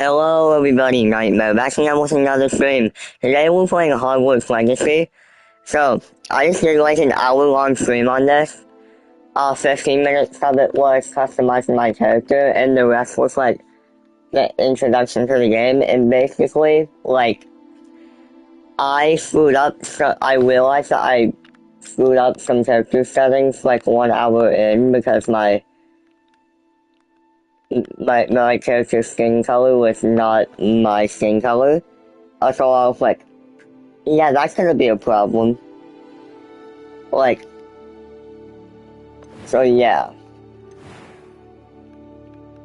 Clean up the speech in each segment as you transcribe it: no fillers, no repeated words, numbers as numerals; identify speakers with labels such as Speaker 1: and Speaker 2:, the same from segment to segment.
Speaker 1: Hello everybody, Nightmare back again with another stream. Today we're playing Hogwarts Legacy. So, I just did like an hour-long stream on this. 15 minutes of it was customizing my character, and the rest was like the introduction to the game. And basically, like, I realized that I screwed up some character settings like 1 hour in because my character's skin color was not my skin color. So I was like, yeah, that's gonna be a problem. Like, so yeah.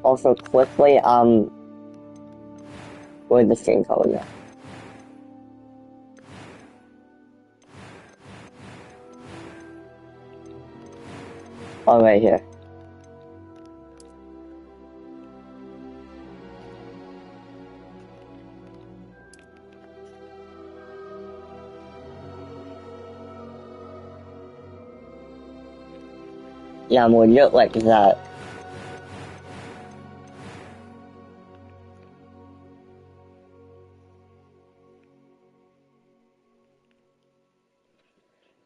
Speaker 1: Also, quickly, where's the skin color now? Oh, right here. Yeah, I'm legit like that.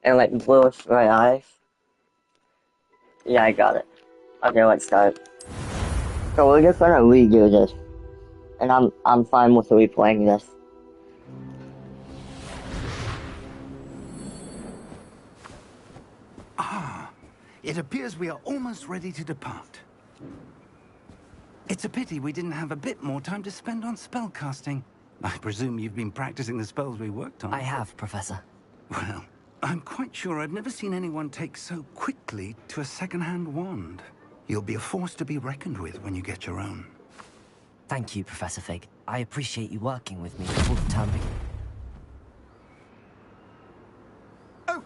Speaker 1: And like bluish right eyes. Yeah, I got it. Okay, let's start. So we're just gonna redo this. And I'm fine with replaying this.
Speaker 2: It appears we are almost ready to depart. It's a pity we didn't have a bit more time to spend on spellcasting. I presume you've been practicing the spells we worked on.
Speaker 3: I have, Professor.
Speaker 2: Well, I'm quite sure I've never seen anyone take so quickly to a second-hand wand. You'll be a force to be reckoned with when you get your own.
Speaker 3: Thank you, Professor Fig. I appreciate you working with me before the term begins.
Speaker 4: Oh,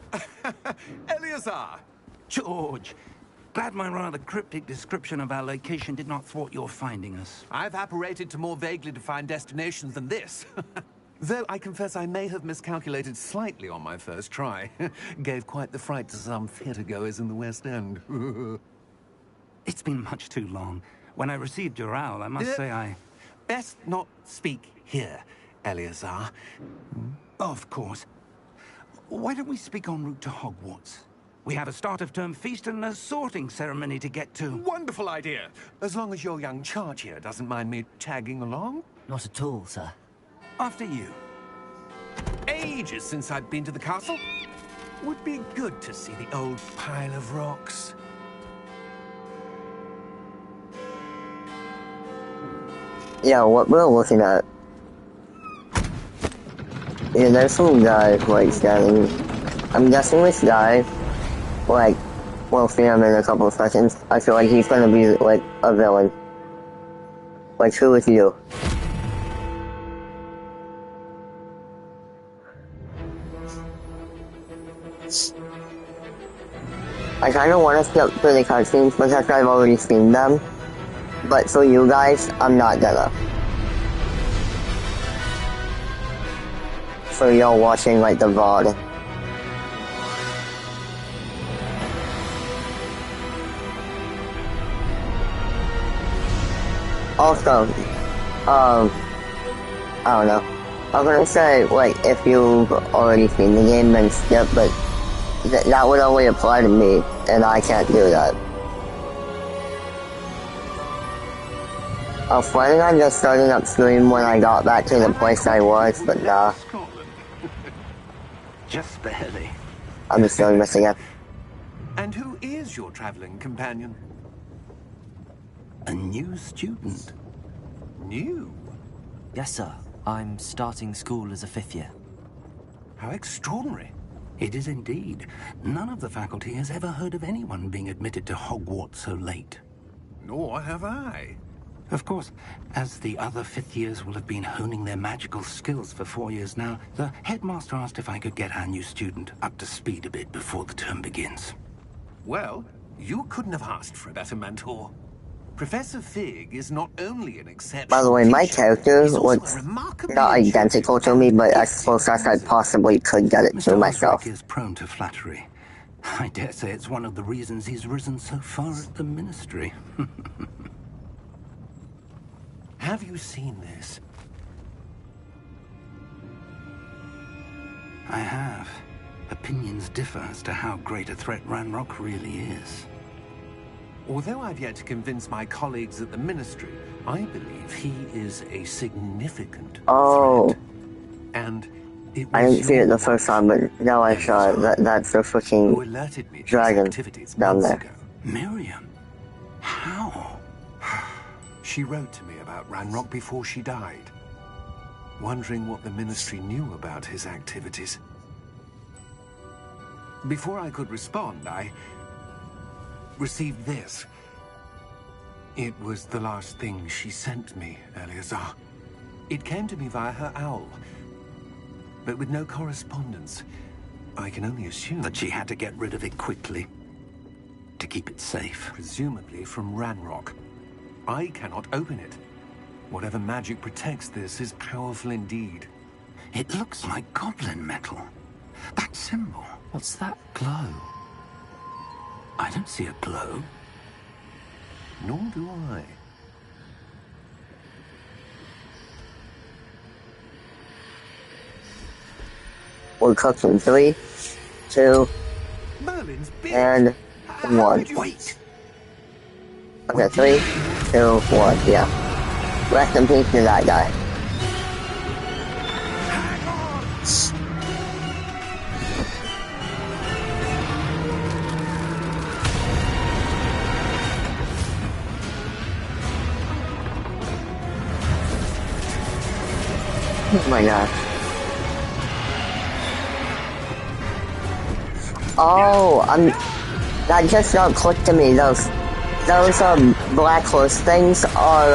Speaker 4: Eleazar!
Speaker 2: George! Glad my rather cryptic description of our location did not thwart your finding us.
Speaker 4: I've apparated to more vaguely defined destinations than this. Though I confess I may have miscalculated slightly on my first try. Gave quite the fright to some theatre-goers in the West End.
Speaker 2: It's been much too long. When I received your owl, I must say I...
Speaker 4: Best not speak here, Eleazar.
Speaker 2: Of course. Why don't we speak en route to Hogwarts? We have a start-of-term feast and a sorting ceremony to get to.
Speaker 4: Wonderful idea! As long as your young charge here doesn't mind me tagging along.
Speaker 3: Not at all, sir.
Speaker 2: After you.
Speaker 4: Ages since I'd been to the castle. Would be good to see the old pile of rocks.
Speaker 1: Yeah, what we're looking at. Yeah, there's some guy, like, standing. I'm guessing this guy, like, we'll see him in a couple of seconds. I feel like he's gonna be, like, a villain. Like, who is you? I kinda wanna skip through the cutscenes because I've already seen them. But for you guys, I'm not gonna. For y'all watching, like, the VOD. Also, I don't know. I'm gonna say, like, if you've already seen the game, then skip, but that would only apply to me, and I can't do that. I was planning on just starting up stream when I got back to the place I was, but nah.
Speaker 2: Just barely.
Speaker 1: I'm just doing this again.
Speaker 4: And who is your traveling companion?
Speaker 2: A new student.
Speaker 4: New?
Speaker 3: Yes, sir. I'm starting school as a 5th year.
Speaker 4: How extraordinary.
Speaker 2: It is indeed. None of the faculty has ever heard of anyone being admitted to Hogwarts so late.
Speaker 4: Nor have I.
Speaker 2: Of course, as the other 5th years will have been honing their magical skills for 4 years now, the headmaster asked if I could get our new student up to speed a bit before the term begins.
Speaker 4: Well, you couldn't have asked for a better mentor. Professor Fig is not only an exceptional
Speaker 1: By the way, my
Speaker 4: teacher,
Speaker 1: character
Speaker 4: he's also
Speaker 1: was
Speaker 4: a remarkably
Speaker 1: not identical to me, but as close as I possibly could get it to
Speaker 2: Mr.
Speaker 1: myself.
Speaker 2: Osric is prone to flattery. I dare say it's one of the reasons he's risen so far at the Ministry.
Speaker 4: Have you seen this?
Speaker 2: I have. Opinions differ as to how great a threat Ranrock really is.
Speaker 4: Although I've yet to convince my colleagues at the Ministry, I believe he is a significant threat. And it was
Speaker 1: I didn't see it the first time, but now I saw it. That's the
Speaker 4: who
Speaker 1: freaking
Speaker 4: alerted me to his
Speaker 1: dragon
Speaker 4: activities
Speaker 1: down
Speaker 4: months
Speaker 1: there.
Speaker 4: ago.
Speaker 2: Miriam? How?
Speaker 4: She wrote to me about Ranrock before she died, wondering what the Ministry knew about his activities. Before I could respond, I received this. It was the last thing she sent me, Eleazar. It came to me via her owl, but with no correspondence. I can only assume
Speaker 2: That she had to get rid of it quickly. To keep it safe.
Speaker 4: presumably from Ranrock. I cannot open it. Whatever magic protects this is powerful indeed.
Speaker 2: It looks like goblin metal. That symbol. What's that glow? I don't see a glow.
Speaker 4: Nor do I.
Speaker 1: We're cooking 3, 2,
Speaker 4: Merlin's beard.
Speaker 1: and
Speaker 4: How
Speaker 1: 1.
Speaker 4: did you-
Speaker 2: Wait!
Speaker 1: Okay, 3, 2, 1, yeah. Rest in peace to that guy.
Speaker 4: Hang on!
Speaker 1: Oh my god. Oh, that just not clicked to me. Those black horse things are,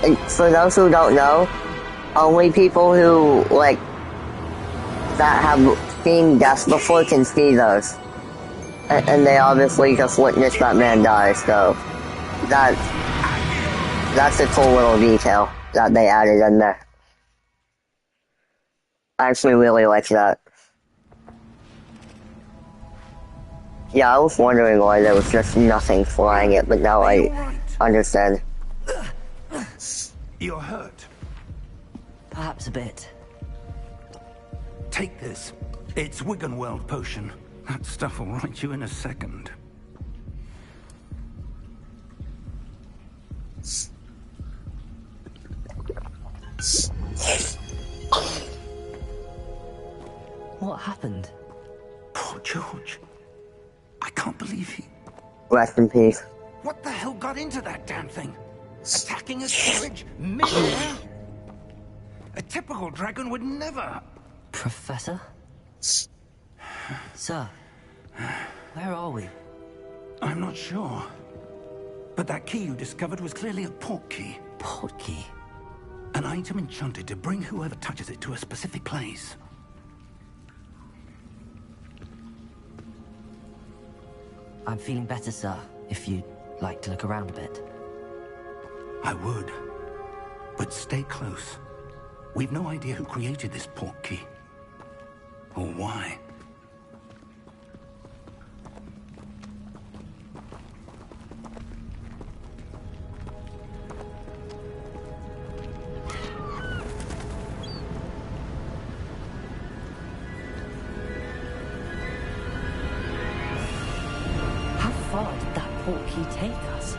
Speaker 1: and for those who don't know, only people who, like, that have seen death before can see those. And they obviously just witnessed that man die, so that's a cool little detail that they added in there. I actually really like that. Yeah, I was wondering why there was just nothing flying it, but now I understand.
Speaker 2: You're hurt.
Speaker 3: Perhaps a bit.
Speaker 2: Take this. It's Wiggenweld potion. That stuff will right you in a second.
Speaker 3: What happened?
Speaker 2: Poor George. I can't believe he...
Speaker 1: Rest in peace.
Speaker 2: What the hell got into that damn thing? Attacking a carriage mid-air? A typical dragon would never...
Speaker 3: Professor? Sir, where are we?
Speaker 2: I'm not sure. But that key you discovered was clearly a port key.
Speaker 3: Port key?
Speaker 2: An item enchanted to bring whoever touches it to a specific place.
Speaker 3: I'm feeling better, sir, if you'd like to look around a bit.
Speaker 2: I would. But stay close. We've no idea who created this port key. Or why.
Speaker 3: How far did that port key take us?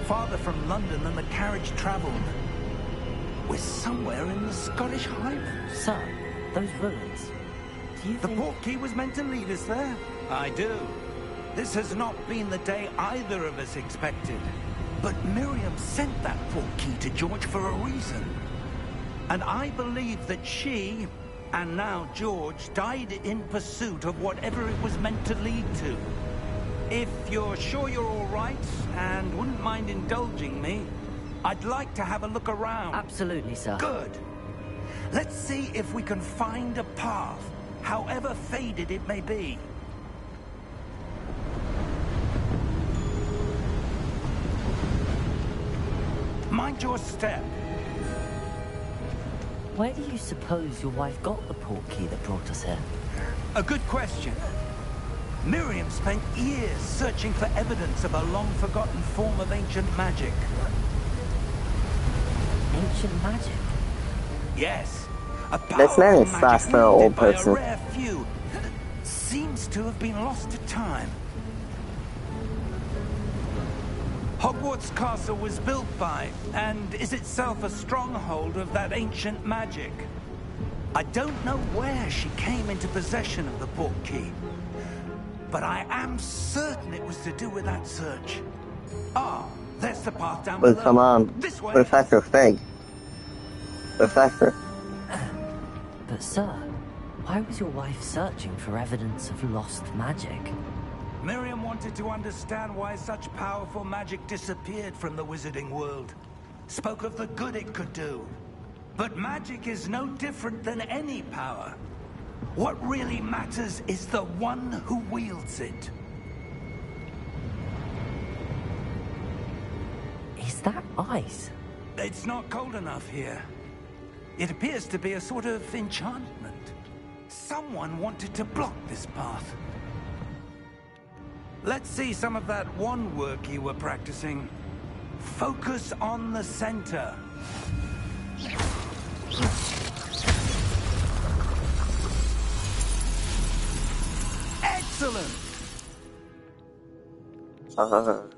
Speaker 2: Farther from London than the carriage traveled. We're somewhere in the Scottish Highlands.
Speaker 3: Sir, those ruins. Do you
Speaker 2: The
Speaker 3: think...
Speaker 2: port key was meant to lead us there? I do. This has not been the day either of us expected. But Miriam sent that port key to George for a reason. And I believe that she, and now George, died in pursuit of whatever it was meant to lead to. If you're sure you're all right, and wouldn't mind indulging me, I'd like to have a look around.
Speaker 3: Absolutely, sir.
Speaker 2: Good. Let's see if we can find a path, however faded it may be. Mind your step.
Speaker 3: Where do you suppose your wife got the port key that brought us here?
Speaker 2: A good question. Miriam spent years searching for evidence of a long-forgotten form of ancient magic.
Speaker 3: Ancient magic?
Speaker 2: Yes, a
Speaker 1: This man
Speaker 2: powerful
Speaker 1: is fast
Speaker 2: magic
Speaker 1: for an old
Speaker 2: wielded by a
Speaker 1: person.
Speaker 2: rare few that seems to have been lost to time. Hogwarts Castle was built by, and is itself a stronghold of that ancient magic. I don't know where she came into possession of the portkey, but I am certain it was to do with that search. Ah, there's the path down
Speaker 1: Well,
Speaker 2: below.
Speaker 1: come on,
Speaker 2: This way.
Speaker 1: Professor Fig. Professor.
Speaker 3: But sir, why was your wife searching for evidence of lost magic?
Speaker 2: Miriam wanted to understand why such powerful magic disappeared from the wizarding world. Spoke of the good it could do. But magic is no different than any power. What really matters is the one who wields it.
Speaker 3: Is that ice?
Speaker 2: It's not cold enough here. It appears to be a sort of enchantment. Someone wanted to block this path. Let's see some of that wand work you were practicing. Focus on the center. Excellent!
Speaker 1: Okay.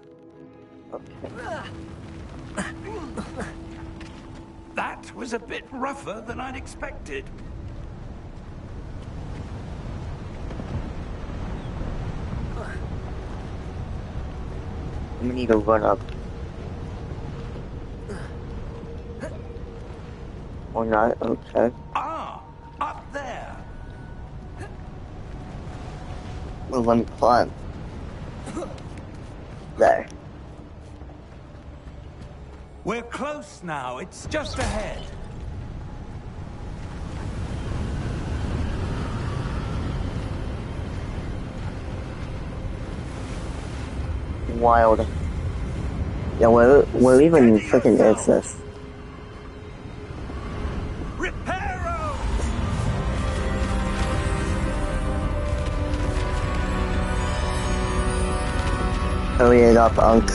Speaker 2: That was a bit rougher than I'd expected.
Speaker 1: We need to run up. Or not, okay.
Speaker 2: Ah, up there.
Speaker 1: Well, let me climb. There.
Speaker 2: We're close now. It's just ahead.
Speaker 1: Wild. Yeah, we're even freaking this.
Speaker 2: Reparo!
Speaker 1: Hurry it up, Unc.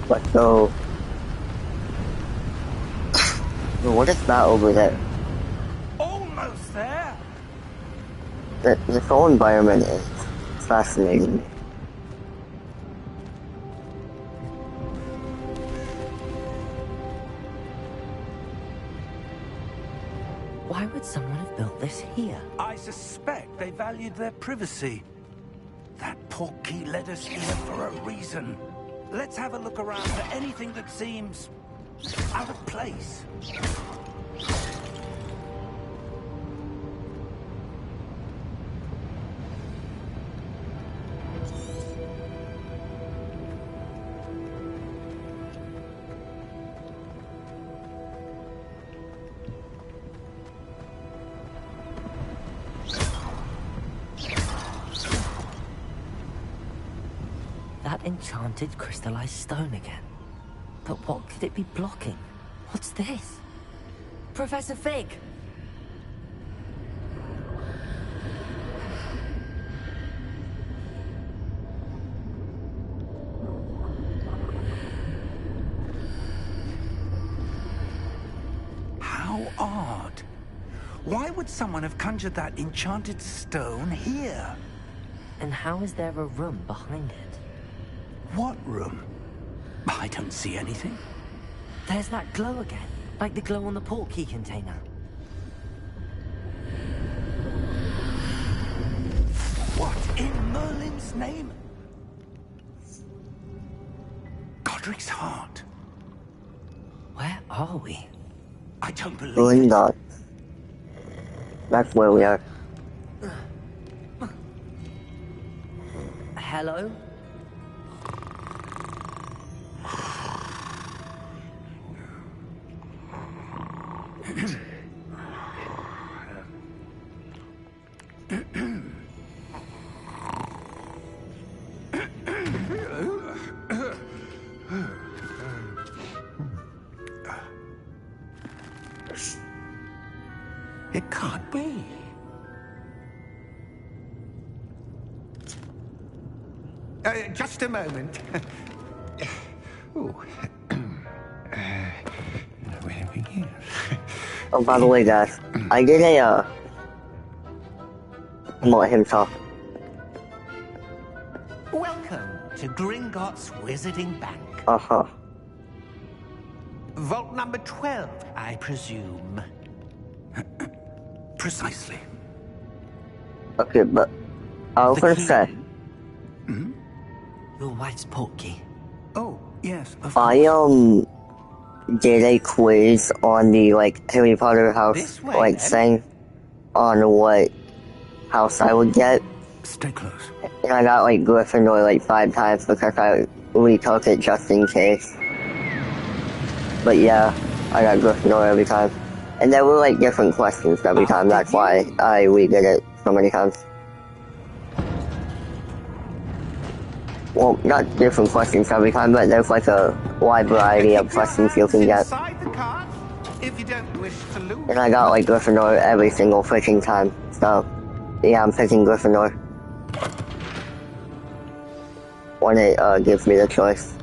Speaker 1: Let's go. What is that over there?
Speaker 2: Almost there.
Speaker 1: This whole environment is fascinating.
Speaker 3: Why would someone have built this here?
Speaker 2: I suspect they valued their privacy. That portkey led us here for a reason. Let's have a look around for anything that seems out of place.
Speaker 3: That enchanted crystallized stone again. But what could it be blocking? What's this? Professor Fig!
Speaker 2: How odd. Why would someone have conjured that enchanted stone here?
Speaker 3: And how is there a room behind it?
Speaker 2: What room? I don't see anything.
Speaker 3: There's that glow again, like the glow on the portkey container.
Speaker 2: What in Merlin's name? Godric's heart.
Speaker 3: Where are we?
Speaker 2: I don't believe
Speaker 1: Believe
Speaker 2: it.
Speaker 1: not. That's where we are.
Speaker 3: Hello?
Speaker 4: Just a moment. Ooh. Where are we here?
Speaker 1: Oh, by the way, guys, I did a, let him talk.
Speaker 5: Welcome to Gringotts Wizarding Bank.
Speaker 1: Uh-huh.
Speaker 5: Vault number 12, I presume.
Speaker 2: Precisely.
Speaker 1: Okay, but I was
Speaker 2: The
Speaker 1: gonna
Speaker 2: key?
Speaker 1: say,
Speaker 3: Your wife's portkey.
Speaker 2: Oh, yes, of
Speaker 1: I,
Speaker 2: course.
Speaker 1: did a quiz on the, like, Harry Potter house,
Speaker 5: This way,
Speaker 1: like,
Speaker 5: then.
Speaker 1: thing on what house I would get.
Speaker 2: Stay close.
Speaker 1: And I got, like, Gryffindor, like, 5 times because I retook it just in case. But yeah, I got Gryffindor every time. And there were, like, different questions every time. That's why I redid it so many times. Well, not different questions every time, but there's, like, a wide variety of questions you can get.
Speaker 5: Inside the cart, if you don't wish to lose.
Speaker 1: And I got, like, Gryffindor every single freaking time. So, yeah, I'm picking Gryffindor. When it gives me the choice.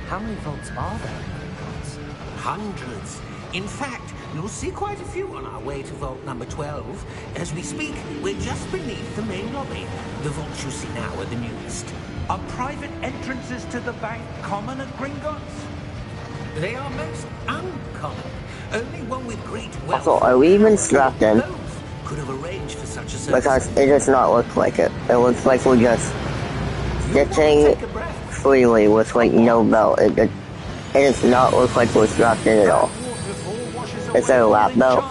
Speaker 3: How many vaults are there in Hogwarts?
Speaker 5: Hundreds. In fact, you'll see quite a few on our way to vault number 12. As we speak, we're just beneath the main lobby. The vaults you see now are the newest.
Speaker 2: Are private entrances to the bank common at Gringotts?
Speaker 5: They are most uncommon. Only one with great wealth.
Speaker 1: Also, are we even strapped in?
Speaker 5: Both could have arranged for such a service.
Speaker 1: Because it does not look like it. It looks like we're just sitting freely with, like, no belt. It does not look like we're strapped in at all. Is there a lap belt?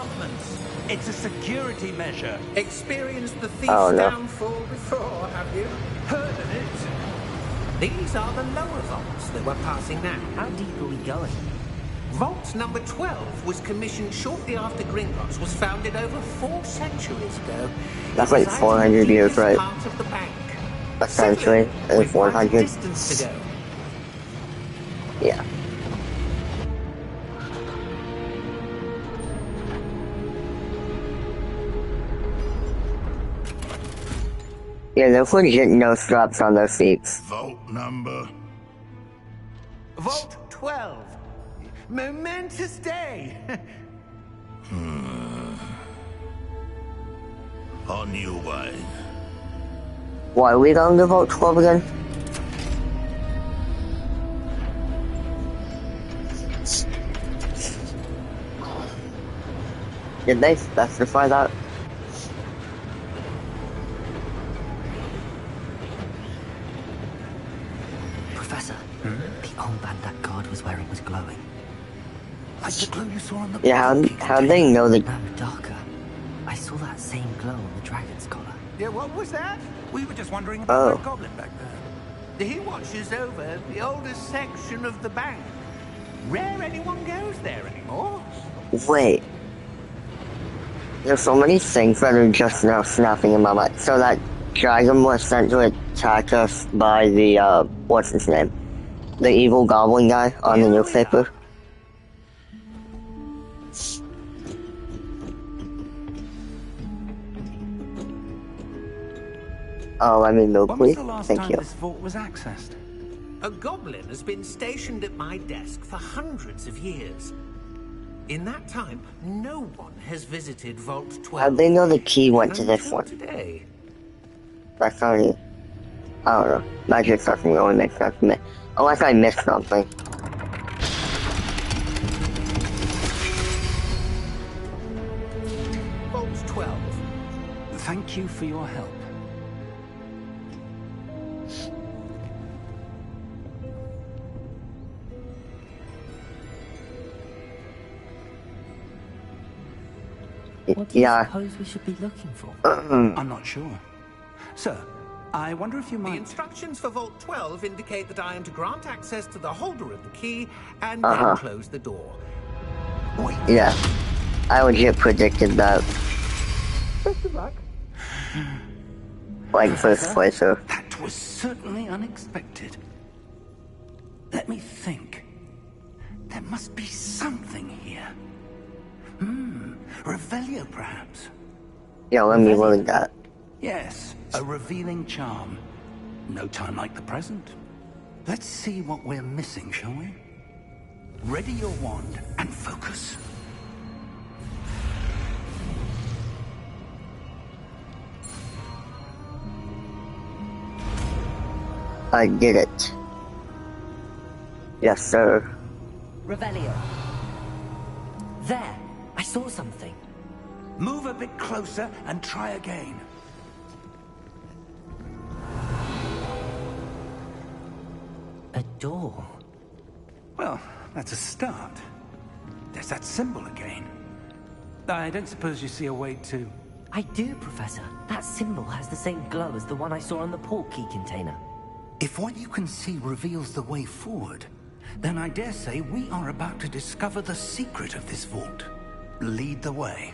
Speaker 2: It's a security measure.
Speaker 5: Experienced the thief's
Speaker 1: Oh, no.
Speaker 5: downfall before, have you?
Speaker 2: Heard of it?
Speaker 5: These are the lower vaults that we're passing now.
Speaker 3: How deep are we going?
Speaker 5: Vault number 12 was commissioned shortly after Gringotts was founded over 4 centuries ago.
Speaker 1: That's like 400 years, right?
Speaker 5: Part of the bank.
Speaker 1: Essentially,
Speaker 5: Simply,
Speaker 1: it's
Speaker 5: we've quite a
Speaker 1: 100.
Speaker 5: distance to go.
Speaker 1: Yeah. Yeah, there's legit no straps on their seats.
Speaker 6: Vault number.
Speaker 5: Vault 12. Momentous day.
Speaker 6: On your way.
Speaker 1: Why are we going to vote 12 again? Did they specify that?
Speaker 3: Professor, the armband that guard was wearing was glowing.
Speaker 2: Like the glow you saw on the
Speaker 1: Yeah, how'd they know that?
Speaker 3: No, darker. I saw that same glow on the dragon's collar.
Speaker 5: Yeah, what was that?
Speaker 2: We were just wondering about
Speaker 1: Oh.
Speaker 2: that goblin back there.
Speaker 5: He watches over the oldest section of the bank. Rare anyone goes there anymore.
Speaker 1: Wait. There's so many things that are just now snapping in my mind. So that dragon was sent to attack us by the, what's his name? The evil goblin guy on the newspaper. Oh, let me know,
Speaker 2: When was
Speaker 1: please.
Speaker 2: the last
Speaker 1: Thank
Speaker 2: time
Speaker 1: you.
Speaker 2: this vault was accessed?
Speaker 5: A goblin has been stationed at my desk for hundreds of years. In that time, no one has visited Vault 12.
Speaker 1: How'd they know the key went to this
Speaker 5: Until
Speaker 1: one?
Speaker 5: Today.
Speaker 1: That's not even... I don't know. That just doesn't really make sense to me. Unless I missed something.
Speaker 5: Vault 12.
Speaker 2: Thank you for your help.
Speaker 3: What do you
Speaker 1: Yeah.
Speaker 3: suppose we should be looking for?
Speaker 2: I'm not sure. Sir, I wonder if you
Speaker 5: The
Speaker 2: might...
Speaker 5: instructions for Vault 12 indicate that I am to grant access to the holder of the key and
Speaker 1: Uh-huh.
Speaker 5: then close the door.
Speaker 1: Yeah. I legit predicted that. Like, first playthrough.
Speaker 2: That was certainly unexpected. Let me think. There must be something here. Revelio, perhaps?
Speaker 1: Yeah, let me load that.
Speaker 2: Yes. A revealing charm. No time like the present. Let's see what we're missing, shall we? Ready your wand and focus.
Speaker 1: I did it. Yes, sir.
Speaker 3: Revelio. There, I saw something.
Speaker 2: Move a bit closer and try again.
Speaker 3: A door.
Speaker 2: Well, that's a start. There's that symbol again. I don't suppose you see a way to...
Speaker 3: I do, Professor. That symbol has the same glow as the one I saw on the port key container.
Speaker 2: If what you can see reveals the way forward, then I dare say we are about to discover the secret of this vault. Lead the way.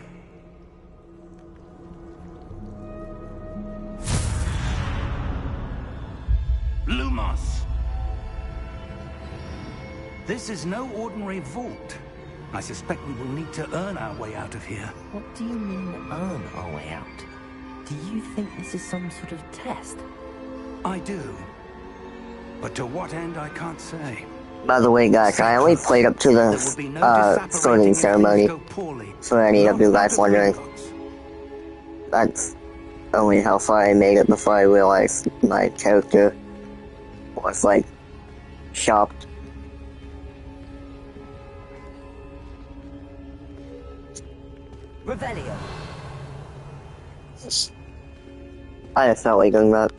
Speaker 2: Lumos! This is no ordinary vault. I suspect we will need to earn our way out of here.
Speaker 3: What do you mean, earn our way out? Do you think this is some sort of test?
Speaker 2: I do. But to what end, I can't say.
Speaker 1: By the way, guys, I only played up to the sorting ceremony. For any of you guys wondering. That's only how far I made it before I realized my character was, like, shocked.
Speaker 3: Revelio.
Speaker 1: I just felt like doing that.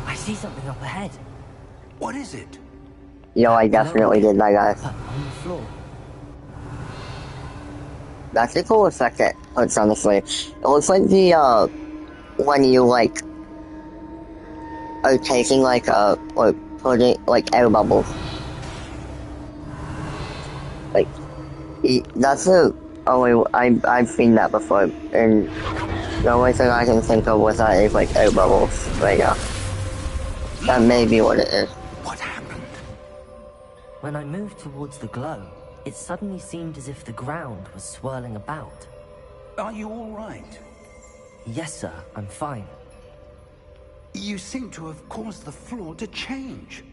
Speaker 3: I see something up ahead.
Speaker 2: What is it?
Speaker 1: Yo, I definitely did that, guys.
Speaker 3: On the floor.
Speaker 1: That's the cool effect it puts on the flame. It looks like the, when you, like, are taking, like, or putting, like, air bubbles. Like, that's the only, I've seen that before, and the only thing I can think of with that is, like, air bubbles right now. That may be what it is.
Speaker 2: What happened?
Speaker 3: When I moved towards the glow, it suddenly seemed as if the ground was swirling about.
Speaker 2: Are you all right?
Speaker 3: Yes, sir, I'm fine.
Speaker 2: You seem to have caused the floor to change.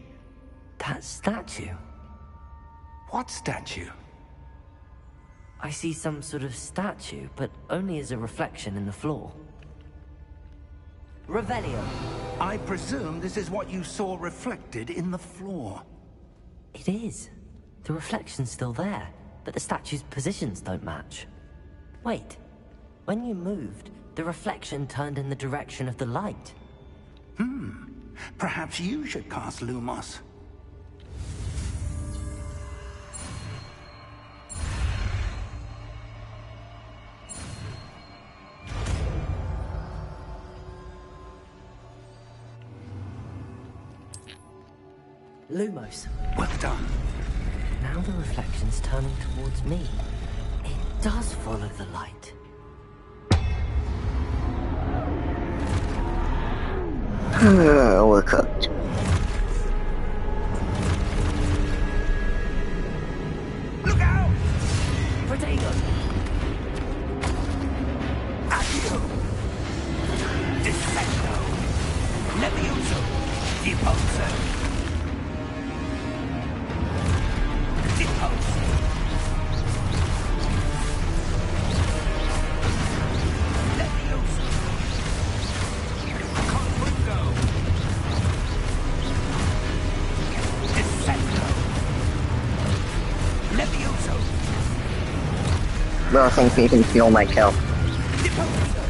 Speaker 3: That statue?
Speaker 2: What statue?
Speaker 3: I see some sort of statue, but only as a reflection in the floor. Revelio.
Speaker 2: I presume this is what you saw reflected in the floor.
Speaker 3: It is. The reflection's still there, but the statue's positions don't match. Wait. When you moved, the reflection turned in the direction of the light.
Speaker 2: Perhaps you should cast Lumos.
Speaker 3: Lumos.
Speaker 2: Well done.
Speaker 3: Now the reflection's turning towards me. It does follow the light.
Speaker 1: We're cooked.
Speaker 2: Look out!
Speaker 3: Protego!
Speaker 2: Accio! Defendo! Levioso! Depulso! Depulso! Levioso! Confringo! Defendo! Levioso!
Speaker 1: Bro, I think you can feel my kill.
Speaker 2: Depulso!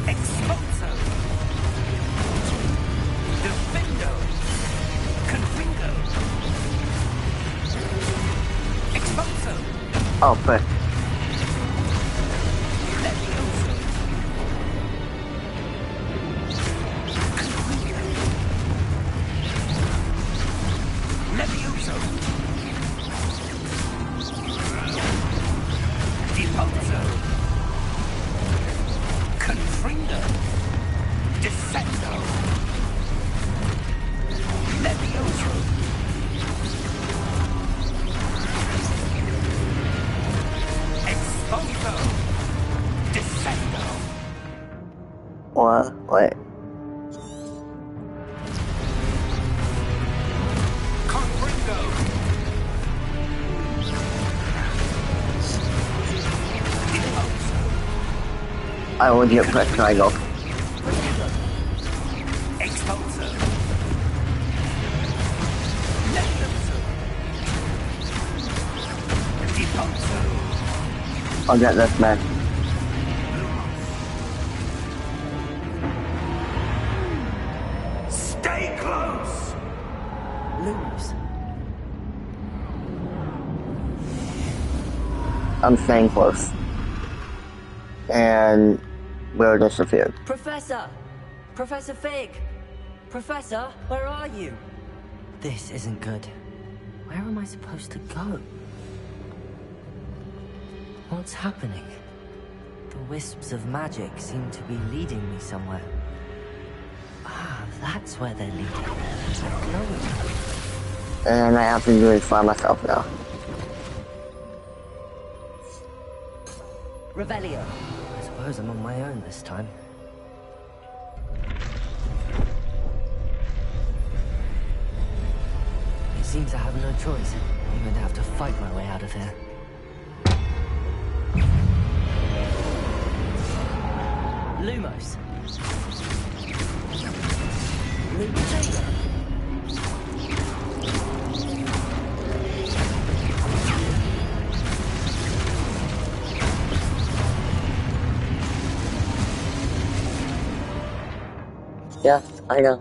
Speaker 2: Expulso! Defendo! Confringo! Expulso!
Speaker 1: Oh, but
Speaker 2: Levioso! Confringo! Levioso! Depulso! Confringo! Defendo! Levioso! Expulso! Defendo!
Speaker 1: What? Wait. I will get press triangle. I'll get this man.
Speaker 5: Stay close!
Speaker 3: Lose.
Speaker 1: I'm staying close. And we're disappeared.
Speaker 3: Professor! Professor Fig! Professor, where are you? This isn't good. Where am I supposed to go? What's happening? The wisps of magic seem to be leading me somewhere. Ah, that's where they're leading. No.
Speaker 1: And I have to do it for myself now.
Speaker 3: Revelio. I suppose I'm on my own this time. It seems I have no choice. I'm going to have to fight my way out of here. Lumos. Lumos.
Speaker 1: Yeah, I know.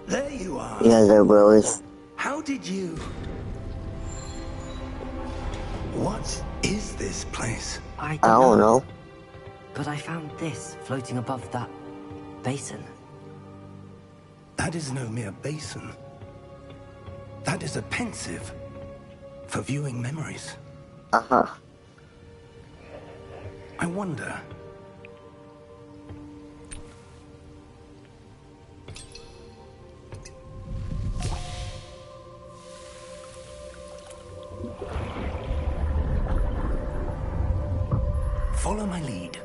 Speaker 5: There you are.
Speaker 1: Yeah, there was.
Speaker 5: How did you... What is this place?
Speaker 3: I
Speaker 1: I
Speaker 3: don't
Speaker 1: don't
Speaker 3: know.
Speaker 1: know.
Speaker 3: But I found this floating above that basin.
Speaker 5: That is no mere basin. That is a pensive for viewing memories.
Speaker 1: Uh-huh.
Speaker 5: I wonder... Follow my lead.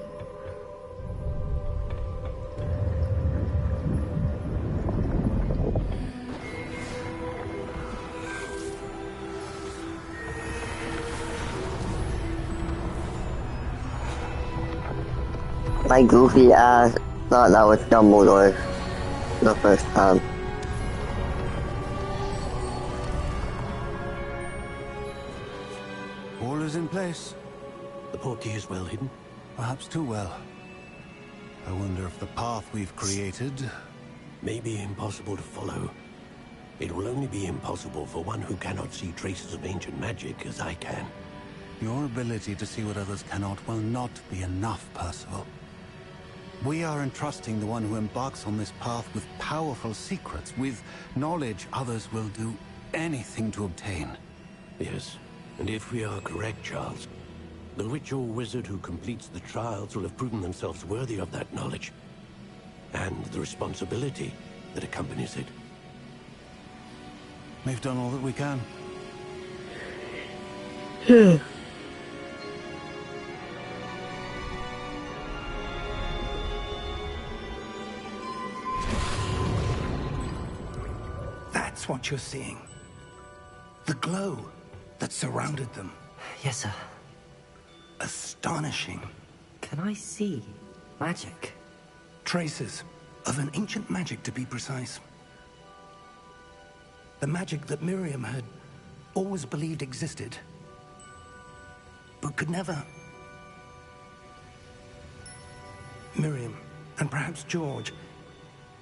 Speaker 1: My goofy ass thought that was Dumbledore the first time.
Speaker 7: All is in place.
Speaker 5: The portkey is well hidden.
Speaker 7: Perhaps too well. I wonder if the path we've created...
Speaker 5: May be impossible to follow. It will only be impossible for one who cannot see traces of ancient magic as I can.
Speaker 7: Your ability to see what others cannot will not be enough, Percival. We are entrusting the one who embarks on this path with powerful secrets, with knowledge others will do anything to obtain.
Speaker 5: Yes, and if we are correct, Charles, the witch or wizard who completes the trials will have proven themselves worthy of that knowledge, and the responsibility that accompanies it.
Speaker 7: We've done all that we can.
Speaker 2: That's what you're seeing. The glow that surrounded them.
Speaker 3: Yes, sir.
Speaker 2: Astonishing.
Speaker 3: Can I see magic?
Speaker 2: Traces of an ancient magic, to be precise. The magic that Miriam had always believed existed, but could never. Miriam, and perhaps George,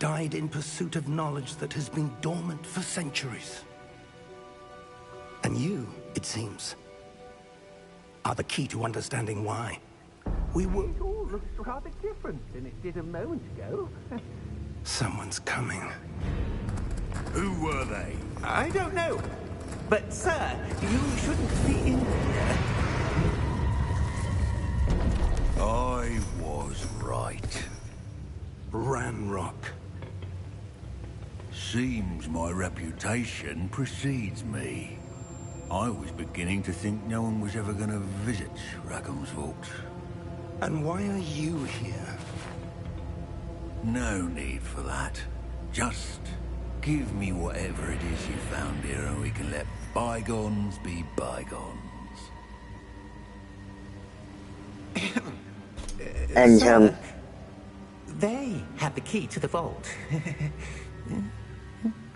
Speaker 2: died in pursuit of knowledge that has been dormant for centuries. And you, it seems, are the key to understanding why. We were...
Speaker 5: It all looks rather different than it did a moment ago.
Speaker 2: Someone's coming.
Speaker 6: Who were they?
Speaker 5: I don't know. But, sir, you shouldn't be in here.
Speaker 6: I was right.
Speaker 2: Ranrock.
Speaker 6: Seems my reputation precedes me. I was beginning to think no one was ever going to visit Rackham's vault.
Speaker 2: And why are you here?
Speaker 6: No need for that. Just give me whatever it is you found here and we can let bygones be bygones.
Speaker 1: And
Speaker 5: Sir, they have the key to the vault.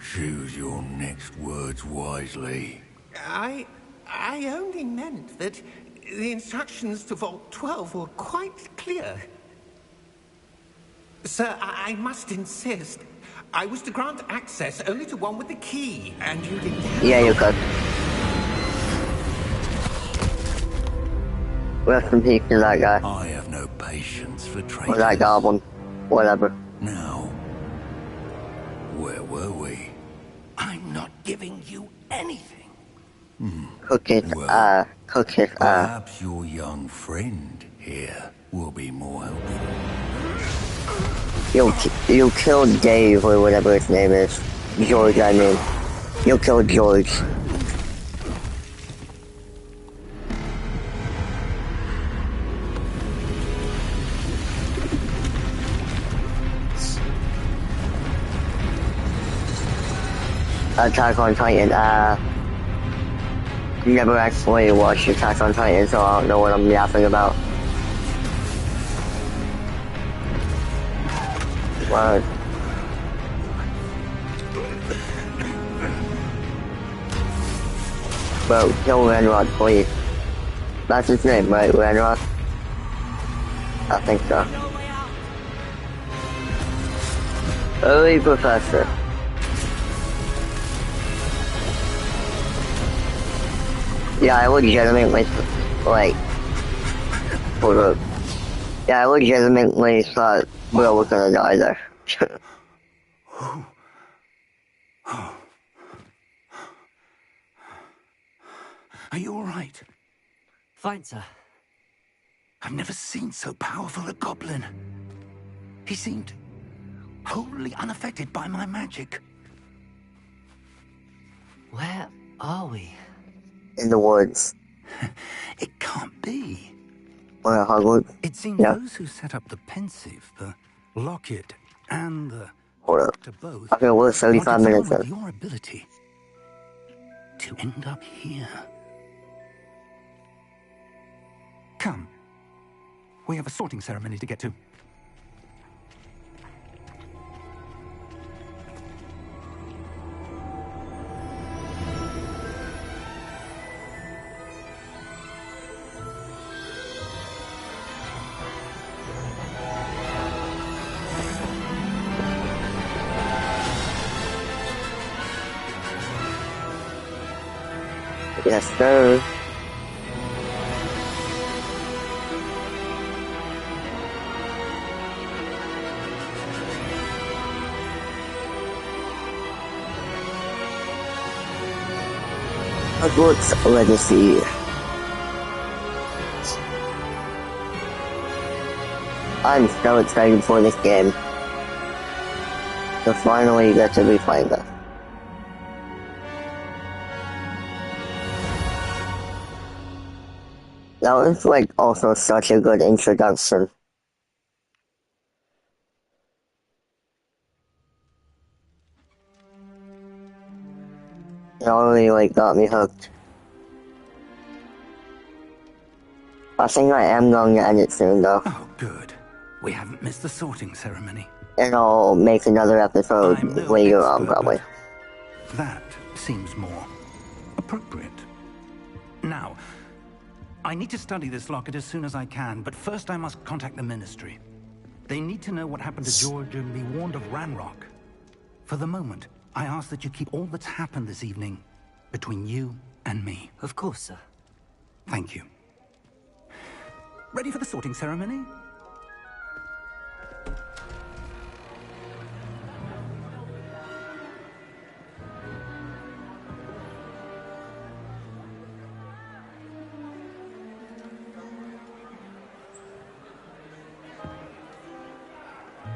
Speaker 6: Choose your next words wisely.
Speaker 5: I only meant that the instructions to Vault 12 were quite clear. Sir, I must insist. I was to grant access only to one with the key, and you didn't have...
Speaker 1: yeah, you could. Rest in peace to that guy.
Speaker 6: I have no patience for traitors.
Speaker 1: Or that goblin. Whatever.
Speaker 6: Now, where were we?
Speaker 2: I'm not giving you anything.
Speaker 1: Cookies,
Speaker 6: Well,
Speaker 1: cookies,
Speaker 6: Perhaps your young friend here will be more helpful.
Speaker 1: you killed Dave or whatever his name is. George, I mean. You killed George. Attack on Titan, never actually watched Attack on Titan, so I don't know what I'm yapping about. What? Bro, kill Ranrock, please. That's his name, right? Ranrock? I think so. Early Professor. Yeah, I legitimately, like, hold up. Yeah, I legitimately thought Will was gonna die there.
Speaker 2: Are you alright?
Speaker 3: Fine, sir.
Speaker 2: I've never seen so powerful a goblin. He seemed wholly unaffected by my magic.
Speaker 3: Where are we?
Speaker 1: In the woods.
Speaker 2: It can't be.
Speaker 1: Or at Hogwarts.
Speaker 2: It seems
Speaker 1: Yeah.
Speaker 2: those who set up the pensive, the locket, and the
Speaker 1: Hold up.
Speaker 2: to both
Speaker 1: Okay, we're 35
Speaker 2: wanted
Speaker 1: minutes
Speaker 2: someone
Speaker 1: in.
Speaker 2: with your ability to end up here. Come. We have a sorting ceremony to get to.
Speaker 1: Yes, sir. Hogwarts Legacy. I'm so excited for this game. To finally get to be playing this. That was like also such a good introduction. It already like got me hooked. I think I am going to end it soon though.
Speaker 2: Oh, good. We haven't missed the sorting ceremony.
Speaker 1: And I'll make another episode
Speaker 2: I'm no
Speaker 1: later on
Speaker 2: expert,
Speaker 1: probably.
Speaker 2: but that seems more appropriate. Now, I need to study this locket as soon as I can, but first I must contact the Ministry. They need to know what happened to George and be warned of Ranrock. For the moment, I ask that you keep all that's happened this evening between you and me.
Speaker 3: Of course, sir.
Speaker 2: Thank you. Ready for the sorting ceremony?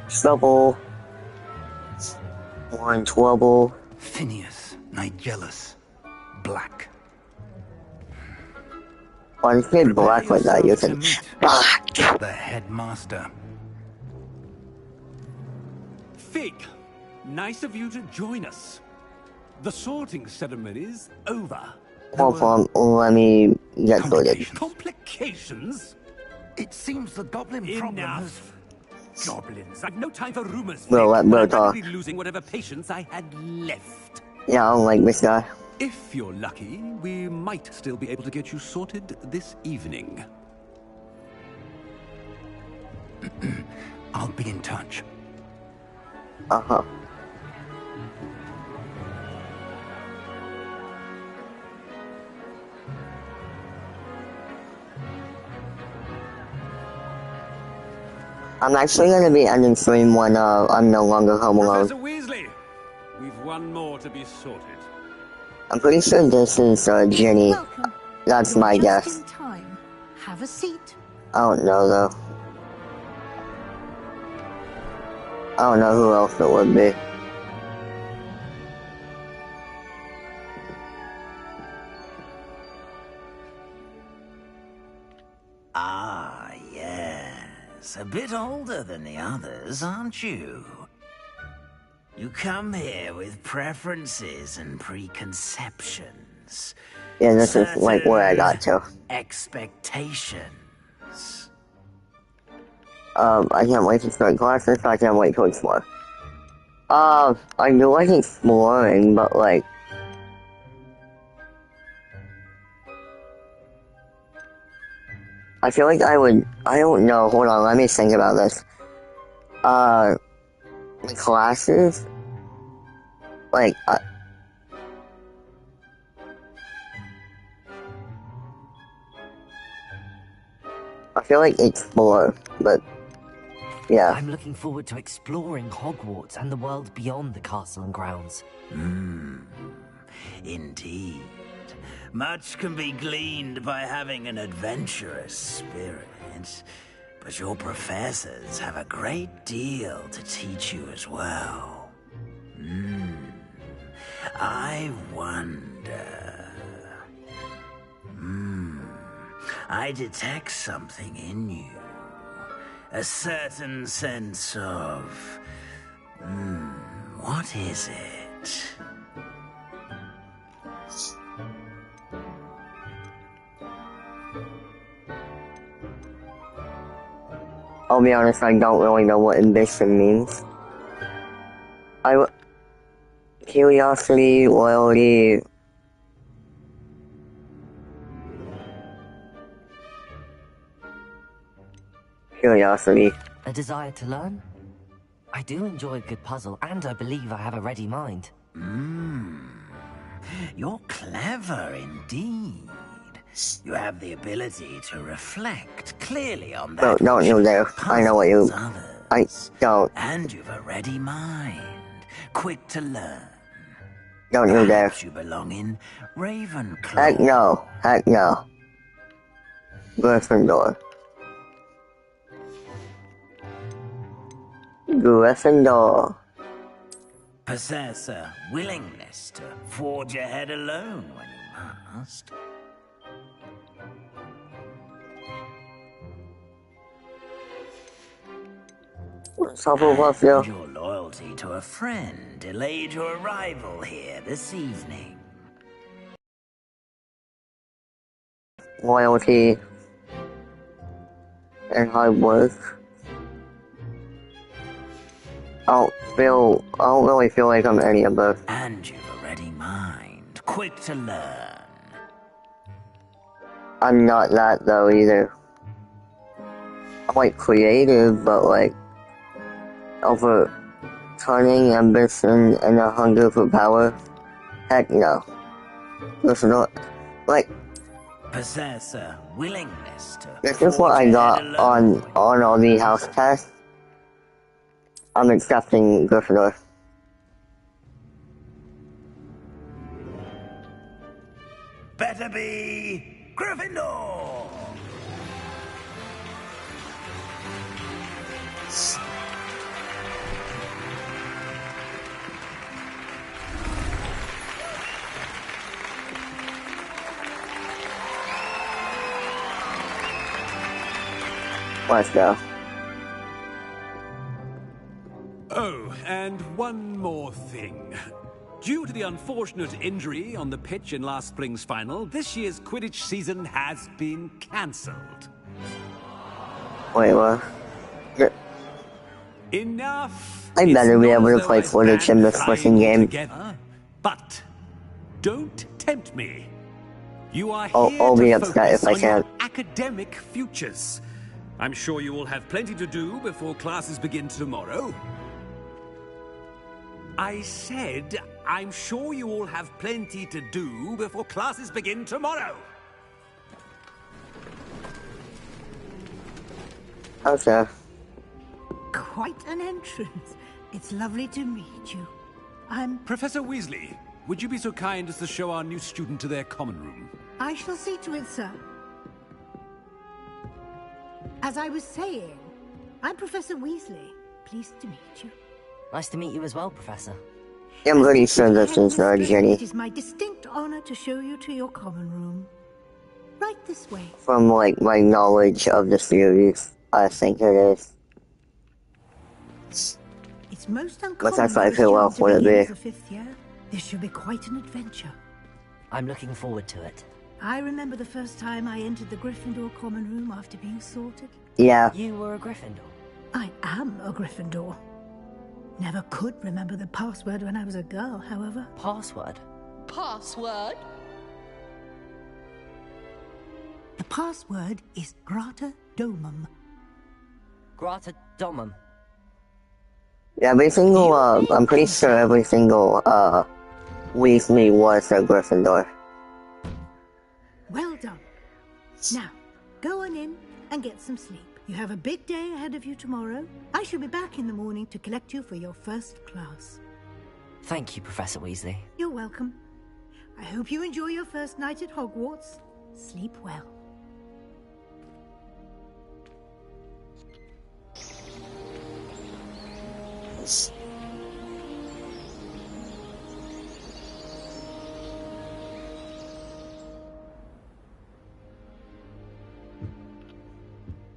Speaker 1: Trouble. One trouble.
Speaker 2: Phineas, Nigellus, Black.
Speaker 1: Why did you say black like that? You said black.
Speaker 2: The headmaster.
Speaker 8: Fig, nice of you to join us. The sorting ceremony's over.
Speaker 1: Hold on, let me get sorted.
Speaker 8: Complications?
Speaker 2: It seems the goblin problem has...
Speaker 8: Enough. Goblins. I've no time for rumors.
Speaker 1: Well, let
Speaker 8: Fig.
Speaker 1: Will
Speaker 8: I'd rather
Speaker 1: talk.
Speaker 8: be losing whatever patience I had left.
Speaker 1: Yeah, I don't like this guy.
Speaker 8: If you're lucky, we might still be able to get you sorted this evening.
Speaker 2: I'll be in touch.
Speaker 1: Uh-huh. I'm actually gonna be ending stream when I'm no longer home alone.
Speaker 8: Professor Weasley, we've one more to be sorted.
Speaker 1: I'm pretty sure this is Ginny.
Speaker 9: Welcome.
Speaker 1: That's
Speaker 9: You're
Speaker 1: my
Speaker 9: just
Speaker 1: guess.
Speaker 9: in time. Have a seat.
Speaker 1: I don't know though. I don't know who else it would be.
Speaker 10: Ah, yes. A bit older than the others, aren't you? You come here with preferences and preconceptions.
Speaker 1: Yeah, this is like where I got to.
Speaker 10: Expectations.
Speaker 1: I can't wait to start classes, so I can't wait to explore. I do like exploring, but like... I feel like I don't know, hold on, let me think about this. The classes? Like, I feel like explore, but yeah.
Speaker 3: I'm looking forward to exploring Hogwarts and the world beyond the castle and grounds.
Speaker 10: Indeed. Much can be gleaned by having an adventurous spirit, but your professors have a great deal to teach you as well. I wonder... I detect something in you. A certain sense of... what is it?
Speaker 1: I'll be honest, I don't really know what ambition means. Curiosity, loyalty... Curiosity.
Speaker 3: A desire to learn? I do enjoy a good puzzle, and I believe I have a ready mind.
Speaker 10: You're clever indeed. You have the ability to reflect clearly on that
Speaker 1: Don't you dare. I know what you... I don't.
Speaker 10: And you've a ready mind, quick to learn.
Speaker 1: Don't you dare.
Speaker 10: Perhaps you belong in Ravenclaw.
Speaker 1: Heck no. Heck no. Gryffindor. Gryffindor.
Speaker 10: Possess a willingness to forge ahead alone when you must.
Speaker 1: What's up with you?
Speaker 10: Your loyalty to a friend delayed your arrival here this evening.
Speaker 1: Loyalty and hard work. I don't really feel like I'm any of those.
Speaker 10: And you've a ready mind, quick to learn.
Speaker 1: I'm not that though either. I'm like creative, but like over cunning, ambition, and a hunger for power. Heck no. Listen, like
Speaker 10: Possess a willingness to.
Speaker 1: this is what I got on all the house tests. I'm accepting Gryffindor.
Speaker 10: Better be Gryffindor.
Speaker 1: Let's go.
Speaker 8: Oh, and one more thing. Due to the unfortunate injury on the pitch in last spring's final, this year's Quidditch season has been cancelled.
Speaker 1: Wait, what?
Speaker 8: Enough!
Speaker 1: I better be able to play Quidditch in this fucking game.
Speaker 8: Together, but don't tempt me. You are
Speaker 1: I'll
Speaker 8: here
Speaker 1: be
Speaker 8: to
Speaker 1: upset if
Speaker 8: focus
Speaker 1: I
Speaker 8: on your
Speaker 1: can't.
Speaker 8: academic futures. I'm sure you will have plenty to do before classes begin tomorrow. I said, I'm sure you all have plenty to do before classes begin tomorrow.
Speaker 1: Okay.
Speaker 9: Quite an entrance. It's lovely to meet you. I'm...
Speaker 8: Professor Weasley, would you be so kind as to show our new student to their common room?
Speaker 9: I shall see to it, sir. As I was saying, I'm Professor Weasley. Pleased to meet you.
Speaker 3: Nice to meet you as well, Professor.
Speaker 1: I'm pretty sure this is Jenny.
Speaker 9: It is my distinct honor to show you to your common room. Right this way.
Speaker 1: From like my knowledge of the series, I think it is.
Speaker 9: It's most uncommon
Speaker 1: But that's
Speaker 9: for a
Speaker 1: like who else
Speaker 9: student to
Speaker 1: would it
Speaker 9: begin
Speaker 1: be?
Speaker 9: as a fifth year. This should be quite an adventure.
Speaker 3: I'm looking forward to it.
Speaker 9: I remember the first time I entered the Gryffindor common room after being sorted.
Speaker 1: Yeah.
Speaker 3: You were a Gryffindor?
Speaker 9: I am a Gryffindor. Never could remember the password when I was a girl, however.
Speaker 3: Password?
Speaker 11: Password?
Speaker 9: The password is Grata Domum.
Speaker 3: Grata Domum.
Speaker 1: Yeah, every single, I'm pretty sure every single, Weasley was a Gryffindor.
Speaker 9: Well done. Now, go on in and get some sleep. You have a big day ahead of you tomorrow. I shall be back in the morning to collect you for your first class.
Speaker 3: Thank you, Professor Weasley.
Speaker 9: You're welcome. I hope you enjoy your first night at Hogwarts. Sleep well.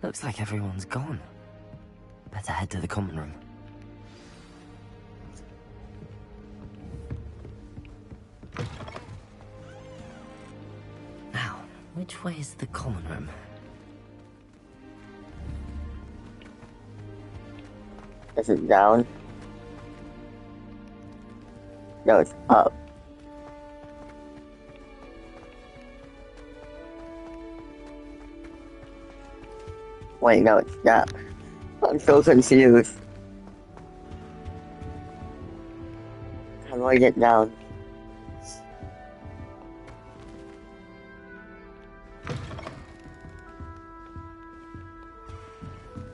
Speaker 3: Looks like everyone's gone. Better head to the common room. Now, which way is the common room?
Speaker 1: Is it down? No, it's up. Wait, no, it's not. I'm so confused. How do I get down?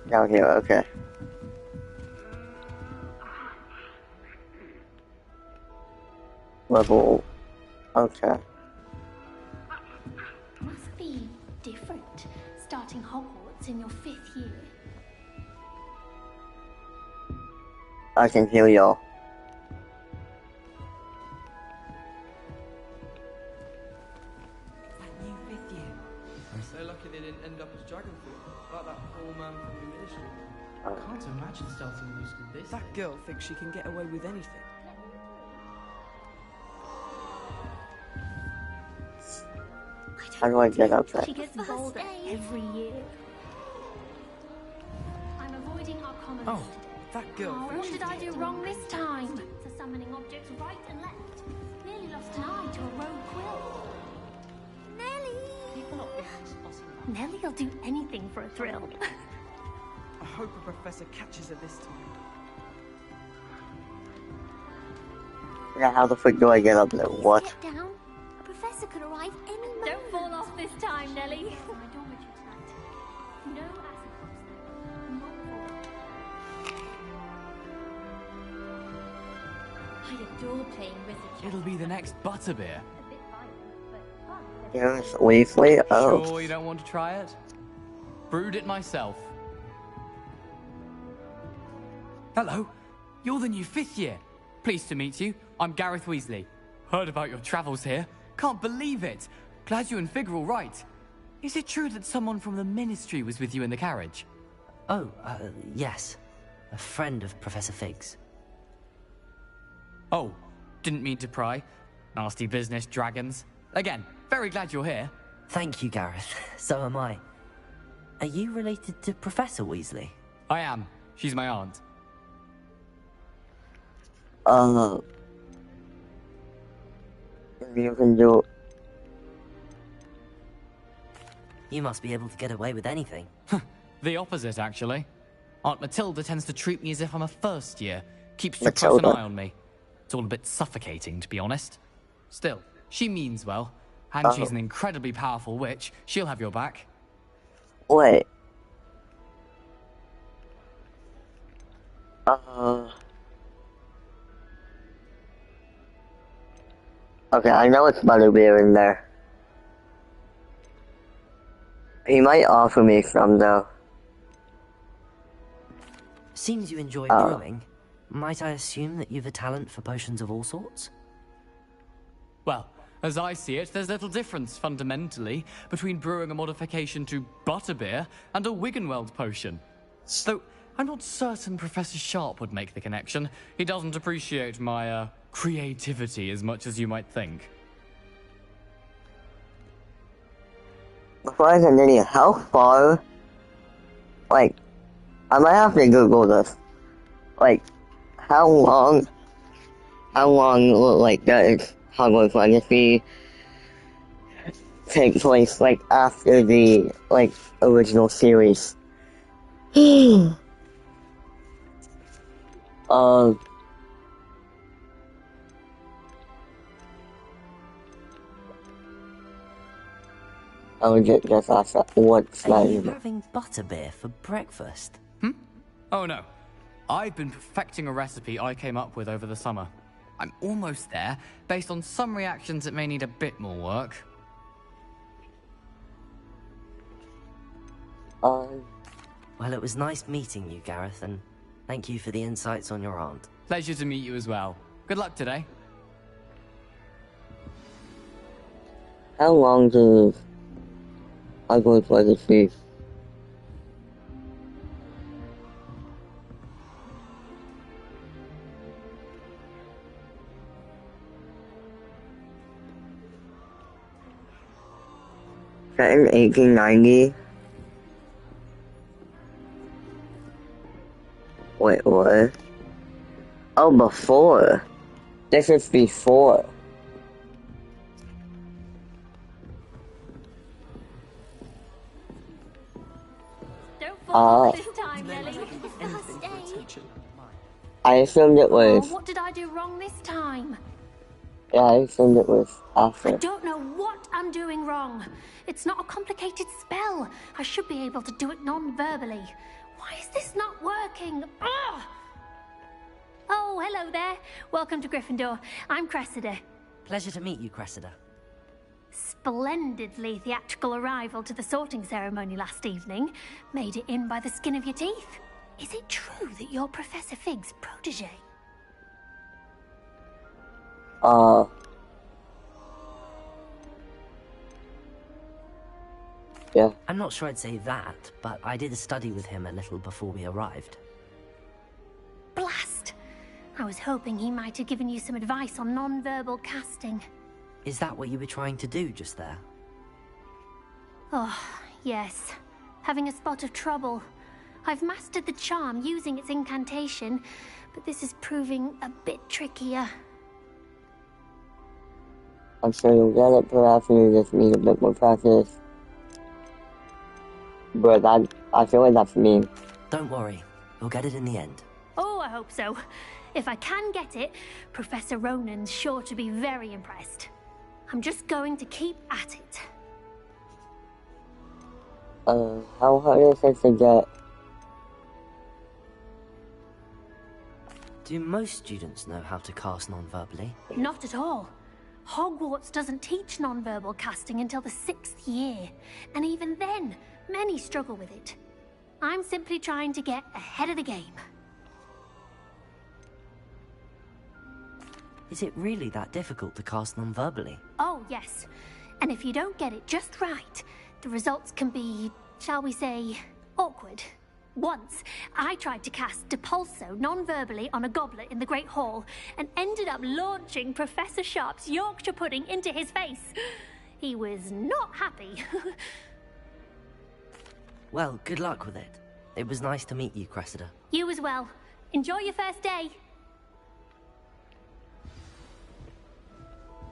Speaker 1: Down here, okay. Level, okay.
Speaker 11: Must be different, starting Hogwarts in your 5th year.
Speaker 1: I can heal y'all.
Speaker 12: That new 5th year. I'm so lucky they didn't end up as Dragonford, like that poor man from the Ministry. I can't imagine starting a new school this. That girl thinks she can get away with anything.
Speaker 1: How do I get up there?
Speaker 11: She gets bolder every year. I'm avoiding our commons
Speaker 12: Oh,
Speaker 11: today.
Speaker 12: that girl.
Speaker 11: Oh, what did I do wrong this time? To summoning objects right and left. Nearly lost an eye to a rogue quill. Nellie! Nellie'll do anything for a thrill.
Speaker 12: I hope a professor catches her this time.
Speaker 1: Yeah, how the frick do I get up there? What?
Speaker 11: Get down. A professor could arrive any moment. Don't fall off this time, Nellie. My dormitory tonight. No acid drops, though. I adore playing wizard.
Speaker 13: It'll be the next butterbeer.
Speaker 11: A bit violent, but fun.
Speaker 1: Yes, Weasley? Oh.
Speaker 13: Sure you don't want to try it? Brewed it myself. Hello, you're the new 5th year. Pleased to meet you. I'm Gareth Weasley. Heard about your travels here. Can't believe it. Glad you and Fig are all right. Is it true that someone from the Ministry was with you in the carriage?
Speaker 3: Oh, yes. A friend of Professor Fig's.
Speaker 13: Oh, didn't mean to pry. Nasty business, dragons. Again, very glad you're here.
Speaker 3: Thank you, Gareth. So am I. Are you related to Professor Weasley?
Speaker 13: I am. She's my aunt.
Speaker 1: You can do...
Speaker 3: You must be able to get away with anything.
Speaker 13: The opposite, actually. Aunt Matilda tends to treat me as if I'm a first year. Keeps too
Speaker 1: Matilda?
Speaker 13: close an eye on me. It's all a bit suffocating, to be honest. Still, she means well. And she's an incredibly powerful witch. She'll have your back.
Speaker 1: Wait. Okay, I know it's butterbeer in there. He might offer me some, though.
Speaker 3: Seems you enjoy brewing. Might I assume that you've a talent for potions of all sorts?
Speaker 13: Well, as I see it, there's little difference, fundamentally, between brewing a modification to butterbeer and a Wiggenweld potion. Though, I'm not certain Professor Sharp would make the connection. He doesn't appreciate my, creativity as much as you might think.
Speaker 1: Before I continue, how far... Like, I might have to Google this. Like, how long like, does Hogwarts Legacy take place, like, after the, like, original series? I would just ask that, what's that
Speaker 3: Are you
Speaker 1: even?
Speaker 3: having butterbeer for breakfast?
Speaker 13: Oh no. I've been perfecting a recipe I came up with over the summer. I'm almost there. Based on some reactions, it may need a bit more work.
Speaker 3: Well, it was nice meeting you, Gareth, and thank you for the insights on your aunt.
Speaker 13: Pleasure to meet you as well. Good luck today.
Speaker 1: How long does Hogwarts Legacy? Set in 1890? Wait, what? Oh, before. This is before.
Speaker 11: Don't fall this time, Nellie.
Speaker 12: Anything for attention.
Speaker 1: I assumed it was.
Speaker 11: Oh, what did I do wrong this time?
Speaker 1: Yeah, I assumed it was after.
Speaker 11: I don't know what I'm doing wrong. It's not a complicated spell. I should be able to do it non-verbally. Why is this not working? Ugh! Oh, hello there. Welcome to Gryffindor. I'm Cressida.
Speaker 3: Pleasure to meet you, Cressida.
Speaker 11: Splendidly theatrical arrival to the sorting ceremony last evening. Made it in by the skin of your teeth. Is it true that you're Professor Fig's protege?
Speaker 1: Yeah.
Speaker 3: I'm not sure I'd say that, but I did study with him a little before we arrived.
Speaker 11: Blast! I was hoping he might have given you some advice on non-verbal casting.
Speaker 3: Is that what you were trying to do just there?
Speaker 11: Oh, yes. Having a spot of trouble. I've mastered the charm using its incantation, but this is proving a bit trickier.
Speaker 1: I'm sure you'll get it, perhaps you just need a bit more practice. But I feel like that's me.
Speaker 3: Don't worry, we'll get it in the end.
Speaker 11: Oh, I hope so. If I can get it, Professor Ronan's sure to be very impressed. I'm just going to keep at it.
Speaker 1: How hard is it to get?
Speaker 3: Do most students know how to cast non-verbally?
Speaker 11: Not at all. Hogwarts doesn't teach non-verbal casting until the 6th year, and even then, many struggle with it. I'm simply trying to get ahead of the game.
Speaker 3: Is it really that difficult to cast non-verbally?
Speaker 11: Oh, yes. And if you don't get it just right, the results can be, shall we say, awkward. Once, I tried to cast Depulso non-verbally on a goblet in the Great Hall and ended up launching Professor Sharp's Yorkshire pudding into his face. He was not happy.
Speaker 3: Well, good luck with it. It was nice to meet you, Cressida.
Speaker 11: You as well. Enjoy your first day.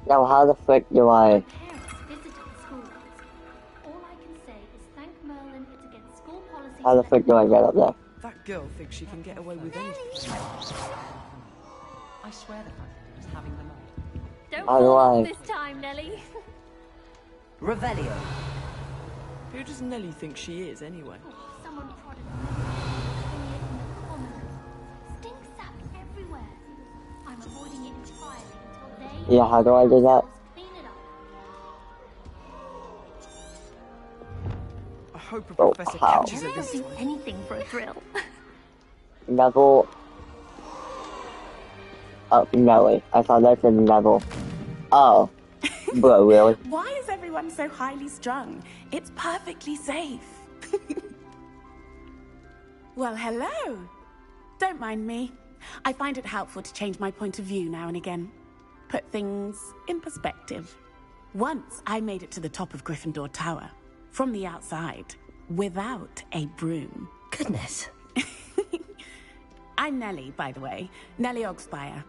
Speaker 1: Now how the frick do I...
Speaker 11: Parents visited the school. All I can say is thank Merlin it's against school policy.
Speaker 1: How the frick do I get up there?
Speaker 12: That girl thinks she can get away with anything.
Speaker 14: I swear the fact that he was having the night.
Speaker 11: Don't
Speaker 1: How do
Speaker 11: fall
Speaker 1: I-
Speaker 11: off this time, Nelly.
Speaker 3: Revelio.
Speaker 12: Who does Nelly think she is, anyway?
Speaker 11: Someone prodded me. Stink sap everywhere. I'm avoiding it entirely until they...
Speaker 1: Yeah, how do I do that?
Speaker 11: Clean it up.
Speaker 12: I hope a
Speaker 1: Oh,
Speaker 12: professor
Speaker 1: how?
Speaker 12: catches her this
Speaker 11: Do
Speaker 12: time.
Speaker 11: anything for a thrill.
Speaker 1: Neville... Oh, Nelly. I thought that said Neville. Oh. Bro, really?
Speaker 15: Why is everyone so highly strung? It's perfectly safe. Well, hello. Don't mind me. I find it helpful to change my point of view now and again. Put things in perspective. Once I made it to the top of Gryffindor Tower, from the outside, without a broom.
Speaker 3: Goodness.
Speaker 15: I'm Nelly, by the way. Nelly Ogspire.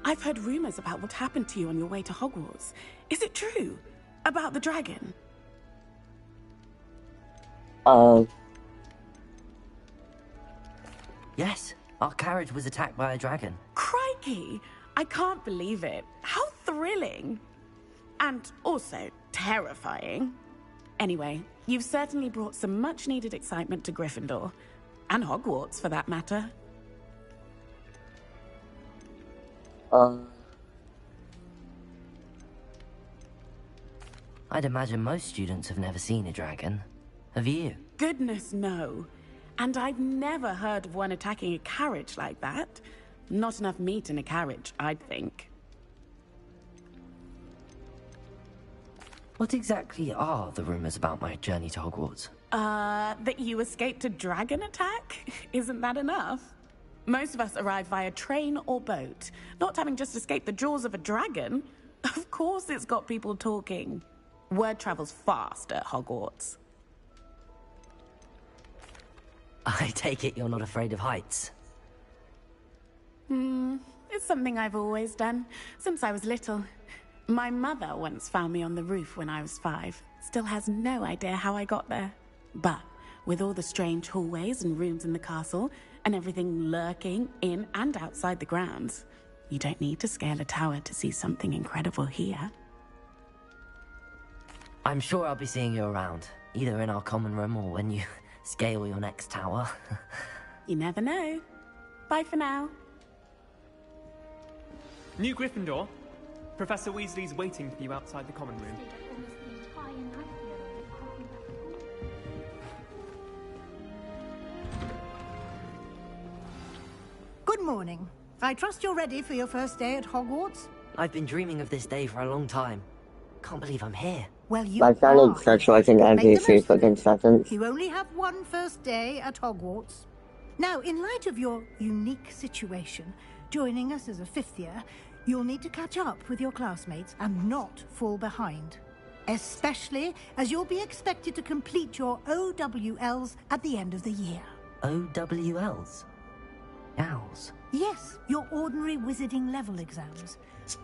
Speaker 15: I've heard rumors about what happened to you on your way to Hogwarts. Is it true? About the dragon?
Speaker 3: Yes, our carriage was attacked by a dragon.
Speaker 15: Crikey! I can't believe it. How thrilling! And also terrifying. Anyway, you've certainly brought some much-needed excitement to Gryffindor. And Hogwarts, for that matter.
Speaker 3: I'd imagine most students have never seen a dragon. Have you?
Speaker 15: Goodness, no. And I've never heard of one attacking a carriage like that. Not enough meat in a carriage, I'd think.
Speaker 3: What exactly are the rumors about my journey to Hogwarts?
Speaker 15: That you escaped a dragon attack? Isn't that enough? Most of us arrive via train or boat, not having just escaped the jaws of a dragon. Of course it's got people talking. Word travels fast at Hogwarts.
Speaker 3: I take it you're not afraid of heights.
Speaker 15: It's something I've always done, since I was little. My mother once found me on the roof when I was 5. Still has no idea how I got there. But with all the strange hallways and rooms in the castle, and everything lurking in and outside the grounds, you don't need to scale a tower to see something incredible here.
Speaker 3: I'm sure I'll be seeing you around, either in our common room or when you Scale your next tower.
Speaker 15: You never know. Bye for now.
Speaker 16: New Gryffindor. Professor Weasley's waiting for you outside the common room.
Speaker 9: Good morning. I trust you're ready for your first day at Hogwarts?
Speaker 3: I've been dreaming of this day for a long time. Can't believe I'm here.
Speaker 9: Well, you
Speaker 1: My son
Speaker 9: are.
Speaker 1: is such like an
Speaker 9: Make the
Speaker 1: NPC
Speaker 9: most
Speaker 1: for
Speaker 9: of it.
Speaker 1: consultants.
Speaker 9: You only have one first day at Hogwarts. Now, in light of your unique situation, joining us as a fifth year, you'll need to catch up with your classmates and not fall behind. Especially as you'll be expected to complete your OWLs at the end of the year.
Speaker 3: OWLs? Owls?
Speaker 9: Yes, your ordinary wizarding level exams.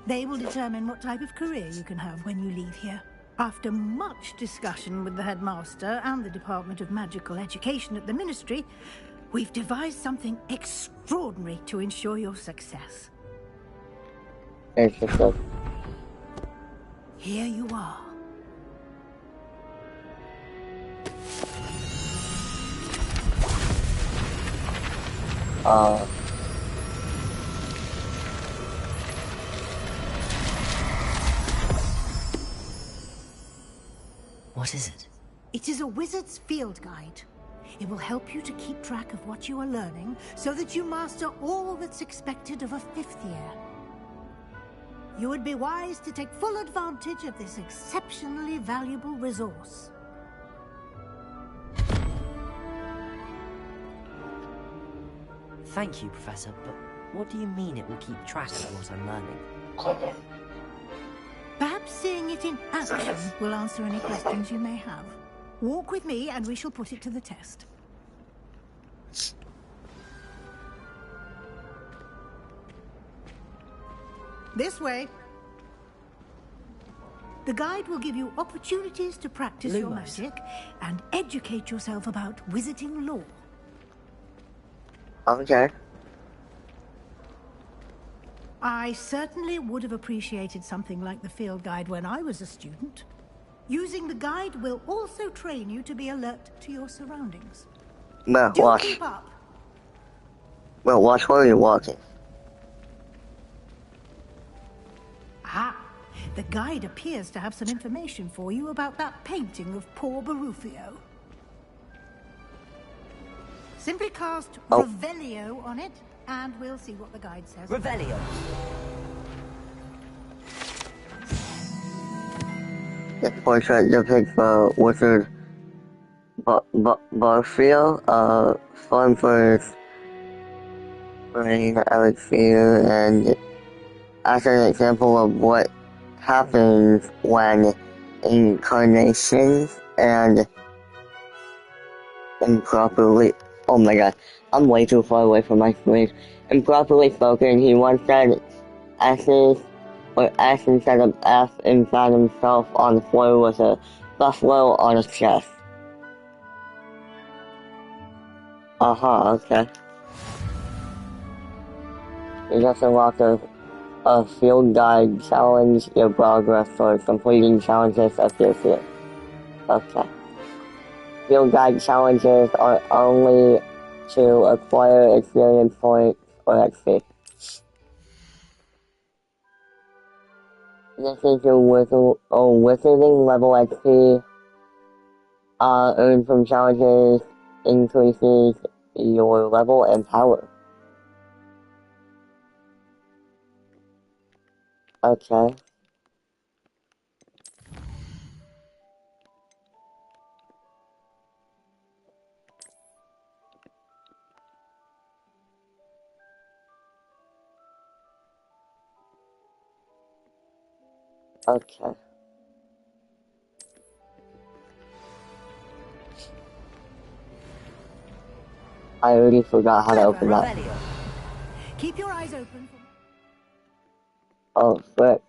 Speaker 9: They will determine what type of career you can have when you leave here. After much discussion with the headmaster and the Department of Magical Education at the Ministry, we've devised something extraordinary to ensure your success.
Speaker 1: Interesting.
Speaker 9: Here you are.
Speaker 3: What is it?
Speaker 9: It is a wizard's field guide. It will help you to keep track of what you are learning so that you master all that's expected of a fifth year. You would be wise to take full advantage of this exceptionally valuable resource.
Speaker 3: Thank you, Professor, but what do you mean it will keep track of what I'm learning?
Speaker 9: Perhaps seeing it in action will answer any questions you may have. Walk with me and we shall put it to the test. This way. The guide will give you opportunities to practice your
Speaker 3: Lumos.
Speaker 9: magic and educate yourself about wizarding lore.
Speaker 1: Okay.
Speaker 9: I certainly would have appreciated something like the field guide when I was a student. Using the guide will also train you to be alert to your surroundings.
Speaker 1: Well,
Speaker 9: Do
Speaker 1: watch.
Speaker 9: keep up.
Speaker 1: Well, watch where you're walking.
Speaker 9: Ah, the guide appears to have some information for you about that painting of poor Barufio. Simply cast Revelio on it, and we'll see what the guide says.
Speaker 3: Revelio.
Speaker 1: This portrait depicts the wizard Barfio, fun for his brain elixir, and as an example of what happens when incarnations and improperly. Oh my god, I'm way too far away from my screen. Improperly spoken, he once said S's or S instead of F and found himself on the floor with a buffalo on his chest. Okay. There's also lots of field guide challenge your progress towards completing challenges appears here. Okay. Field guide challenges are only to acquire experience points or XP. This is your wizarding level XP earned from challenges increases your level and power. Okay. Okay. I already forgot how to open that.
Speaker 9: Keep your eyes open for...
Speaker 1: Oh, frick.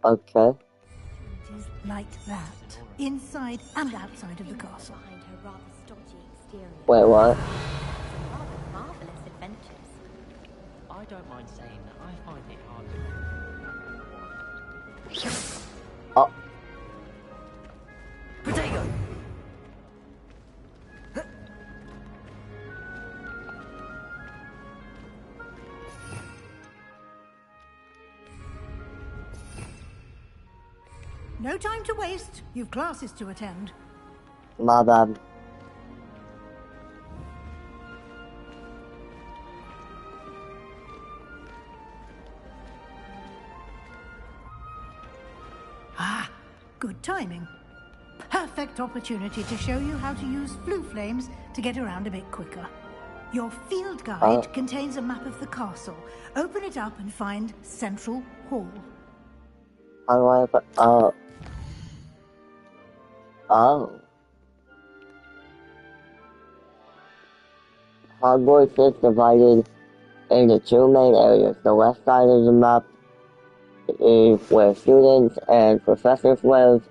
Speaker 1: Okay.
Speaker 9: Like that, inside and outside of the castle.
Speaker 1: Wait, what?
Speaker 14: Marvelous adventures. I don't mind saying that I find it hard to
Speaker 1: Oh.
Speaker 3: Protego!
Speaker 9: No time to waste. You've classes to attend.
Speaker 1: My bad.
Speaker 9: Ah, good timing. Perfect opportunity to show you how to use flue flames to get around a bit quicker. Your field guide contains a map of the castle. Open it up and find Central Hall.
Speaker 1: How do I open? Oh. Hogwarts is divided into two main areas. The left side of the map is where students and professors live,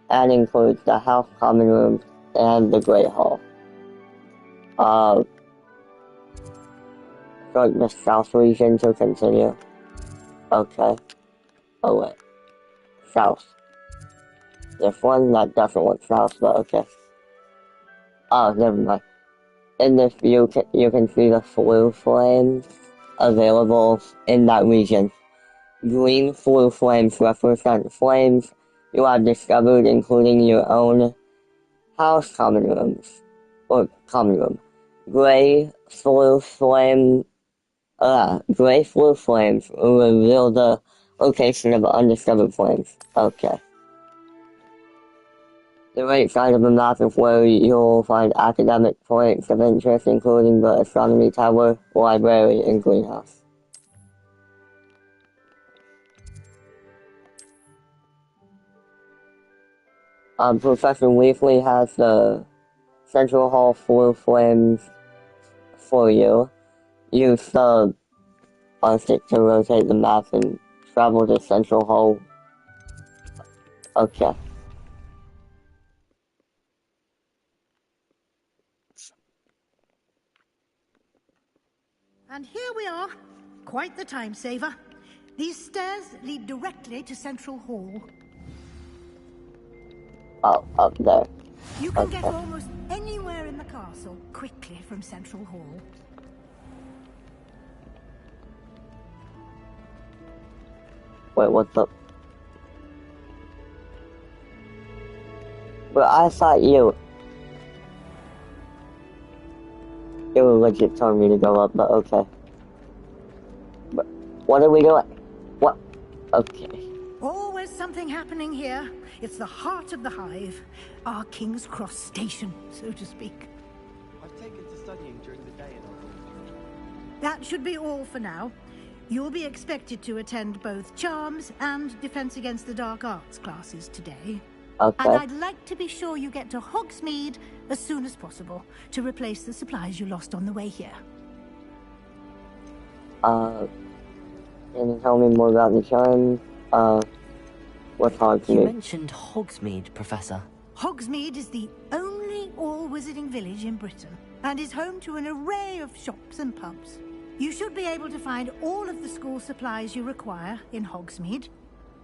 Speaker 1: and includes the house common rooms and the Great Hall. So the south region to continue. Okay. Oh wait. South. There's one that doesn't look south, but okay. Oh, never mind. In this view, you can see the flue flames available in that region. Green flue flames represent flames you have discovered, including your own house common rooms, or common room. Gray flue flames reveal the location of undiscovered flames. Okay. The right side of the map is where you'll find academic points of interest, including the astronomy tower, library, and greenhouse. Professor Weasley has the Central Hall flue flames for you. Use the stick to rotate the map and travel to Central Hall. Okay.
Speaker 9: And here we are. Quite the time saver. These stairs lead directly to Central Hall.
Speaker 1: Oh, up there.
Speaker 9: You can get almost anywhere in the castle quickly from Central Hall.
Speaker 1: Wait, what's up? But I thought you were legit telling me to go up, but okay. But what are we doing? What? Okay.
Speaker 9: Always something happening here. It's the heart of the hive. Our King's Cross station, so to speak.
Speaker 16: I've taken to studying during the day and all.
Speaker 9: That should be all for now. You'll be expected to attend both Charms and Defense Against the Dark Arts classes today.
Speaker 1: Okay.
Speaker 9: And I'd like to be sure you get to Hogsmeade as soon as possible to replace the supplies you lost on the way here.
Speaker 1: Can you tell me more about the Charms? What's Hogsmeade?
Speaker 3: You mentioned Hogsmeade, Professor.
Speaker 9: Hogsmeade is the only all-wizarding village in Britain and is home to an array of shops and pubs. You should be able to find all of the school supplies you require in Hogsmeade.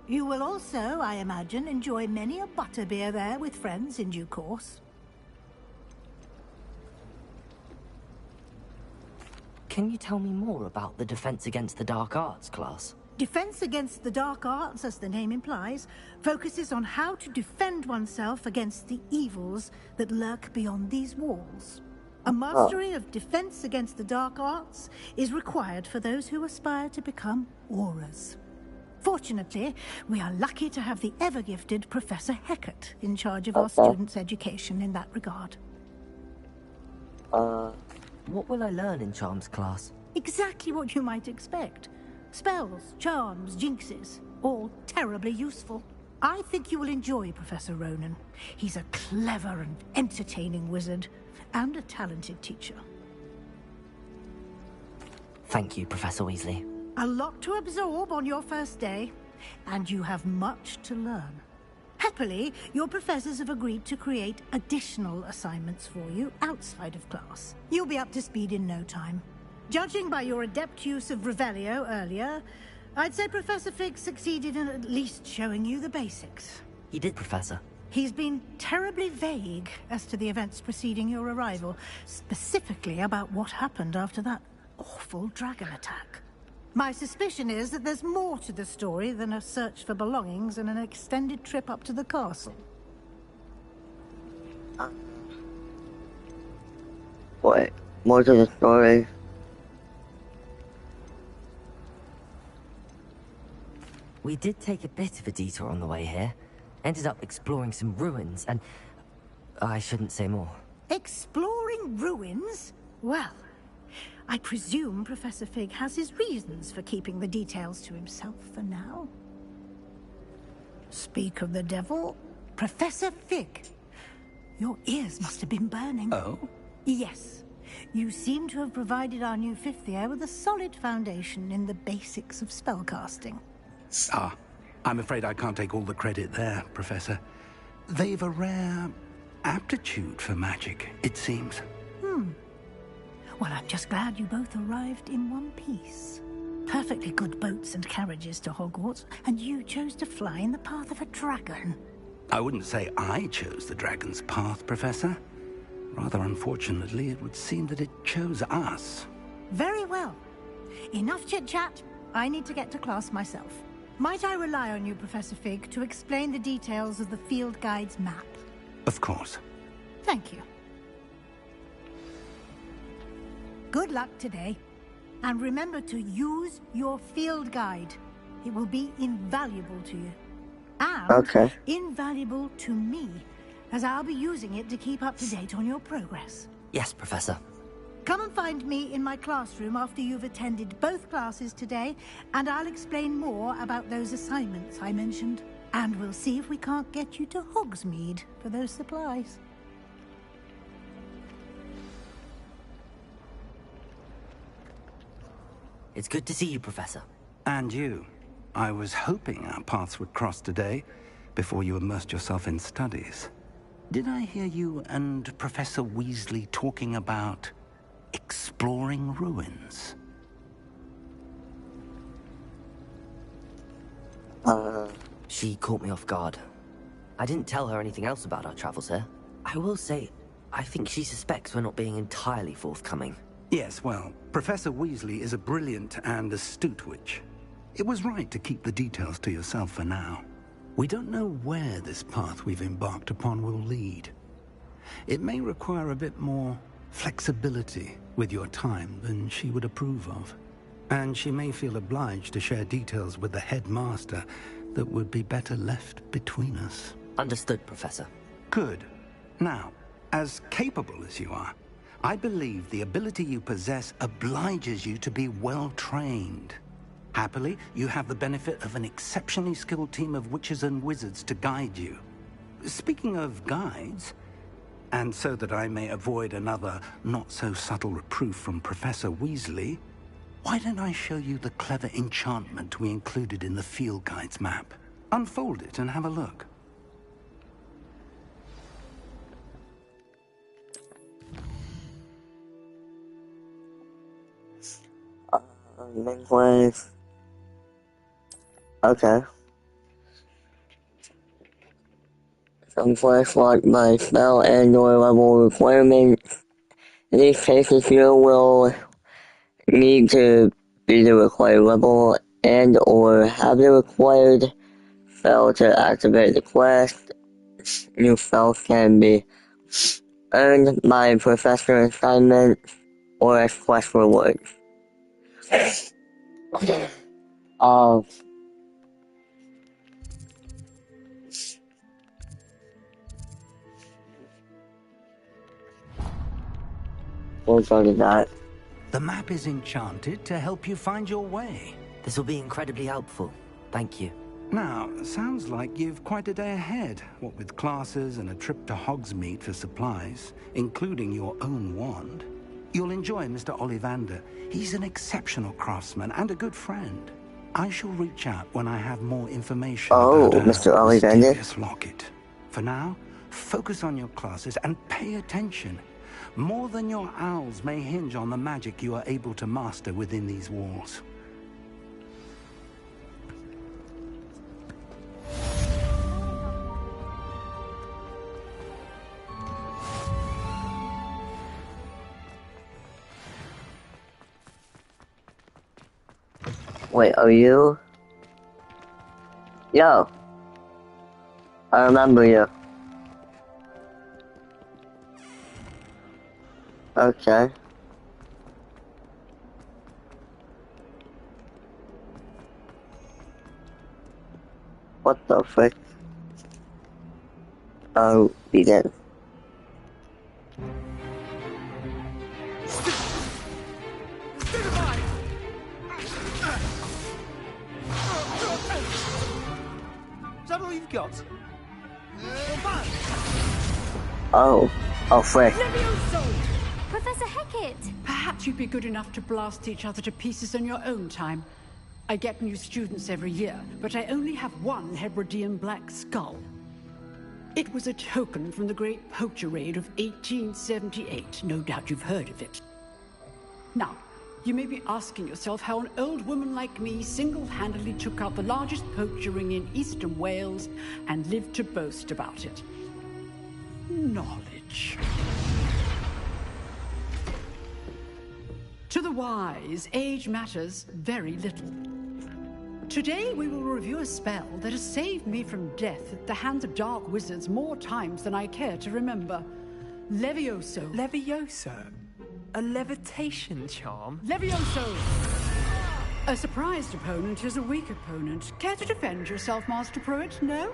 Speaker 9: You will also, I imagine, enjoy many a butterbeer there with friends in due course.
Speaker 3: Can you tell me more about the Defense Against the Dark Arts class?
Speaker 9: Defense Against the Dark Arts, as the name implies, focuses on how to defend oneself against the evils that lurk beyond these walls. A mastery of Defense Against the Dark Arts is required for those who aspire to become Aurors. Fortunately, we are lucky to have the ever-gifted Professor Hecat in charge of our students' education in that regard.
Speaker 3: What will I learn in Charms class?
Speaker 9: Exactly what you might expect. Spells, charms, jinxes, all terribly useful. I think you will enjoy Professor Ronan. He's a clever and entertaining wizard, and a talented teacher.
Speaker 3: Thank you, Professor Weasley.
Speaker 9: A lot to absorb on your first day, and you have much to learn. Happily, your professors have agreed to create additional assignments for you outside of class. You'll be up to speed in no time. Judging by your adept use of Revelio earlier, I'd say Professor Fig succeeded in at least showing you the basics.
Speaker 3: He did, Professor.
Speaker 9: He's been terribly vague as to the events preceding your arrival, specifically about what happened after that awful dragon attack. My suspicion is that there's more to the story than a search for belongings and an extended trip up to the castle.
Speaker 1: What? More to the story?
Speaker 3: We did take a bit of a detour on the way here. Ended up exploring some ruins and... I shouldn't say more.
Speaker 9: Exploring ruins? Well, I presume Professor Fig has his reasons for keeping the details to himself for now. Speak of the devil, Professor Fig. Your ears must have been burning.
Speaker 2: Oh?
Speaker 9: Yes. You seem to have provided our new fifth year with a solid foundation in the basics of spellcasting.
Speaker 2: Ah, I'm afraid I can't take all the credit there, Professor. They've a rare aptitude for magic, it seems.
Speaker 9: Well, I'm just glad you both arrived in one piece. Perfectly good boats and carriages to Hogwarts, and you chose to fly in the path of a dragon.
Speaker 2: I wouldn't say I chose the dragon's path, Professor. Rather unfortunately, it would seem that it chose us.
Speaker 9: Very well. Enough chit-chat. I need to get to class myself. Might I rely on you, Professor Fig, to explain the details of the field guide's map?
Speaker 2: Of course.
Speaker 9: Thank you. Good luck today. And remember to use your field guide. It will be invaluable to you. And invaluable to me, as I'll be using it to keep up to date on your progress.
Speaker 3: Yes, Professor.
Speaker 9: Come and find me in my classroom after you've attended both classes today, and I'll explain more about those assignments I mentioned. And we'll see if we can't get you to Hogsmeade for those supplies.
Speaker 3: It's good to see you, Professor.
Speaker 2: And you. I was hoping our paths would cross today, before you immersed yourself in studies. Did I hear you and Professor Weasley talking about exploring ruins?
Speaker 3: She caught me off guard. I didn't tell her anything else about our travels here. I will say, I think she suspects we're not being entirely forthcoming.
Speaker 2: Yes, well, Professor Weasley is a brilliant and astute witch. It was right to keep the details to yourself for now. We don't know where this path we've embarked upon will lead. It may require a bit more flexibility with your time than she would approve of. And she may feel obliged to share details with the headmaster that would be better left between us.
Speaker 3: Understood, Professor.
Speaker 2: Good. Now, as capable as you are, I believe the ability you possess obliges you to be well-trained. Happily, you have the benefit of an exceptionally skilled team of witches and wizards to guide you. Speaking of guides, and so that I may avoid another not-so-subtle reproof from Professor Weasley, why don't I show you the clever enchantment we included in the field guide's map? Unfold it and have a look.
Speaker 1: Midways. Okay. Some flesh locked by spell and or level requirements. In these cases, you will need to be the required level and or have the required spell to activate the quest. New spells can be earned by professor assignments or as quest rewards. We'll go to that.
Speaker 2: The map is enchanted to help you find your way.
Speaker 3: This will be incredibly helpful. Thank you.
Speaker 2: Now, sounds like you've quite a day ahead, what with classes and a trip to Hogsmeade for supplies, including your own wand. You'll enjoy Mr. Ollivander. He's an exceptional craftsman and a good friend. I shall reach out when I have more information about
Speaker 1: Mr. Ollivander.
Speaker 2: mysterious locket. For now, focus on your classes and pay attention. More than your owls may hinge on the magic you are able to master within these walls.
Speaker 1: Wait, are you? Yo. I remember you. Okay. What the frick? Oh, begin.
Speaker 12: Is that all you've got?
Speaker 1: Oh. Oh, frick.
Speaker 17: Professor Hecat!
Speaker 18: Perhaps you'd be good enough to blast each other to pieces in your own time. I get new students every year, but I only have one Hebridean black skull. It was a token from the Great Poacher Raid of 1878. No doubt you've heard of it. Now, you may be asking yourself how an old woman like me single-handedly took out the largest poacher ring in eastern Wales and lived to boast about it. Knowledge. To the wise, age matters very little. Today we will review a spell that has saved me from death at the hands of dark wizards more times than I care to remember. Levioso.
Speaker 16: Levioso? A levitation charm?
Speaker 18: Levioso! A surprised opponent is a weak opponent. Care to defend yourself, Master Pruitt? No?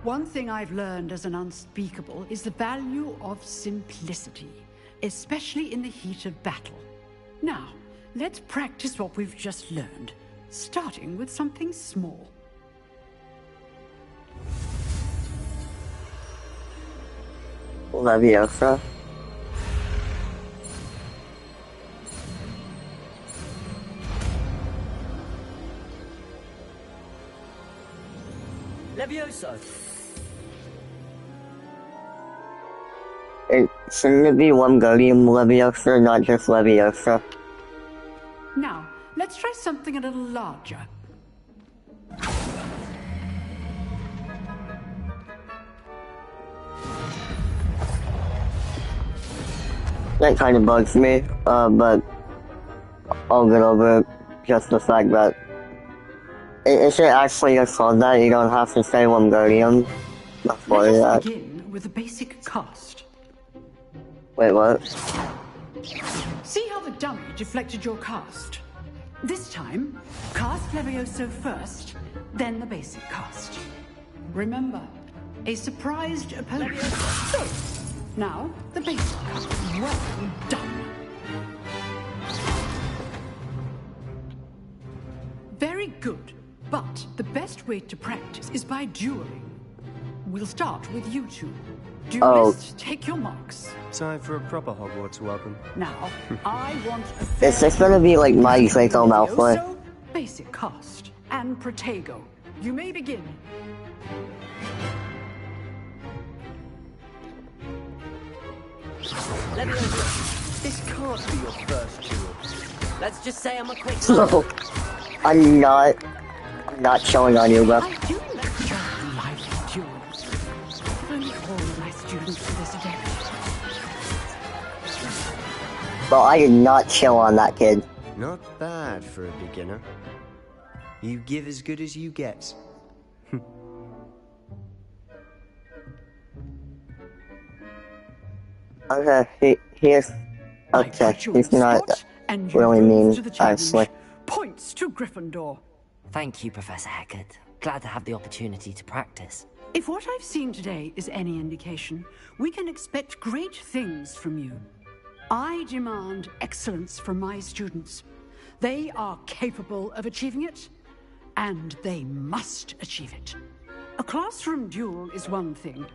Speaker 18: One thing I've learned as an unspeakable is the value of simplicity, especially in the heat of battle. Now, let's practice what we've just learned, starting with something small.
Speaker 1: Leviosa.
Speaker 3: Levioso.
Speaker 1: Shouldn't it be one Guardian Leviosa, not just Leviosa?
Speaker 18: Now, let's try something a little larger.
Speaker 1: That kind of bugs me, but I'll get over it. Just the fact that is it actually just called that? You don't have to say one Guardian before that.
Speaker 18: Let's begin with a basic cast.
Speaker 1: Wait, what?
Speaker 18: See how the dummy deflected your cast? This time, cast Levioso first, then the basic cast. Remember, a surprised opponent. So, now, the basic cast. Well done. Very good, but the best way to practice is by dueling. We'll start with you two. Duelists, take your marks.
Speaker 16: Time for a proper Hogwarts welcome.
Speaker 18: Now, I want a
Speaker 1: Is this gonna be like my Draco Malfoy?
Speaker 18: So, basic cast, and Protego. You may begin.
Speaker 3: This can't be your first duel. Let's just say I'm a quick
Speaker 1: No, I'm not showing on you, bro.
Speaker 18: I do like lively duels. If only all my students do this again.
Speaker 1: But I did not chill on that kid.
Speaker 19: Not bad for a beginner. You give as good as you get.
Speaker 1: Okay, he's not really mean, actually.
Speaker 18: Points to Gryffindor.
Speaker 3: Thank you, Professor Hecat. Glad to have the opportunity to practice.
Speaker 18: If what I've seen today is any indication, we can expect great things from you. I demand excellence from my students. They are capable of achieving it, and they must achieve it. A classroom duel is one thing,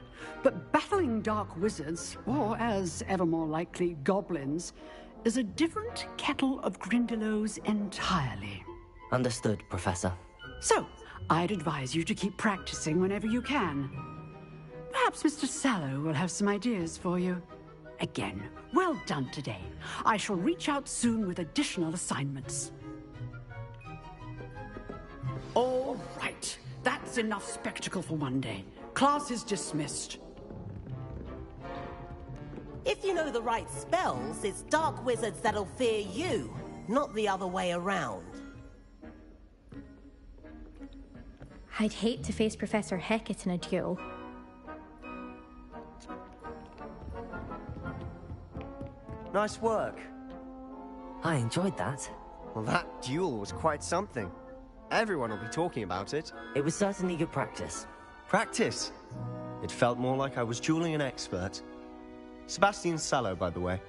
Speaker 18: but battling dark wizards, or as ever more likely, goblins, is a different kettle of Grindylows entirely.
Speaker 3: Understood, Professor.
Speaker 18: So, I'd advise you to keep practicing whenever you can. Perhaps Mr. Sallow will have some ideas for you. Again, well done today. I shall reach out soon with additional assignments. All right. That's enough spectacle for one day. Class is dismissed.
Speaker 20: If you know the right spells, it's dark wizards that'll fear you, not the other way around.
Speaker 17: I'd hate to face Professor Hecat in a duel.
Speaker 19: Nice work.
Speaker 3: I enjoyed that.
Speaker 19: Well, that duel was quite something. Everyone will be talking about it.
Speaker 3: It was certainly good practice.
Speaker 19: Practice? It felt more like I was dueling an expert. Sebastian Sallow, by the way.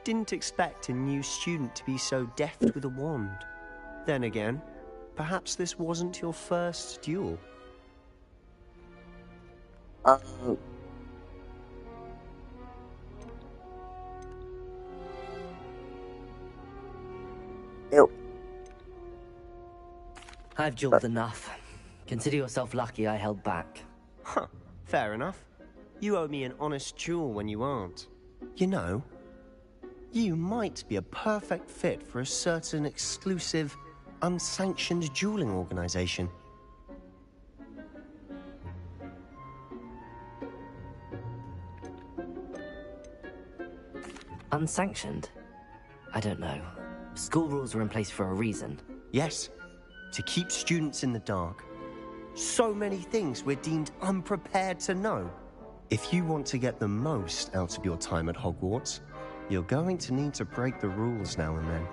Speaker 19: Didn't expect a new student to be so deft with a wand. Then again, perhaps this wasn't your first duel.
Speaker 1: Ew.
Speaker 3: I've dueled enough. Consider yourself lucky I held back.
Speaker 19: Huh, fair enough. You owe me an honest duel when you aren't. You know, you might be a perfect fit for a certain exclusive, unsanctioned dueling organization.
Speaker 3: Unsanctioned? I don't know. School rules are in place for a reason.
Speaker 19: Yes, to keep students in the dark. So many things we're deemed unprepared to know. If you want to get the most out of your time at Hogwarts, you're going to need to break the rules now and then.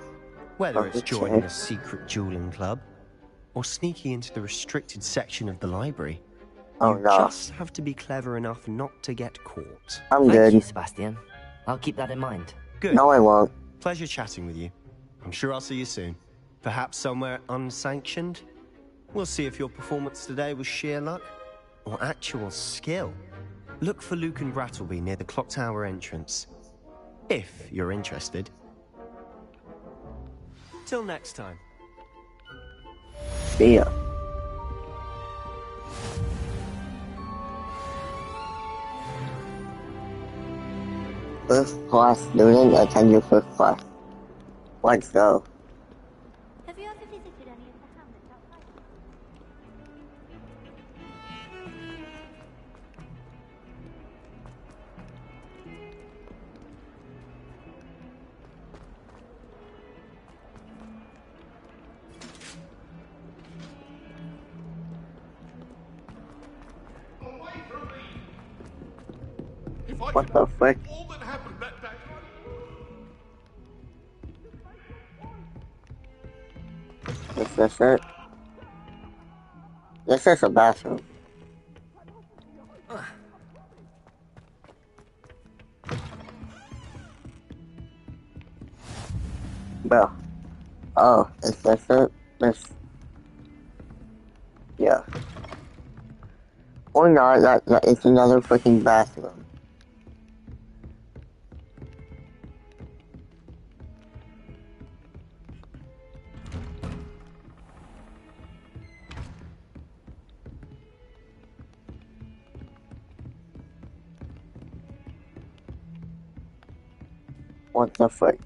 Speaker 19: Whether it's joining a secret dueling club, or sneaking into the restricted section of the library. You just have to be clever enough not to get caught.
Speaker 3: Thank you, Sebastian. I'll keep that in mind.
Speaker 19: Good.
Speaker 1: No, I won't.
Speaker 19: Pleasure chatting with you. I'm sure I'll see you soon. Perhaps somewhere unsanctioned? We'll see if your performance today was sheer luck or actual skill. Look for Luke and Brattleby near the clock tower entrance. If you're interested. Till next time.
Speaker 1: See ya. First class student attend your first class. Let's go.
Speaker 11: Have you ever visited any of the hamlets outside?
Speaker 1: What the frick? Is this it? This is a bathroom. Bro. Oh, is this it? This. Yeah. Or not, that is another freaking bathroom. What the frick?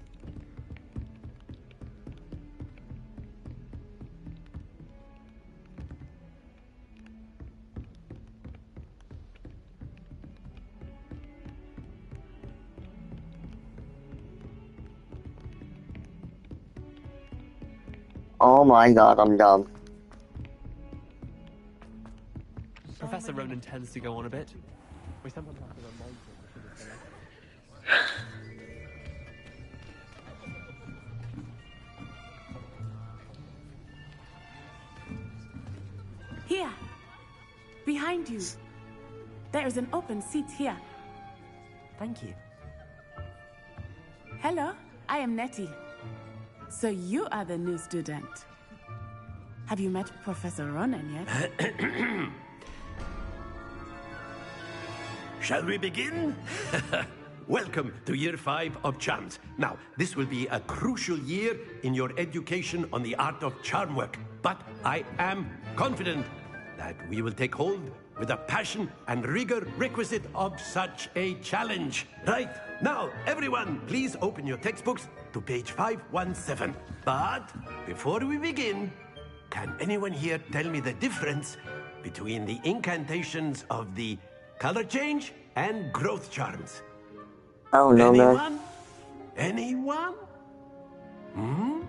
Speaker 1: Oh my god, I'm dumb.
Speaker 16: Professor Ronan tends to go on a bit. We sometimes have to remind him.
Speaker 15: Here. Behind you. There is an open seat here.
Speaker 3: Thank you.
Speaker 15: Hello, I am Nettie. So you are the new student. Have you met Professor Ronan yet?
Speaker 5: Shall we begin? Welcome to Year 5 of Charms. Now, this will be a crucial year in your education on the art of charm work. But I am confident that we will take hold with the passion and rigor requisite of such a challenge. Right, now, everyone, please open your textbooks to page 517. But before we begin, can anyone here tell me the difference between the incantations of the color change and growth charms?
Speaker 1: Oh no,
Speaker 5: Anyone?
Speaker 1: man.
Speaker 5: Anyone? Hmm?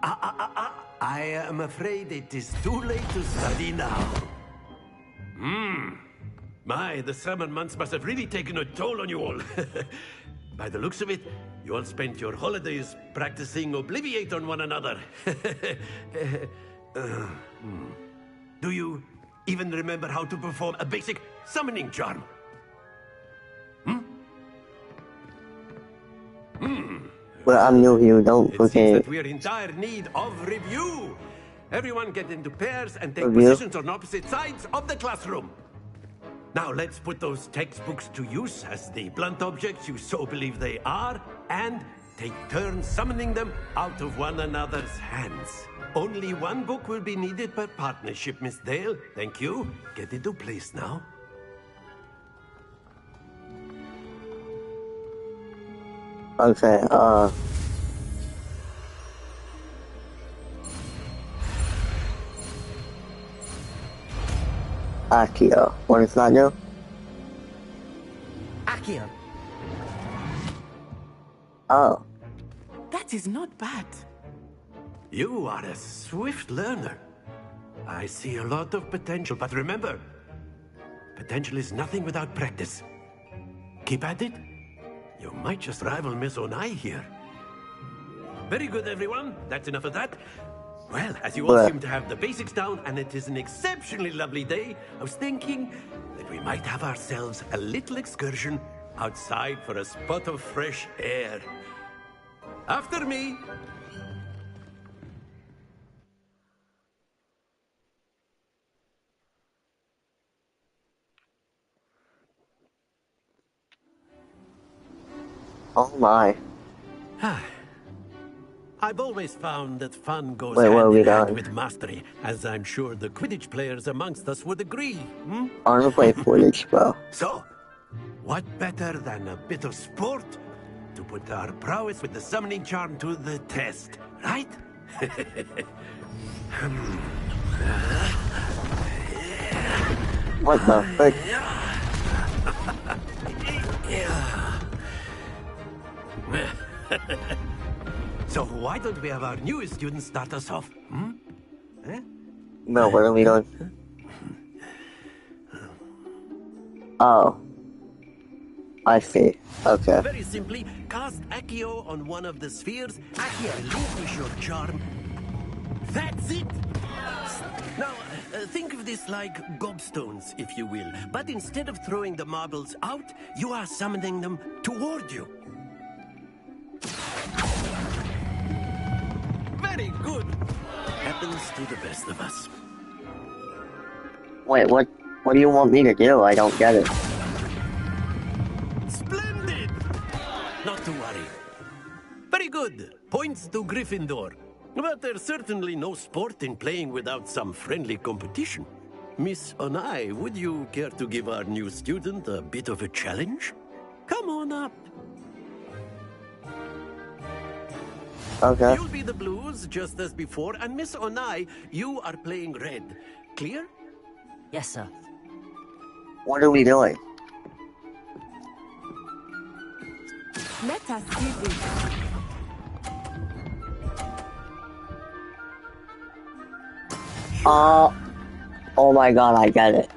Speaker 5: I am afraid it is too late to study now. My, the summer months must have really taken a toll on you all. By the looks of it, you all spent your holidays practicing Obliviate on one another. Do you even remember how to perform a basic summoning charm?
Speaker 1: Well, I'm new here, don't
Speaker 5: It seems
Speaker 1: forget.
Speaker 5: that we are in dire need of review. Everyone get into pairs and take
Speaker 1: Review?
Speaker 5: positions on opposite sides of the classroom. Now let's put those textbooks to use as the blunt objects you so believe they are, and take turns summoning them out of one another's hands. Only one book will be needed per partnership, Miss Dale. Thank you. Get into place now.
Speaker 1: Okay, Akio. What does that do?
Speaker 3: Accio.
Speaker 1: Oh.
Speaker 15: That is not bad.
Speaker 5: You are a swift learner. I see a lot of potential, but remember, potential is nothing without practice. Keep at it. You might just rival Miss Onai here. Very good, everyone. That's enough of that. Well, as you all seem to have the basics down, and it is an exceptionally lovely day, I was thinking that we might have ourselves a little excursion outside for a spot of fresh air. After me.
Speaker 1: Oh my.
Speaker 5: I've always found that fun goes
Speaker 1: Wait, where are
Speaker 5: hand
Speaker 1: we
Speaker 5: in hand
Speaker 1: going?
Speaker 5: with mastery, as I'm sure the Quidditch players amongst us would agree.
Speaker 1: I wanna play Quidditch, bro.
Speaker 5: So, what better than a bit of sport to put our prowess with the summoning charm to the test, right?
Speaker 1: What the frick?
Speaker 5: So why don't we have our newest student start us off?
Speaker 1: No, what are we doing? Oh. I see. Okay.
Speaker 5: Very simply, cast Accio on one of the spheres. Accio, relinquish your charm. That's it! Now, think of this like gobstones, if you will. But instead of throwing the marbles out, you are summoning them toward you. Very good. Happens to the best of us.
Speaker 1: Wait, what do you want me to do? I don't get it.
Speaker 5: Splendid! Not to worry. Very good. Points to Gryffindor. But there's certainly no sport in playing without some friendly competition. Miss Onai, would you care to give our new student a bit of a challenge? Come on up.
Speaker 1: Okay.
Speaker 5: You'll be the blues, just as before, and Miss Onai, you are playing red. Clear?
Speaker 3: Yes, sir.
Speaker 1: What are we doing?
Speaker 15: Let us see this.
Speaker 1: Oh my god, I get it.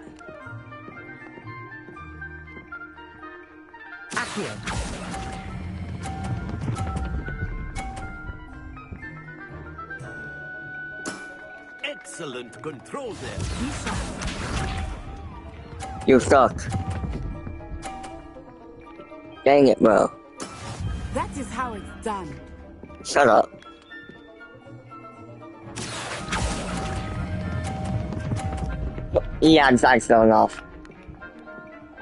Speaker 3: Accio.
Speaker 5: Excellent control there.
Speaker 1: You suck. Dang it, bro.
Speaker 15: That is how it's done.
Speaker 1: Shut up. Yeah, Zach's going off.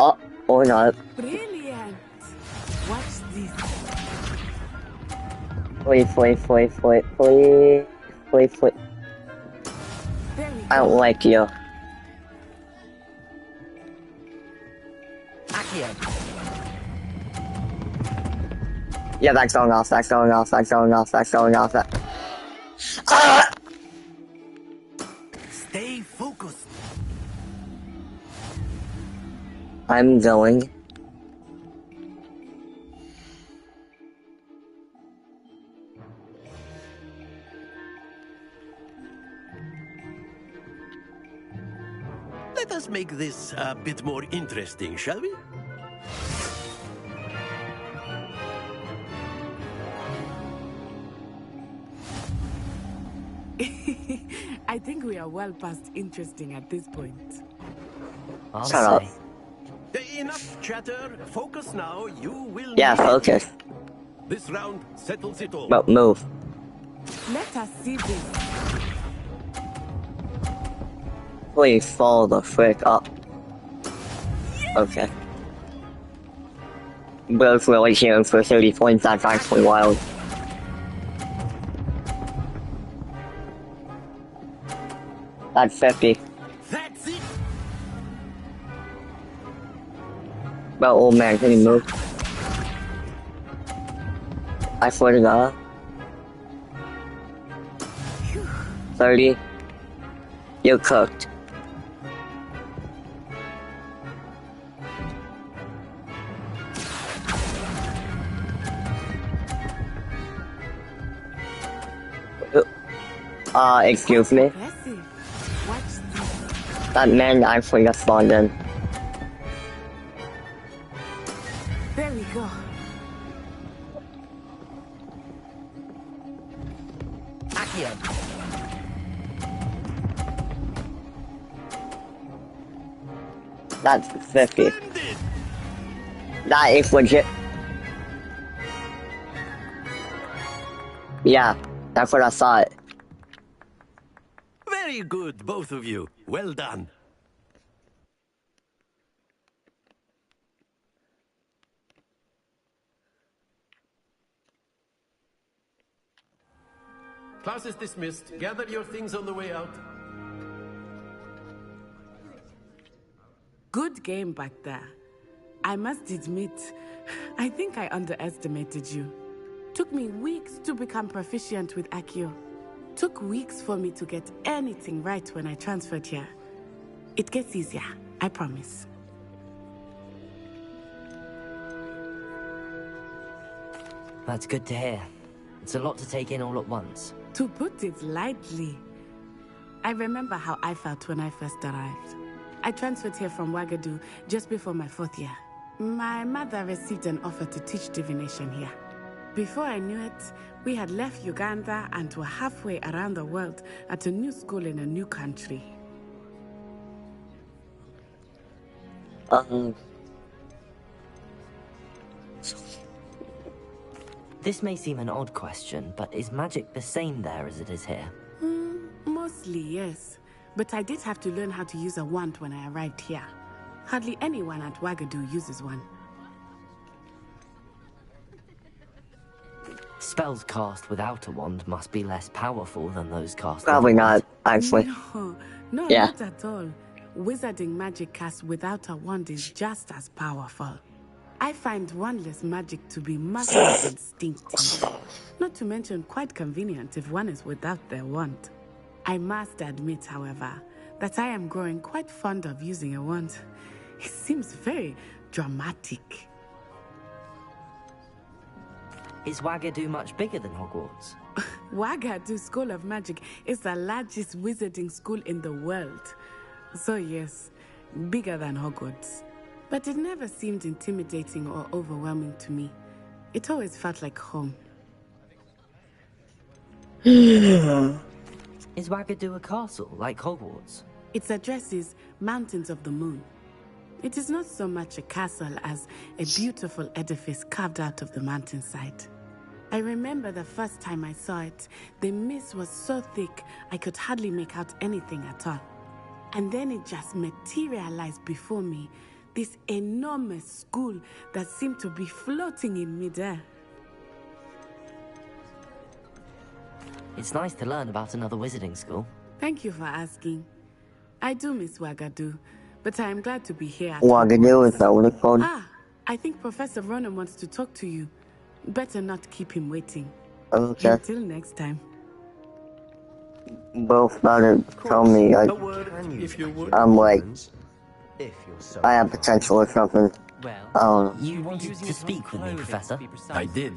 Speaker 1: Oh, or not.
Speaker 15: Brilliant. Watch this.
Speaker 1: Please. I don't like you.
Speaker 3: Accio.
Speaker 1: Yeah, that's going off.
Speaker 5: Stay focused.
Speaker 1: I'm going.
Speaker 5: Let us make this a bit more interesting, shall we?
Speaker 15: I think we are well past interesting at this point.
Speaker 1: Shut up.
Speaker 5: Enough chatter. Focus now. You will.
Speaker 1: Yeah,
Speaker 5: need it.
Speaker 1: focus.
Speaker 5: This round settles it all.
Speaker 1: But move.
Speaker 15: Let us see this.
Speaker 1: Please fall the frick up. Okay. Both really healing for 30 points, that's actually wild. That's 50.
Speaker 5: That's it.
Speaker 1: But old man, can you move? I swear to God. 30. You're cooked. Excuse me? That man actually just spawned in.
Speaker 15: There we go.
Speaker 3: Accio.
Speaker 1: That's 50. That is legit. Yeah, that's what I thought.
Speaker 5: Very good, both of you. Well done. Class is dismissed. Gather your things on the way out.
Speaker 15: Good game back there. I must admit, I think I underestimated you. Took me weeks to become proficient with Accio. Took weeks for me to get anything right when I transferred here. It gets easier, I promise.
Speaker 3: That's good to hear. It's a lot to take in all at once.
Speaker 15: To put it lightly, I remember how I felt when I first arrived. I transferred here from Wagadu just before my 4th year. My mother received an offer to teach divination here. Before I knew it, we had left Uganda and were halfway around the world at a new school in a new country.
Speaker 3: This may seem an odd question, but is magic the same there as it is here?
Speaker 15: Mostly, yes. But I did have to learn how to use a wand when I arrived here. Hardly anyone at Wagadu uses one.
Speaker 3: Spells cast without a wand must be less powerful than those cast
Speaker 1: Probably
Speaker 3: with a wand.
Speaker 1: not, actually.
Speaker 15: No,
Speaker 1: Yeah.
Speaker 15: not at all. Wizarding magic cast without a wand is just as powerful. I find wandless magic to be much more instinctive. Not to mention quite convenient if one is without their wand. I must admit, however, that I am growing quite fond of using a wand. It seems very dramatic.
Speaker 3: Is Wagadu much bigger than Hogwarts?
Speaker 15: Wagadu School of Magic is the largest wizarding school in the world. So yes, bigger than Hogwarts. But it never seemed intimidating or overwhelming to me. It always felt like home.
Speaker 3: Is Wagadu a castle, like Hogwarts?
Speaker 15: Its address is Mountains of the Moon. It is not so much a castle as a beautiful edifice carved out of the mountainside. I remember the first time I saw it, the mist was so thick I could hardly make out anything at all. And then it just materialized before me, this enormous school that seemed to be floating in midair.
Speaker 3: It's nice to learn about another wizarding school.
Speaker 15: Thank you for asking. I do miss Wagadu, but I am glad to be here at
Speaker 1: Wagadu, is that what it's called?
Speaker 15: I think Professor Ronan wants to talk to you. Better not keep him waiting.
Speaker 1: Okay.
Speaker 15: Until next time.
Speaker 1: Both about to tell me, like, I'm like, I have potential or something.
Speaker 3: You wanted to speak with me, Professor?
Speaker 5: I did.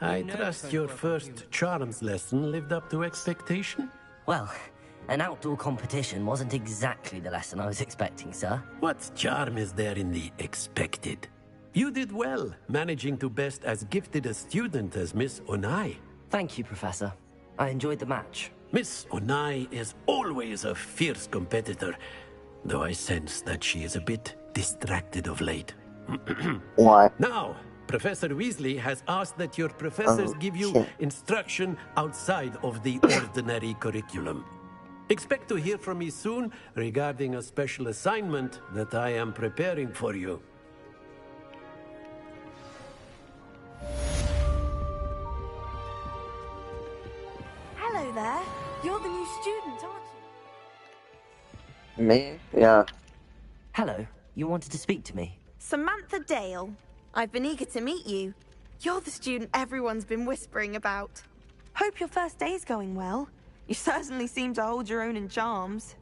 Speaker 5: I trust your first charms lesson lived up to expectation?
Speaker 3: Well, An outdoor competition wasn't exactly the lesson I was expecting, sir.
Speaker 5: What charm is there in the expected? You did well, managing to best as gifted a student as Miss Onai.
Speaker 3: Thank you, Professor. I enjoyed the match.
Speaker 5: Miss Onai is always a fierce competitor, though I sense that she is a bit distracted of late.
Speaker 1: What?
Speaker 5: Now, Professor Weasley has asked that your professors give you instruction outside of the ordinary curriculum. Expect to hear from me soon regarding a special assignment that I am preparing for you.
Speaker 20: Hello there. You're the new student, aren't you?
Speaker 1: Me? Yeah.
Speaker 3: Hello. You wanted to speak to me?
Speaker 20: Samantha Dale. I've been eager to meet you. You're the student everyone's been whispering about. Hope your first day's going well. You certainly seem to hold your own in charms.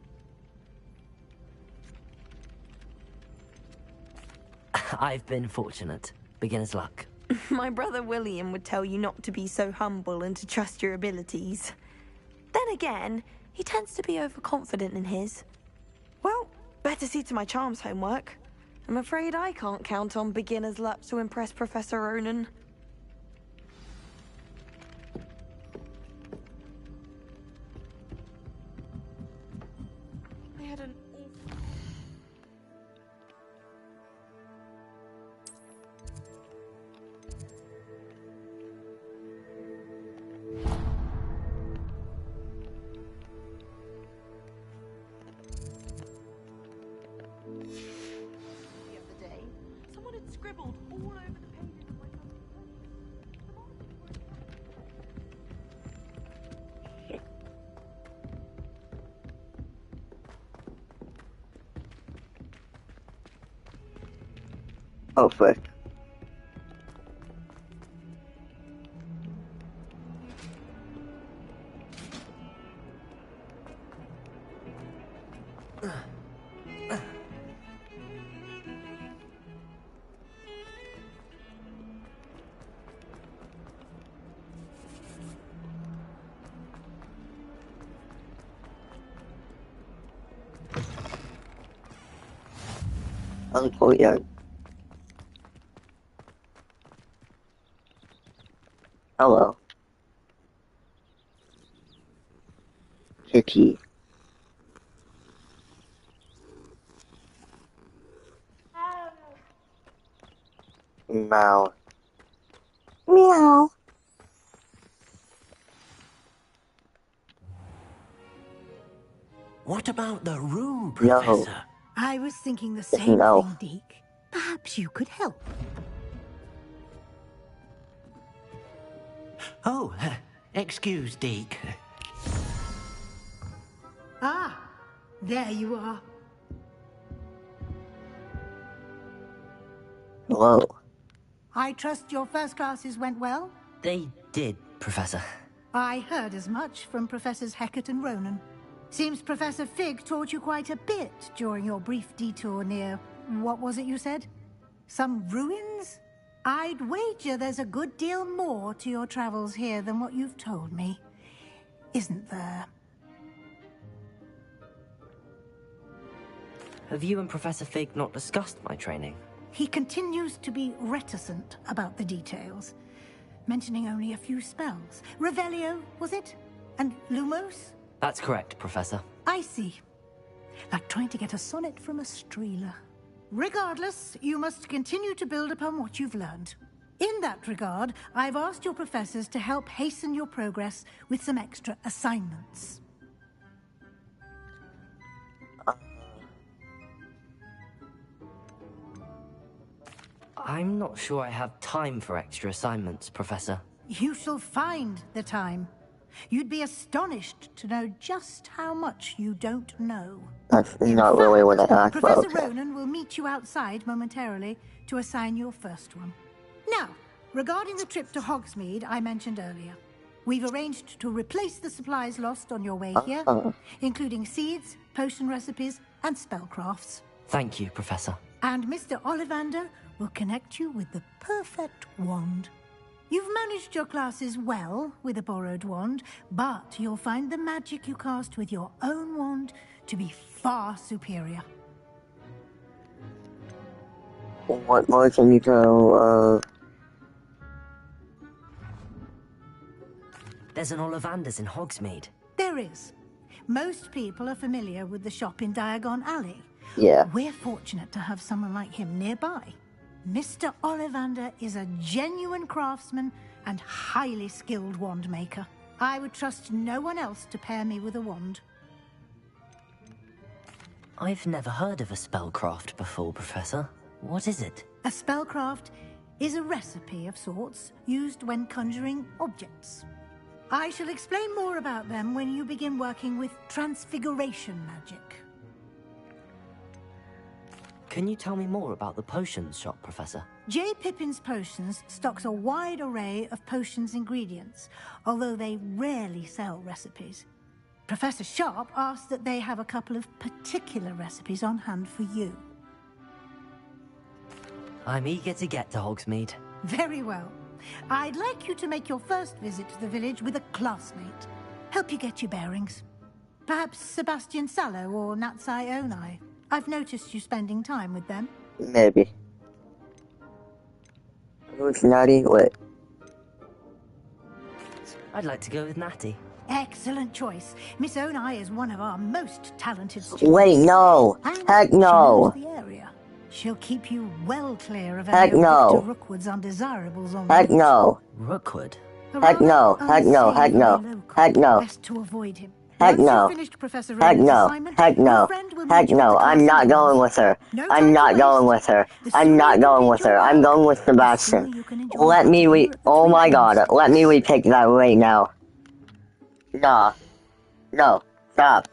Speaker 3: I've been fortunate. Beginner's luck.
Speaker 20: My brother William would tell you not to be so humble and to trust your abilities. Then again, he tends to be overconfident in his. Well, better see to my charms homework. I'm afraid I can't count on beginner's luck to impress Professor Ronan. I had an awful... The other day, someone had scribbled all over the pages of my
Speaker 1: Oh, frick. Oh, yeah. Hello. Kitty. Meow. Meow.
Speaker 5: What about the room,
Speaker 1: Yo.
Speaker 5: Professor?
Speaker 9: I was thinking the
Speaker 1: It's
Speaker 9: same
Speaker 1: an elf.
Speaker 9: thing, Deke. Perhaps you could help.
Speaker 5: Oh, excuse, Deke.
Speaker 9: Ah, there you are.
Speaker 1: Hello.
Speaker 9: I trust your first classes went well?
Speaker 3: They did, Professor.
Speaker 9: I heard as much from Professors Hecat and Ronan. Seems Professor Fig taught you quite a bit during your brief detour near... what was it you said? Some ruins? I'd wager there's a good deal more to your travels here than what you've told me. Isn't there?
Speaker 3: Have you and Professor Fig not discussed my training?
Speaker 9: He continues to be reticent about the details, mentioning only a few spells. Revelio, was it? And Lumos?
Speaker 3: That's correct, Professor.
Speaker 9: I see. Like trying to get a sonnet from a streeler. Regardless, you must continue to build upon what you've learned. In that regard, I've asked your professors to help hasten your progress with some extra assignments.
Speaker 3: I'm not sure I have time for extra assignments, Professor.
Speaker 9: You shall find the time. You'd be astonished to know just how much you don't know.
Speaker 1: That's not really what I asked for.
Speaker 9: Professor
Speaker 1: Okay.
Speaker 9: Ronan will meet you outside momentarily to assign your first one. Now, regarding the trip to Hogsmeade I mentioned earlier, we've arranged to replace the supplies lost on your way here, including seeds, potion recipes, and spellcrafts.
Speaker 3: Thank you, Professor.
Speaker 9: And Mr. Ollivander will connect you with the perfect wand. You've managed your classes well with a borrowed wand, but you'll find the magic you cast with your own wand to be far superior.
Speaker 1: What more can you tell,
Speaker 3: There's an Ollivander's in Hogsmeade.
Speaker 9: There is. Most people are familiar with the shop in Diagon Alley.
Speaker 1: Yeah.
Speaker 9: We're fortunate to have someone like him nearby. Mr. Ollivander is a genuine craftsman and highly skilled wand maker. I would trust no one else to pair me with a wand.
Speaker 3: I've never heard of a spellcraft before, Professor. What is it?
Speaker 9: A spellcraft is a recipe of sorts used when conjuring objects. I shall explain more about them when you begin working with transfiguration magic.
Speaker 3: Can you tell me more about the potions shop, Professor?
Speaker 9: J. Pippin's Potions stocks a wide array of potions ingredients, although they rarely sell recipes. Professor Sharp asked that they have a couple of particular recipes on hand for you.
Speaker 3: I'm eager to get to Hogsmeade.
Speaker 9: Very well. I'd like you to make your first visit to the village with a classmate. Help you get your bearings. Perhaps Sebastian Sallow or Natsai Onai. I've noticed you spending time with them.
Speaker 1: Maybe. Who's Natty? Wait.
Speaker 3: I'd like to go with Natty.
Speaker 9: Excellent choice. Miss Onai is one of our most talented students.
Speaker 1: Wait, no.
Speaker 9: And
Speaker 1: Heck no.
Speaker 9: she knows the area. She'll keep you well clear of
Speaker 1: Heck
Speaker 9: any of
Speaker 1: no.
Speaker 9: Victor Rookwood's undesirables on the
Speaker 1: Heck
Speaker 9: route.
Speaker 1: no.
Speaker 3: Rookwood?
Speaker 1: Heck no. Heck no. Heck no. Heck no.
Speaker 9: Best to avoid him.
Speaker 1: Heck
Speaker 9: Once
Speaker 1: no.
Speaker 9: you've finished Professor
Speaker 1: Heck
Speaker 9: Rowan's
Speaker 1: no.
Speaker 9: assignment,
Speaker 1: Heck
Speaker 9: your
Speaker 1: no.
Speaker 9: friend will
Speaker 1: Heck
Speaker 9: meet you
Speaker 1: no.
Speaker 9: at the
Speaker 1: I'm
Speaker 9: class
Speaker 1: not
Speaker 9: grounds.
Speaker 1: going with her.
Speaker 9: No
Speaker 1: I'm
Speaker 9: time
Speaker 1: not
Speaker 9: to
Speaker 1: going
Speaker 9: waste.
Speaker 1: with her.
Speaker 9: The
Speaker 1: I'm
Speaker 9: sooner
Speaker 1: not
Speaker 9: you
Speaker 1: going
Speaker 9: complete
Speaker 1: with
Speaker 9: your
Speaker 1: her. I'm
Speaker 9: work,
Speaker 1: going with
Speaker 9: the
Speaker 1: Sebastian.
Speaker 9: sooner you can enjoy
Speaker 1: Let me
Speaker 9: life here at the
Speaker 1: oh
Speaker 9: Three
Speaker 1: my god.
Speaker 9: Kings.
Speaker 1: Let me repick that right now. Nah. No. Stop.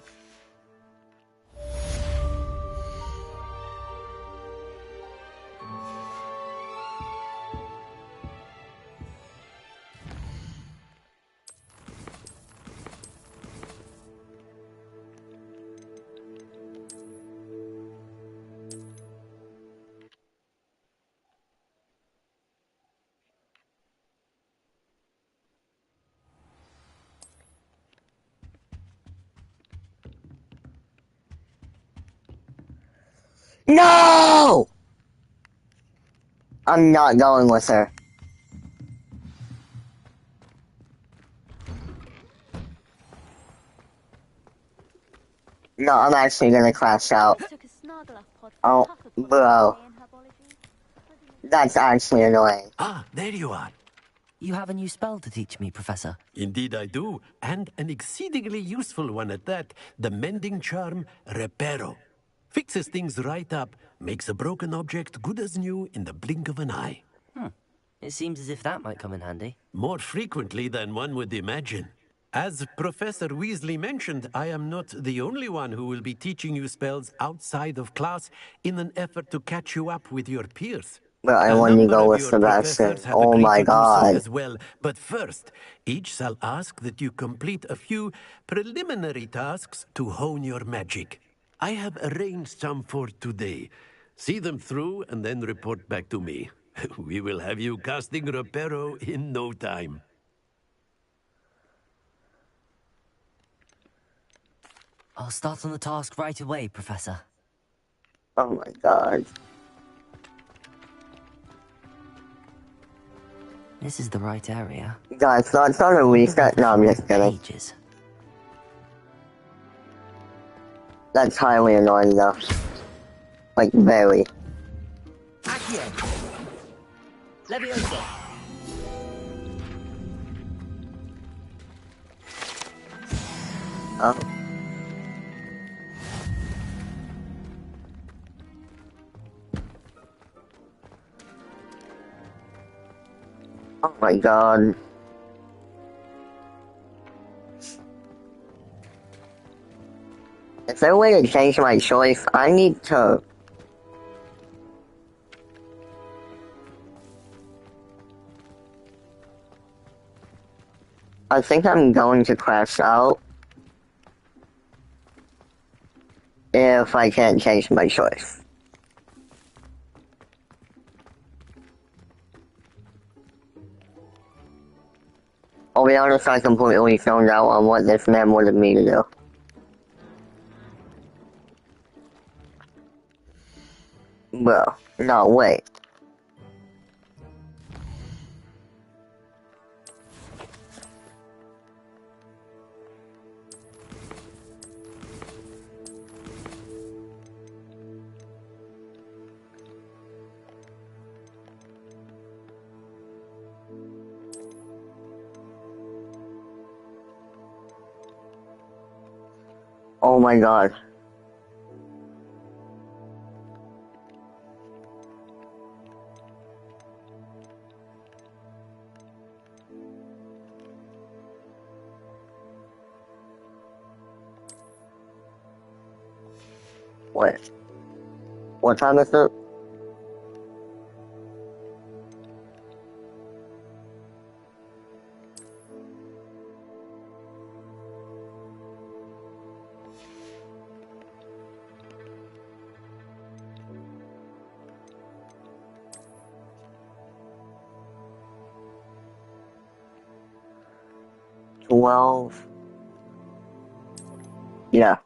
Speaker 1: No! I'm not going with her. No, I'm actually gonna crash out. Oh, bro. That's actually annoying.
Speaker 5: Ah, there you are.
Speaker 3: You have a new spell to teach me, Professor.
Speaker 5: Indeed I do, and an exceedingly useful one at that. The mending charm, Reparo. Fixes things right up, makes a broken object good as new in the blink of an eye.
Speaker 3: It seems as if that might come in handy.
Speaker 5: More frequently than one would imagine. As Professor Weasley mentioned, I am not the only one who will be teaching you spells outside of class in an effort to catch you up with your peers.
Speaker 1: But I
Speaker 5: A
Speaker 1: want to
Speaker 5: number
Speaker 1: go
Speaker 5: of
Speaker 1: with
Speaker 5: your
Speaker 1: Sebastian.
Speaker 5: professors have
Speaker 1: Oh
Speaker 5: agreed
Speaker 1: my
Speaker 5: to do so
Speaker 1: god.
Speaker 5: as well. But first, each shall ask that you complete a few preliminary tasks to hone your magic. I have arranged some for today. See them through and then report back to me. We will have you casting Reparo in no time.
Speaker 3: I'll start on the task right away, Professor.
Speaker 1: Oh my god.
Speaker 3: This is the right area.
Speaker 1: Guys, not a reset. No, I'm just kidding.
Speaker 3: Pages.
Speaker 1: That's highly annoying though. Like, very.
Speaker 3: Accio! Leviosa!
Speaker 1: Oh. Oh my god. Is there a way to change my choice? I need to... I think I'm going to crash out if I can't change my choice. I'll be honest, I completely zoned out on what this man wanted me to do. Well, no, wait. Oh my god. Wait. What time is it? Yeah.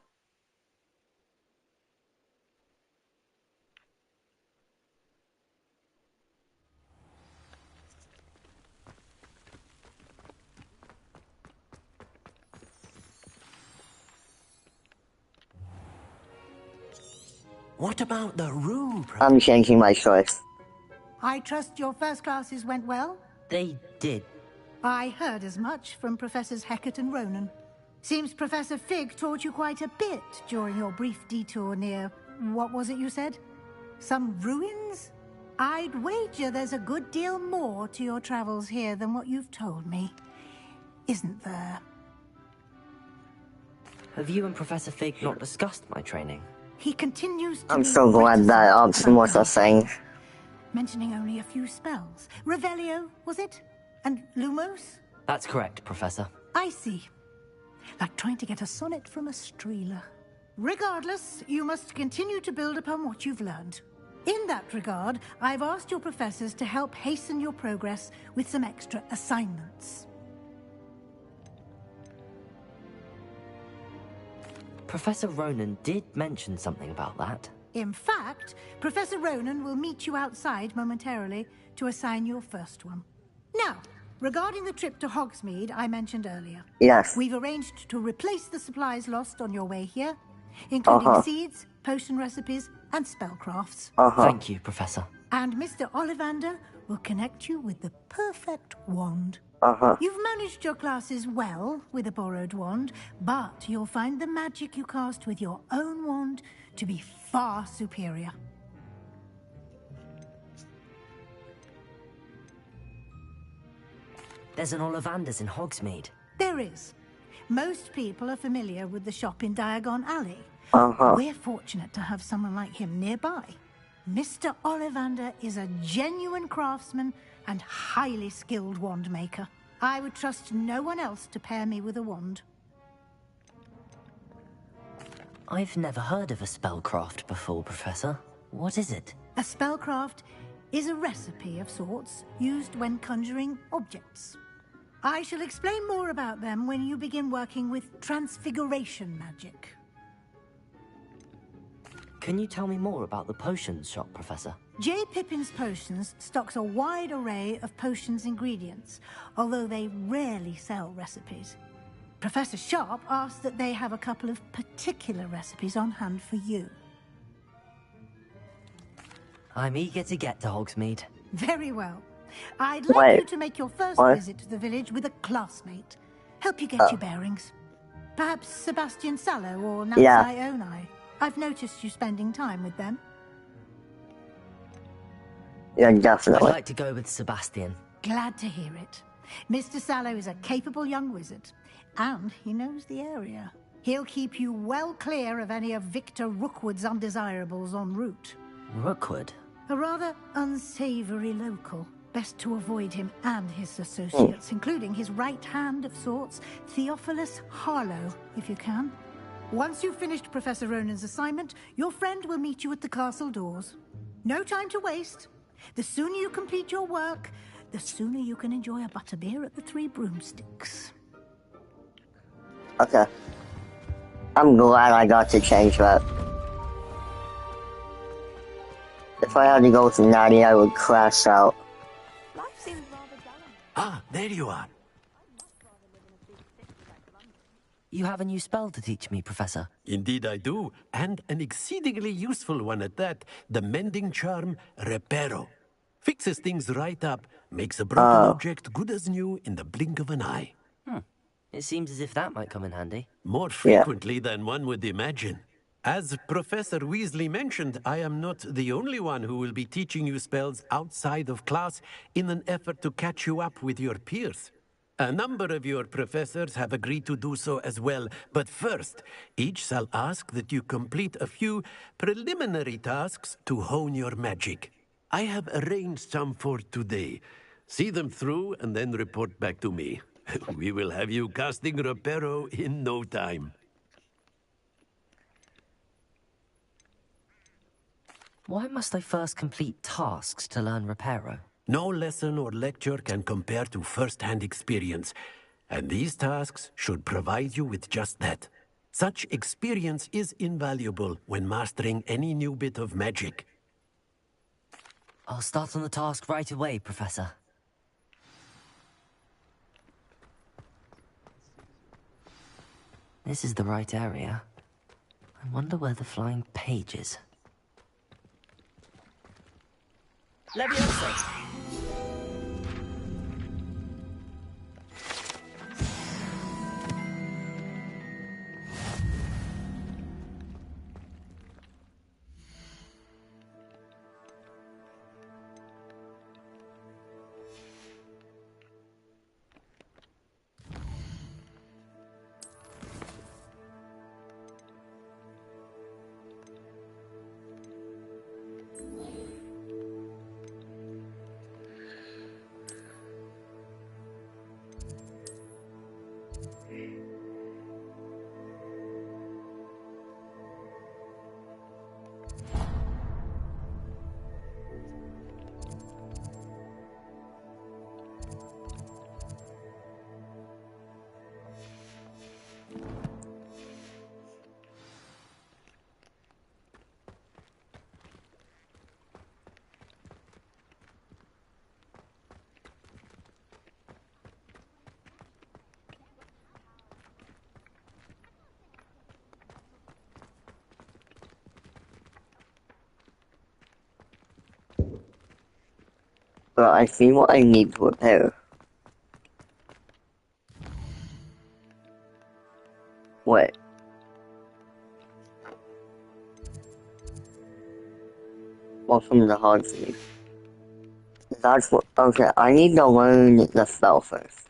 Speaker 19: What about the room?
Speaker 1: I'm changing my choice.
Speaker 9: I trust your first classes went well?
Speaker 3: They did.
Speaker 9: I heard as much from Professors Hecat and Ronan. Seems Professor Fig taught you quite a bit during your brief detour near... what was it you said? Some ruins? I'd wager there's a good deal more to your travels here than what you've told me. Isn't there?
Speaker 3: Have you and Professor Fig not discussed my training?
Speaker 9: He continues to
Speaker 1: I'm
Speaker 9: be
Speaker 1: so glad that
Speaker 9: reticent
Speaker 1: was a thing.
Speaker 9: mentioning only a few spells. Revelio, was it? And Lumos?
Speaker 3: That's correct, Professor.
Speaker 9: I see. Like trying to get a sonnet from a streeler. Regardless, you must continue to build upon what you've learned. In that regard, I've asked your professors to help hasten your progress with some extra assignments.
Speaker 3: Professor Ronan did mention something about that.
Speaker 9: In fact, Professor Ronan will meet you outside momentarily to assign your first one. Now, regarding the trip to Hogsmeade I mentioned earlier.
Speaker 1: Yes.
Speaker 9: We've arranged to replace the supplies lost on your way here, including seeds, potion recipes, and spellcrafts.
Speaker 3: Thank you, Professor.
Speaker 9: And Mr. Ollivander will connect you with the perfect wand. You've managed your classes well with a borrowed wand, but you'll find the magic you cast with your own wand to be far superior.
Speaker 3: There's an Ollivander's in Hogsmeade.
Speaker 9: There is. Most people are familiar with the shop in Diagon Alley. We're fortunate to have someone like him nearby. Mr. Ollivander is a genuine craftsman and highly skilled wand maker. I would trust no one else to pair me with a wand.
Speaker 3: I've never heard of a spellcraft before, Professor. What is it?
Speaker 9: A spellcraft is a recipe of sorts used when conjuring objects. I shall explain more about them when you begin working with transfiguration magic.
Speaker 3: Can you tell me more about the potions shop, Professor?
Speaker 9: J. Pippin's Potions stocks a wide array of potions ingredients, although they rarely sell recipes. Professor Sharp asked that they have a couple of particular recipes on hand for you.
Speaker 3: I'm eager to get to Hogsmeade.
Speaker 9: Very well. I'd like you to make your first visit to the village with a classmate. Help you get your bearings. Perhaps Sebastian Sallow or Natsai Onai. I've noticed you spending time with them.
Speaker 1: Yeah, definitely.
Speaker 3: I'd like to go with Sebastian.
Speaker 9: Glad to hear it. Mr. Sallow is a capable young wizard, and he knows the area. He'll keep you well clear of any of Victor Rookwood's undesirables en route.
Speaker 3: Rookwood?
Speaker 9: A rather unsavory local. Best to avoid him and his associates, including his right hand of sorts, Theophilus Harlow, if you can. Once you've finished Professor Ronan's assignment, your friend will meet you at the castle doors. No time to waste. The sooner you complete your work, the sooner you can enjoy a butterbeer at the Three Broomsticks.
Speaker 1: Okay. I'm glad I got to change that. If I had to go to Natty, I would crash out.
Speaker 5: Ah, there you are.
Speaker 3: You have a new spell to teach me, Professor.
Speaker 5: Indeed I do, and an exceedingly useful one at that. The mending charm, Reparo. Fixes things right up, makes a broken object good as new in the blink of an eye.
Speaker 3: It seems as if that might come in handy.
Speaker 5: More frequently than one would imagine. As Professor Weasley mentioned, I am not the only one who will be teaching you spells outside of class in an effort to catch you up with your peers. A number of your professors have agreed to do so as well, but first, each shall ask that you complete a few preliminary tasks to hone your magic. I have arranged some for today. See them through and then report back to me. We will have you casting Reparo in no time.
Speaker 3: Why must I first complete tasks to learn Reparo?
Speaker 5: No lesson or lecture can compare to first-hand experience, and these tasks should provide you with just that. Such experience is invaluable when mastering any new bit of magic.
Speaker 3: I'll start on the task right away, Professor. This is the right area. I wonder where the flying page is.
Speaker 14: Leviosa!
Speaker 1: But I see what I need to repair. Wait. Welcome to Hogsmeade. That's what. Okay, I need to learn the spell first.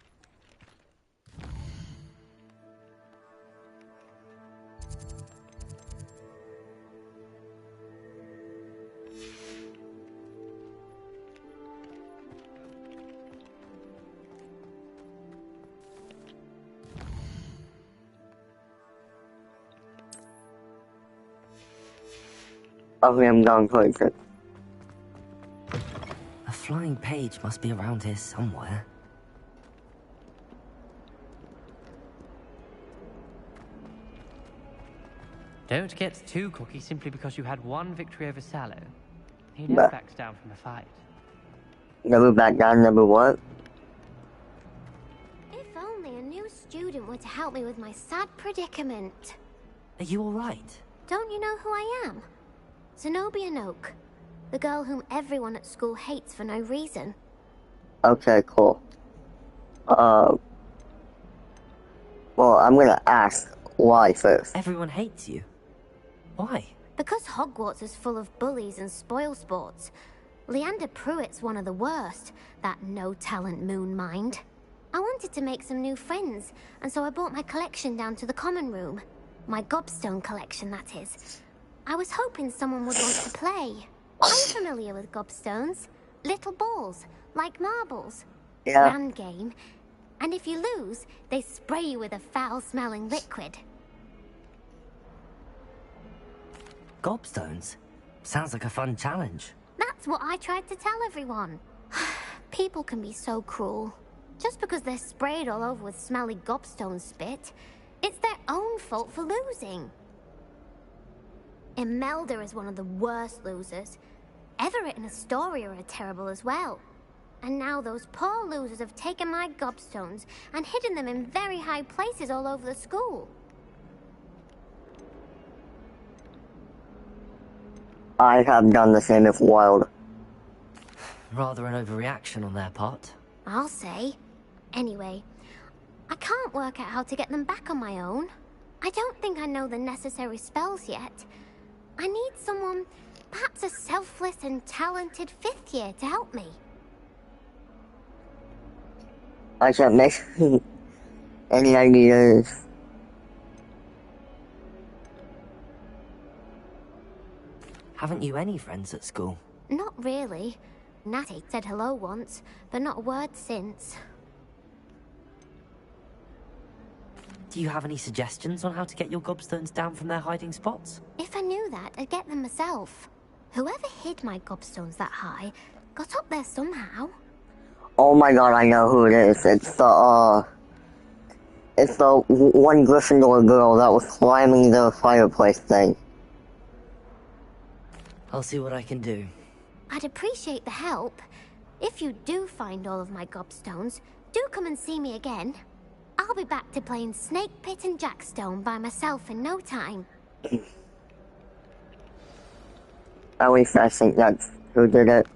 Speaker 1: Okay, I'm going towards it.
Speaker 3: A flying page must be around here somewhere.
Speaker 14: Don't get too cocky simply because you had one victory over Sallow. He
Speaker 1: Bah.
Speaker 14: never backs down from a fight.
Speaker 1: Never back down, never what?
Speaker 21: If only a new student were to help me with my sad predicament.
Speaker 3: Are you alright?
Speaker 21: Don't you know who I am? Zenobia Noak, the girl whom everyone at school hates for no reason.
Speaker 1: Okay, cool. Well, I'm gonna ask why first.
Speaker 3: Everyone hates you. Why?
Speaker 21: Because Hogwarts is full of bullies and spoilsports. Leander Pruitt's one of the worst, that no-talent moon mind. I wanted to make some new friends, and so I brought my collection down to the common room. My gobstone collection, that is. I was hoping someone would want to play. Are you familiar with gobstones? Little balls, like marbles.
Speaker 1: Yeah.
Speaker 21: Round game. And if you lose, they spray you with a foul-smelling liquid.
Speaker 3: Gobstones? Sounds like a fun challenge.
Speaker 21: That's what I tried to tell everyone. People can be so cruel. Just because they're sprayed all over with smelly gobstone spit, it's their own fault for losing. Imelda is one of the worst losers. Everett and Astoria are terrible as well. And now those poor losers have taken my gobstones and hidden them in very high places all over the school.
Speaker 1: I have done the same if wild.
Speaker 3: Rather an overreaction on their part.
Speaker 21: I'll say. Anyway, I can't work out how to get them back on my own. I don't think I know the necessary spells yet. I need someone, perhaps a selfless and talented 5th year to help me.
Speaker 1: I can't make any ideas.
Speaker 3: Haven't you any friends at school?
Speaker 21: Not really. Natty said hello once, but not a word since.
Speaker 3: Do you have any suggestions on how to get your gobstones down from their hiding spots?
Speaker 21: If I knew that, I'd get them myself. Whoever hid my gobstones that high got up there somehow.
Speaker 1: Oh my god, I know who it is. It's the one Gryffindor girl that was climbing the fireplace thing.
Speaker 3: I'll see what I can do.
Speaker 21: I'd appreciate the help. If you do find all of my gobstones, do come and see me again. I'll be back to playing Snake Pit and Jackstone by myself in no time.
Speaker 1: At least I think that's who did it.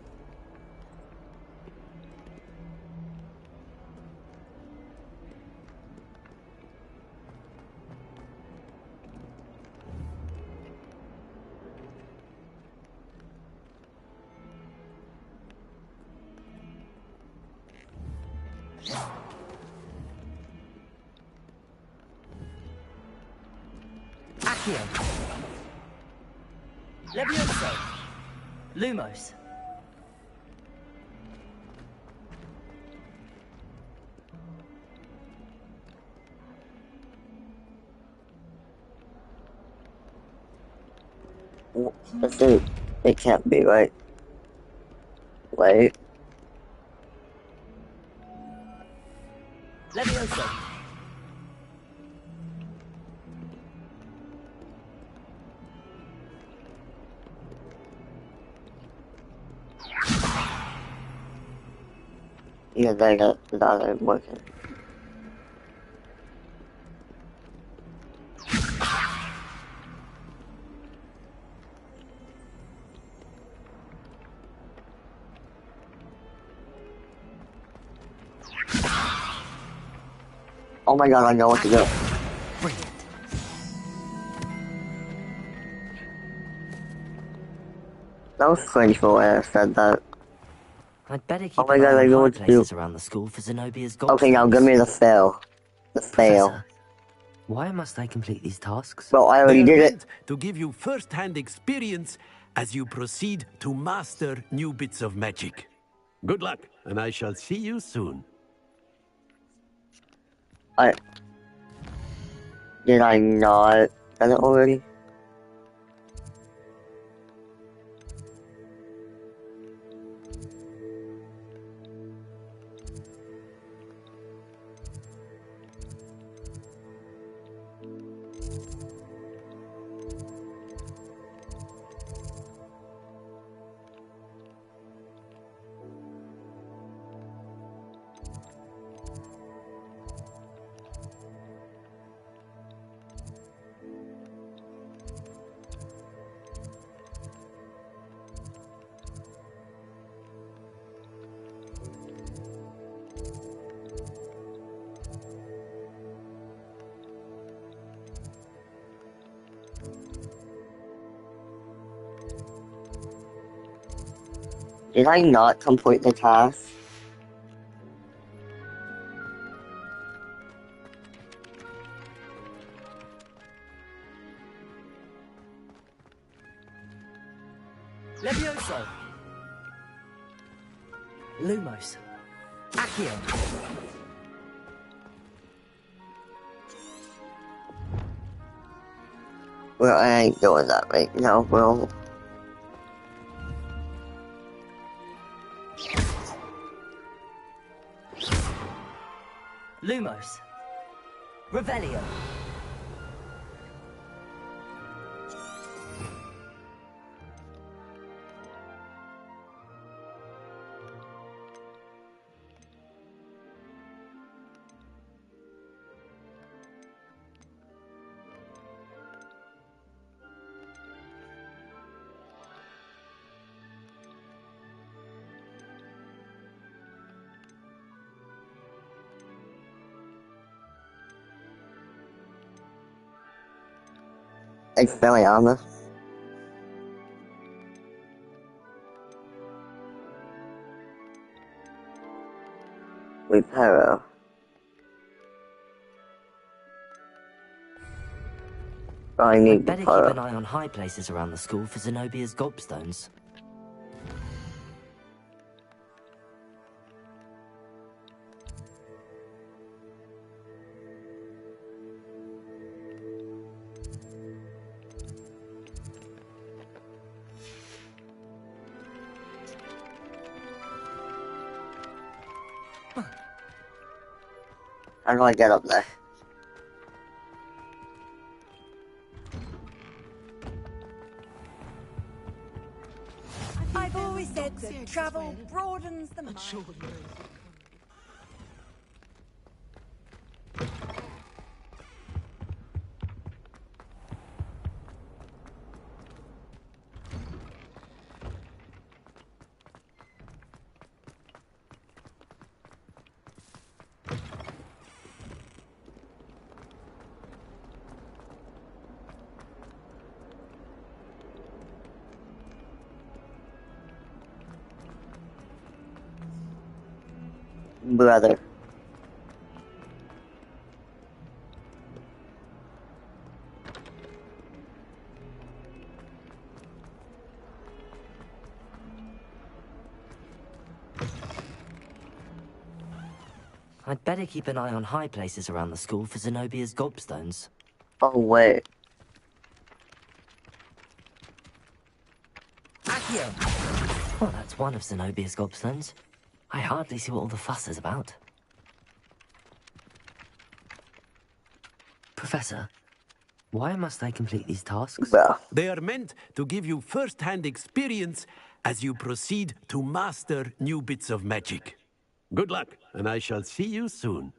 Speaker 3: Accio. Levioso. Lumos.
Speaker 1: It can't be right. Wait.
Speaker 3: Levioso.
Speaker 1: Yeah, that ain't working. Oh my god, I know what to do.
Speaker 3: Brilliant.
Speaker 1: That was cringe for when I said that.
Speaker 3: I'd better keep
Speaker 1: Oh my
Speaker 3: an
Speaker 1: god,
Speaker 3: eye
Speaker 1: I
Speaker 3: on
Speaker 1: know
Speaker 3: high
Speaker 1: what to do.
Speaker 3: places around the school for Zenobia's gobstones.
Speaker 1: Okay, now give me the fail. The fail.
Speaker 3: Professor, why must I complete these tasks?
Speaker 1: Bro, I already
Speaker 5: They're
Speaker 1: did it.
Speaker 5: meant to give you first-hand experience as you proceed to master new bits of magic. Good luck, and I shall see you soon.
Speaker 1: Did I not done it already? Did I not complete the task?
Speaker 3: Levioso. Lumos. Accio.
Speaker 1: Well, I ain't doing that right now, bro.
Speaker 3: Lumos. Revelio.
Speaker 1: Expelliarmus. Reparo.
Speaker 3: I'd better keep an eye on high places around the school for Zenobia's gobstones.
Speaker 1: How do I get up there?
Speaker 4: I've always said that travel broadens the mind.
Speaker 1: Brother.
Speaker 3: I'd better keep an eye on high places around the school for Zenobia's gobstones.
Speaker 1: Oh, wait.
Speaker 3: Well, that's one of Zenobia's gobstones. I hardly see what all the fuss is about. Professor, why must I complete these tasks?
Speaker 5: They are meant to give you first-hand experience as you proceed to master new bits of magic. Good luck, and I shall see you soon.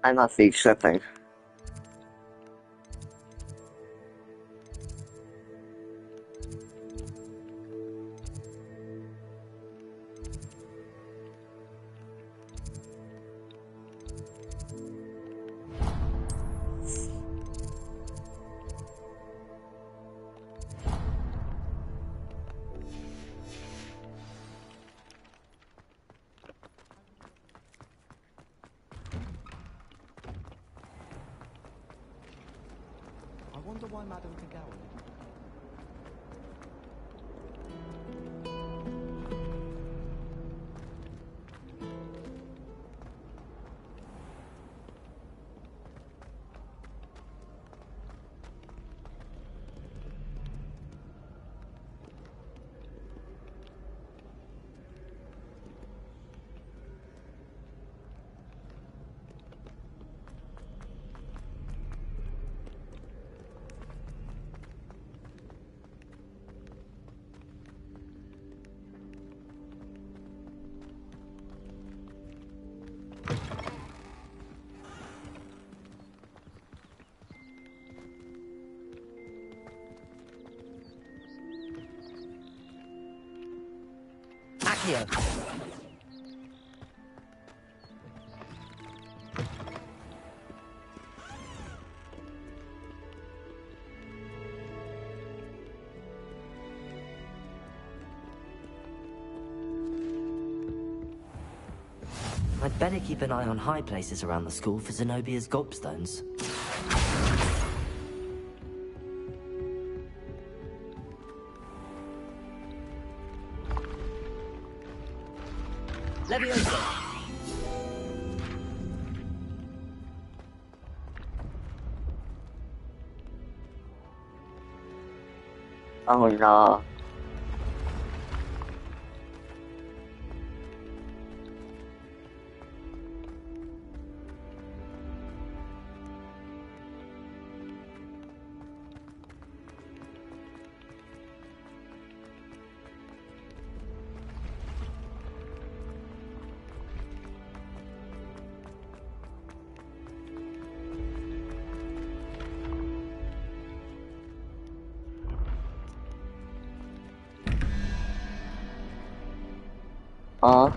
Speaker 1: I must be tripping.
Speaker 12: I wonder why Madame Kagawa.
Speaker 3: Accio. I'd better keep an eye on high places around the school for Zenobia's gobstones. Leviosa!
Speaker 1: Oh no. The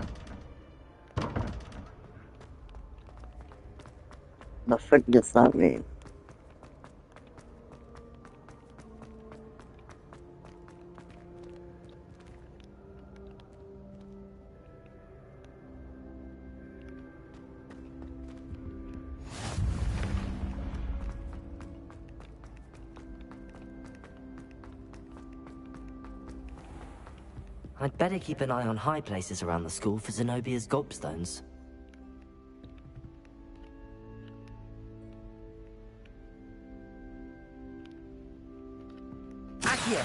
Speaker 1: frick does that mean?
Speaker 3: I'd better keep an eye on high places around the school for Zenobia's gobstones. Accio!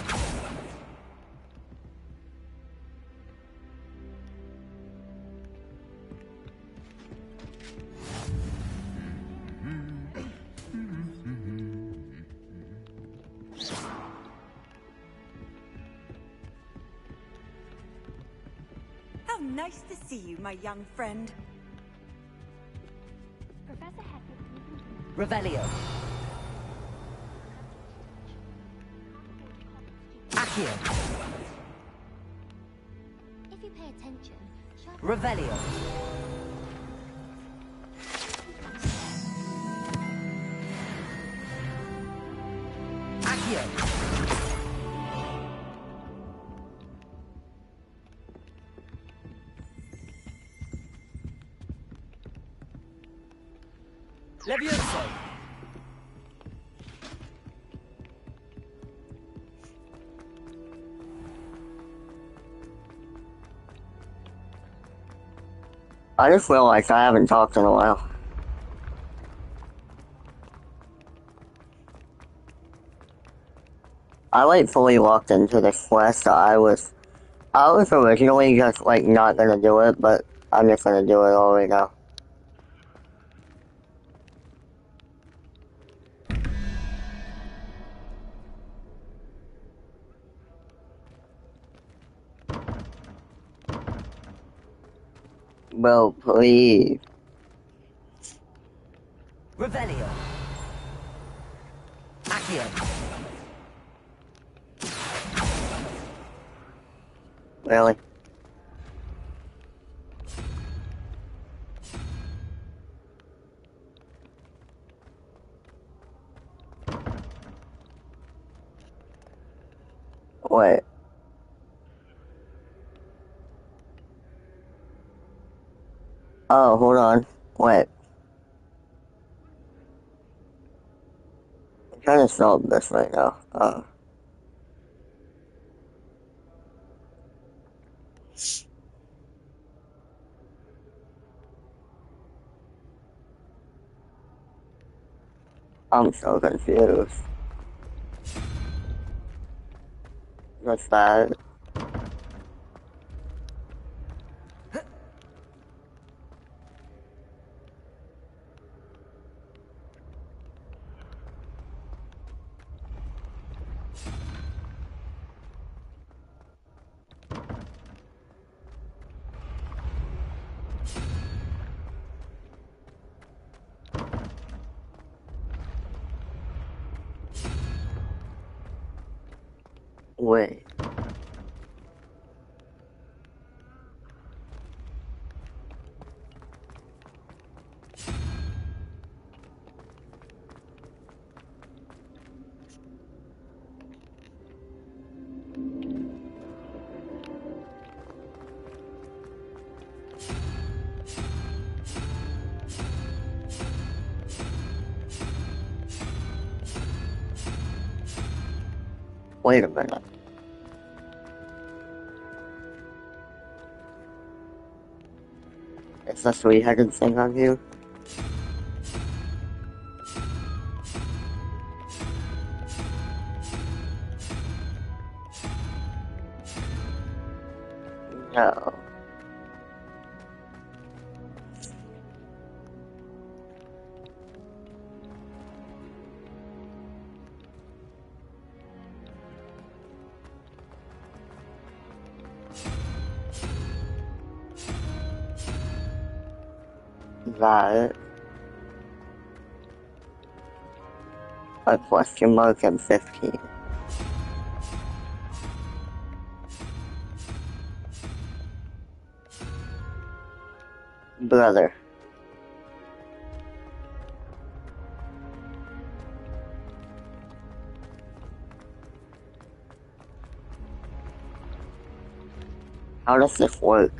Speaker 4: How nice to see you, my young friend.
Speaker 11: Professor Hecket.
Speaker 3: Revelio. Accio.
Speaker 11: If you pay attention,
Speaker 3: Revelio. Accio. Levioso!
Speaker 1: I just realized I haven't talked in a while. I like fully walked into this quest. I was originally just like not gonna do it, but I'm just gonna do it all right now. Well, please.
Speaker 3: Revelio. Accio.
Speaker 1: Really? Wait. Oh, hold on. Wait. I'm trying to solve this right now. I'm so confused. What's that? Wait. Wait a minute. Is the three-headed thing on you? No. That. A question mark and 15. Brother. How does this work?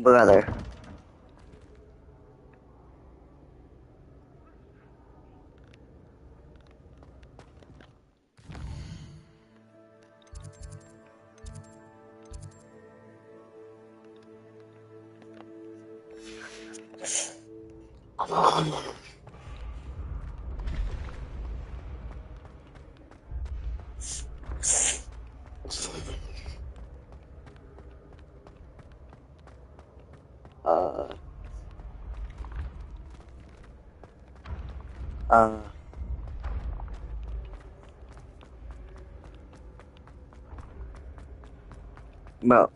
Speaker 1: Brother. Bro.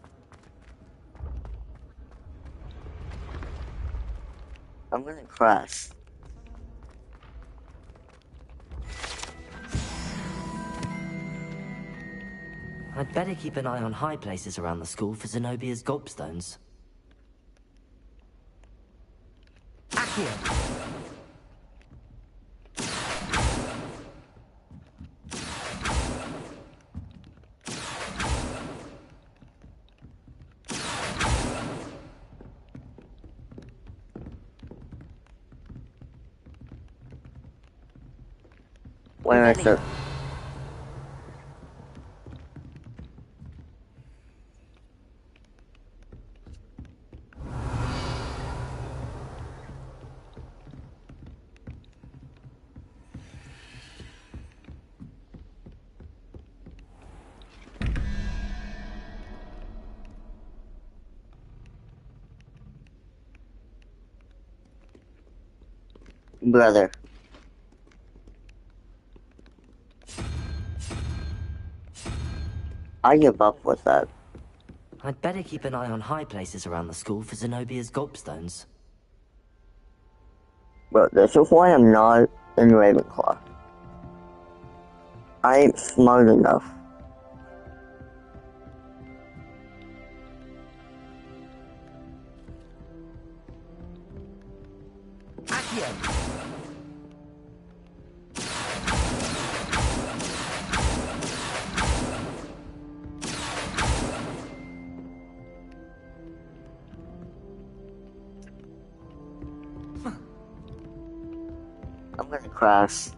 Speaker 1: I'm gonna crash.
Speaker 3: I'd better keep an eye on high places around the school for Zenobia's gobstones. Accio!
Speaker 1: Where is it? Brother. I give up with that.
Speaker 3: I'd better keep an eye on high places around the school for Zenobia's gobstones.
Speaker 1: But this is why I'm not in Ravenclaw. I ain't smart enough.
Speaker 3: Accio!
Speaker 1: I'm gonna crash.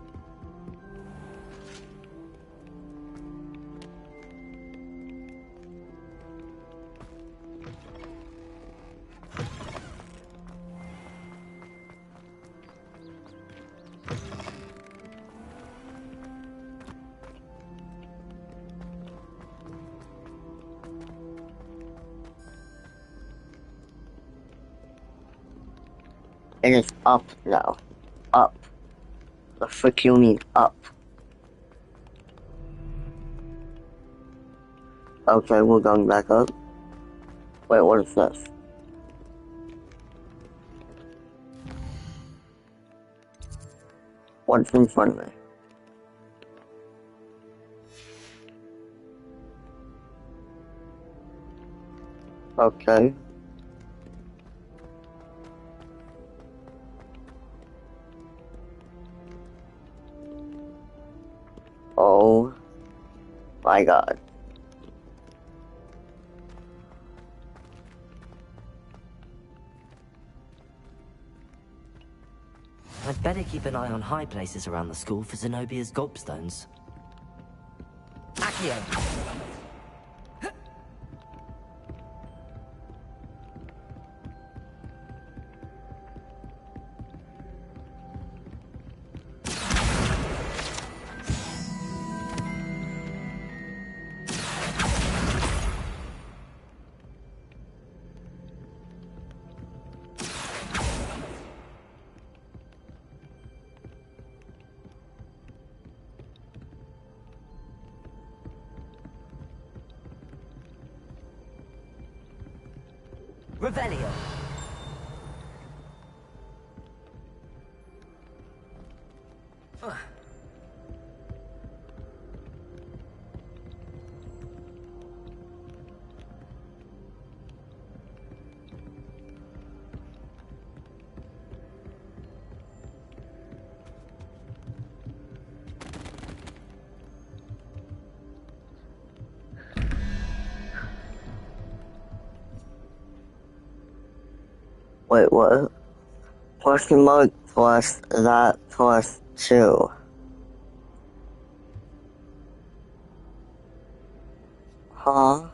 Speaker 1: It is up now. Up. The frick you mean up? Okay, we're going back up. Wait, what is this? What's in front of me? Okay. Oh my god.
Speaker 3: I'd better keep an eye on high places around the school for Zenobia's gobstones. Accio! Revelio.
Speaker 1: Wait, what? Question mark plus that plus 2. Huh?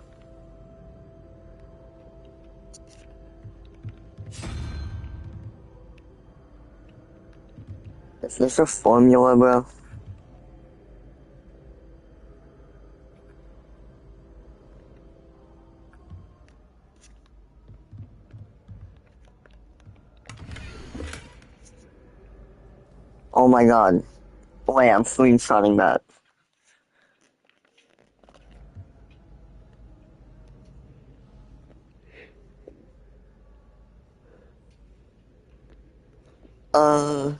Speaker 1: Is this a formula, bro? Oh my god. Wait, I'm screenshotting that. Uh...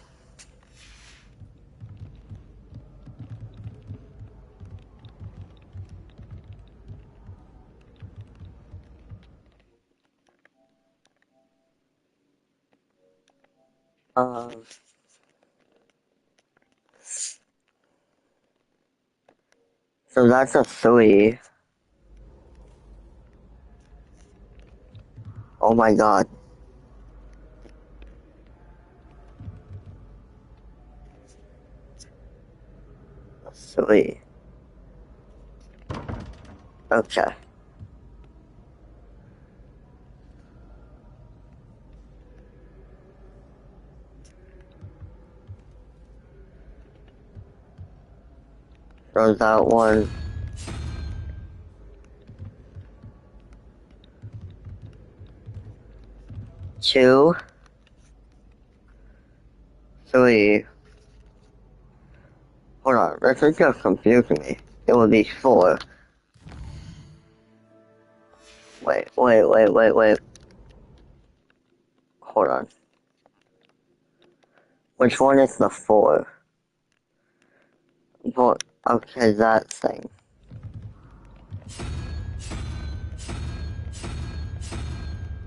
Speaker 1: So that's a 3. Oh my god. A 3. Okay. So that one... 2, 3. Hold on, this is just confusing me. It would be 4. Wait. Hold on. Which one is the 4? Well, okay, that thing.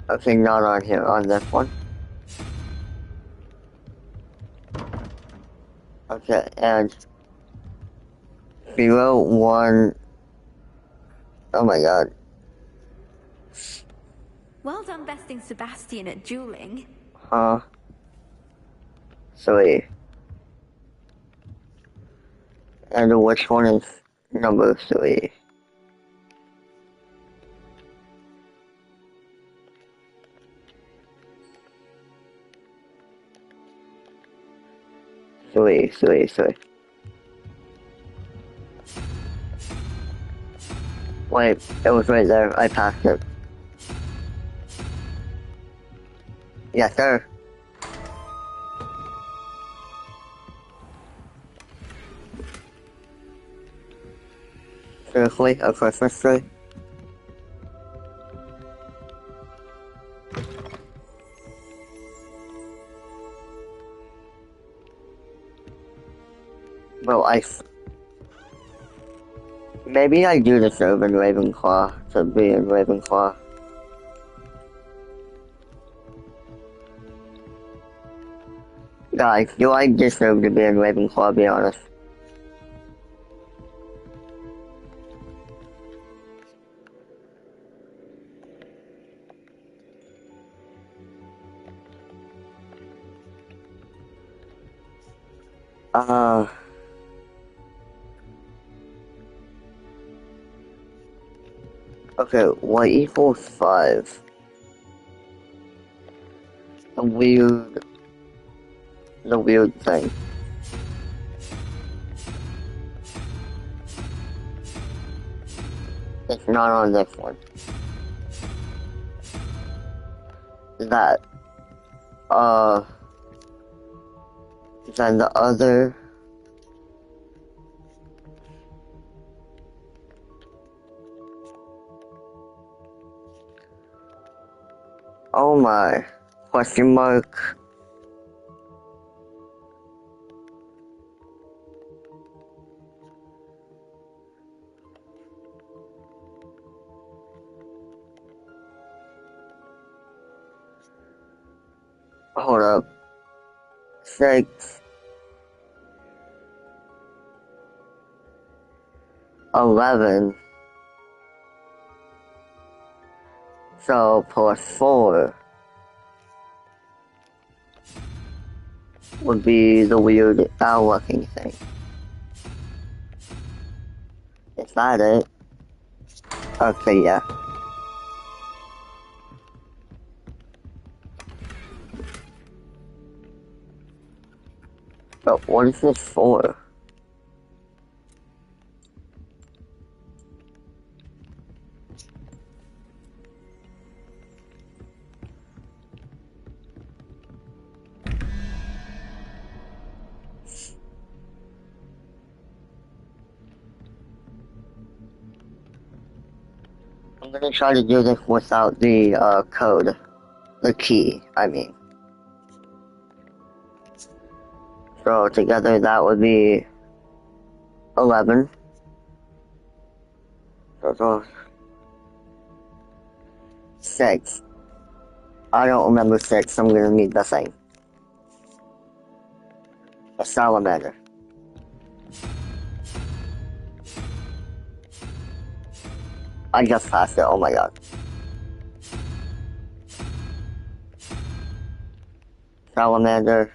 Speaker 1: Okay, not on here, on this one. Okay, and 0, 1. Oh my god.
Speaker 7: Well done besting Sebastian at dueling.
Speaker 1: Huh? 3. And which one is number 3? Three. Wait, it was right there. I passed it. Yes, sir. Seriously, a Christmas tree? Bro, maybe I do deserve in Ravenclaw to be in Ravenclaw. Guys, do I deserve to be in Ravenclaw, be honest? Okay, what equals 5? The weird thing. It's not on this one. That. Then the other... Oh my. Question mark. Hold up. 6. 11. So plus 4 would be the weird owl looking thing. Is that it? Okay, yeah. But what is this for? I'm gonna try to do this without the code. The key, I mean. So together that would be 11. So 6. I don't remember 6, I'm gonna need the thing. A salamander. I just passed it, oh my god. Salamander.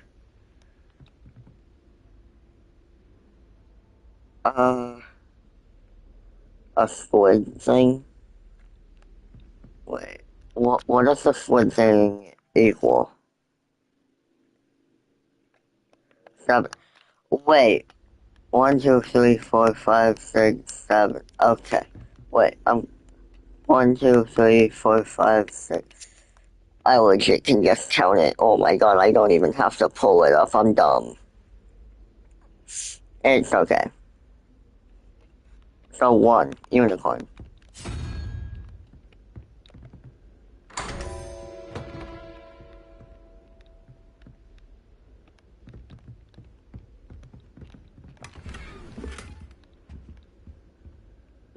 Speaker 1: A squid thing? Wait, what does the squid thing equal? 7. Wait. 1, 2, 3, 4, 5, 6, 7. Okay. Wait, 1, 2, 3, 4, 5, 6. I legit can just count it. Oh my god, I don't even have to pull it up. I'm dumb. It's okay. So 1, unicorn.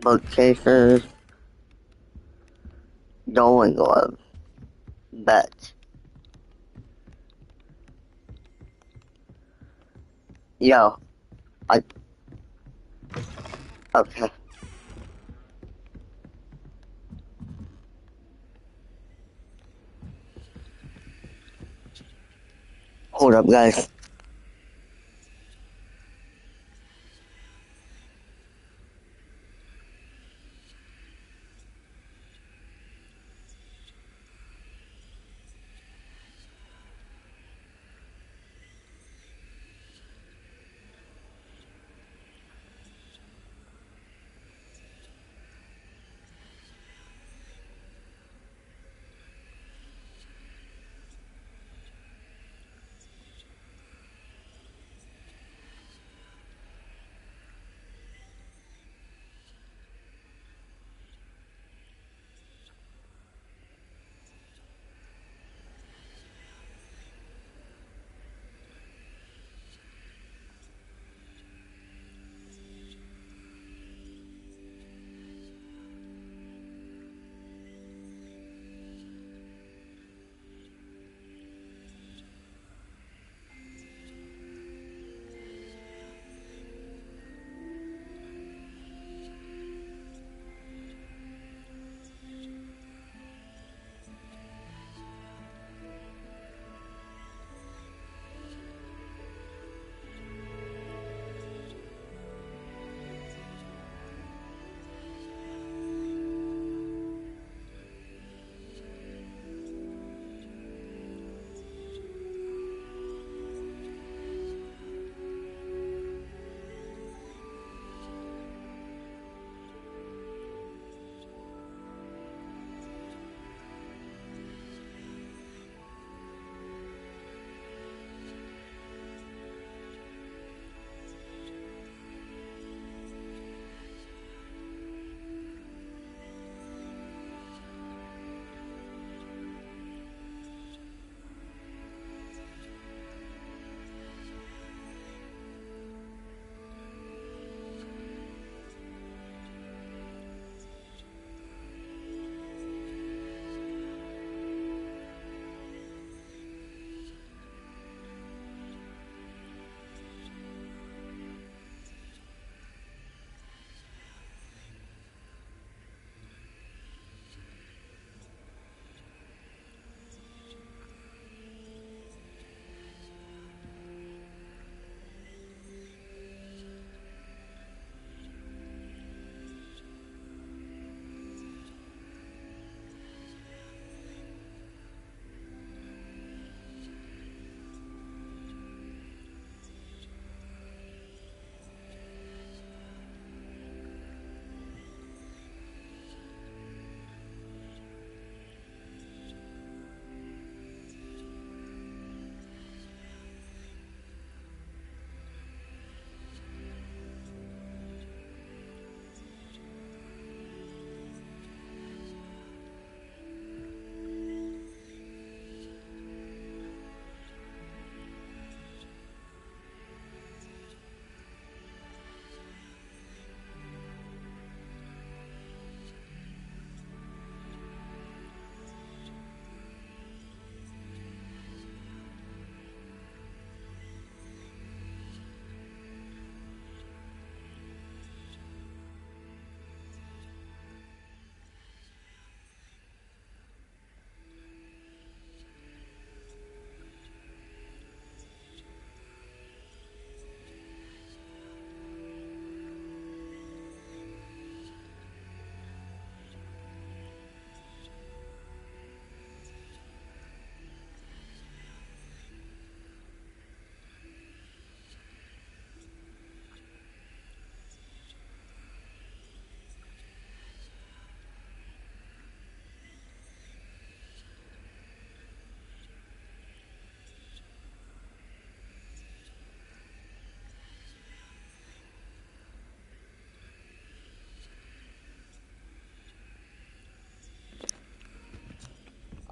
Speaker 1: Bookcases. Golden glove. Bet. Yo. Okay. Hold up, guys.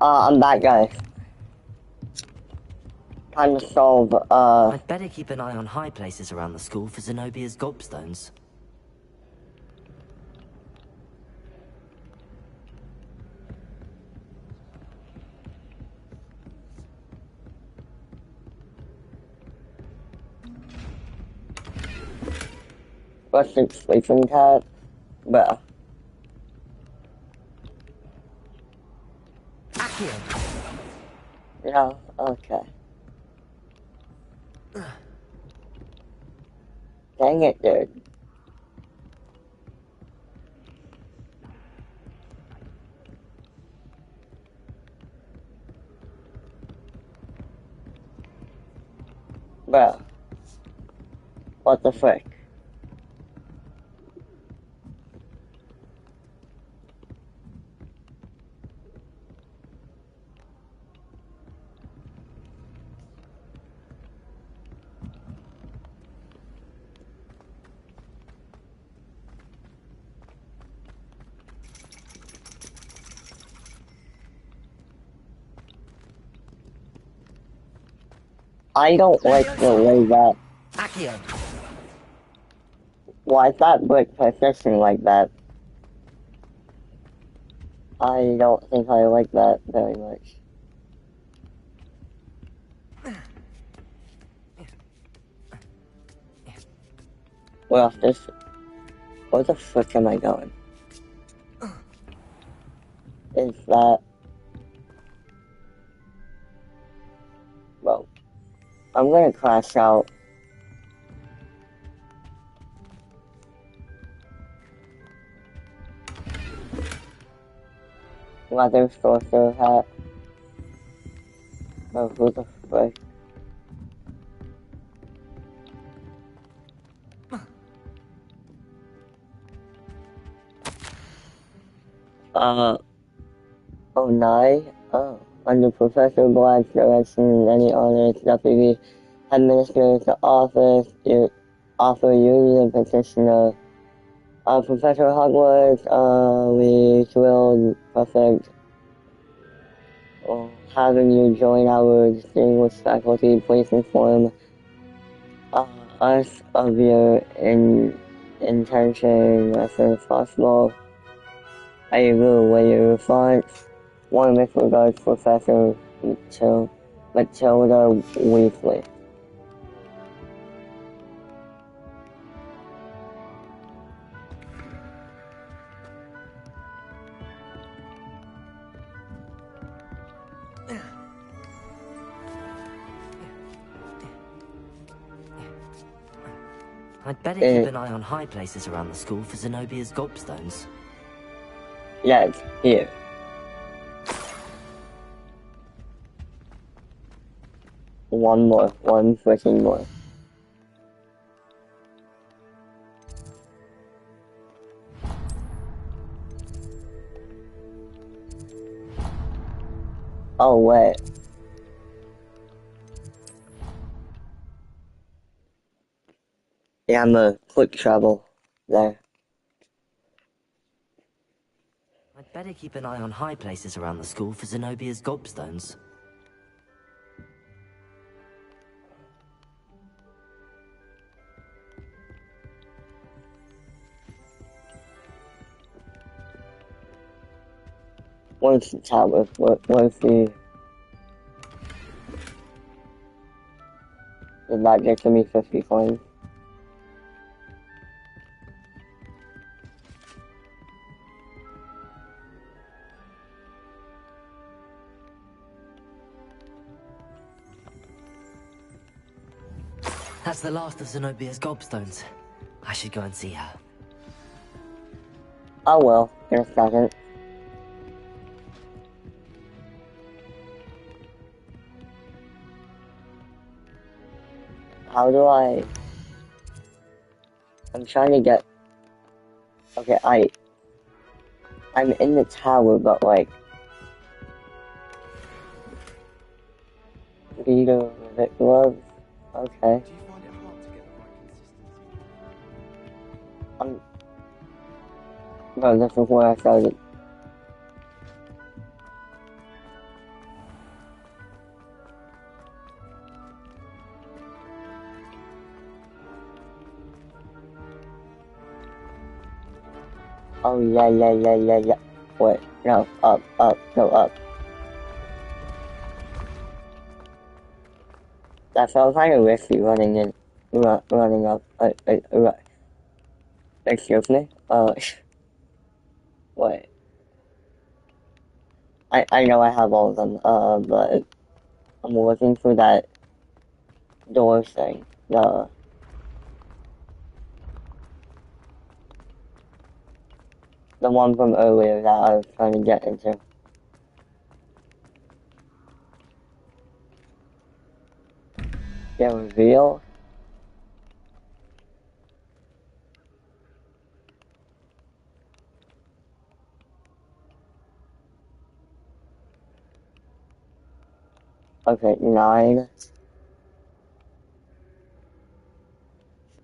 Speaker 1: I'm back, guys. Time to solve,
Speaker 3: I'd better keep an eye on high places around the school for Zenobia's gobstones.
Speaker 1: Rustic sleeping cat, but yeah, okay. Dang it, dude. Bro. What the frick? I don't like the way that... Why is that brick positioned like that? I don't think I like that very much. Where the frick am I going? Is that... Well, I'm gonna crash out. Leather sorcerer hat. Oh, who the frick? Oh, Nye? Oh. Under Professor Black's direction and any honors, Deputy Administrator's office, you offer you the position of Professor Hogwarts. We thrilled perfect having you join our distinguished faculty. Please inform us of your intention as soon as possible. I will await your response. One with regards, Professor Matilda Weasley.
Speaker 3: I'd better keep an eye on high places around the school for Zenobia's gobstones.
Speaker 1: Yes, here. One freaking more. Oh, wait. Yeah, I'm a quick travel there.
Speaker 3: I'd better keep an eye on high places around the school for Zenobia's gobstones.
Speaker 1: Where's the tower? Where's the... Did that get to me 50 coins?
Speaker 3: That's the last of Zenobia's gobstones. I should go and see her.
Speaker 1: Oh well, in a second. How do I... I'm trying to get... Okay, I'm in the tower, but like... Vito, Rivet gloves? Okay. No, this is where I started. Oh, yeah. Wait, no, go up. That felt kind of risky running up. Excuse me? Wait. I know I have all of them, but I'm looking for that door thing. The one from earlier that I was trying to get into. The reveal? Okay, 9.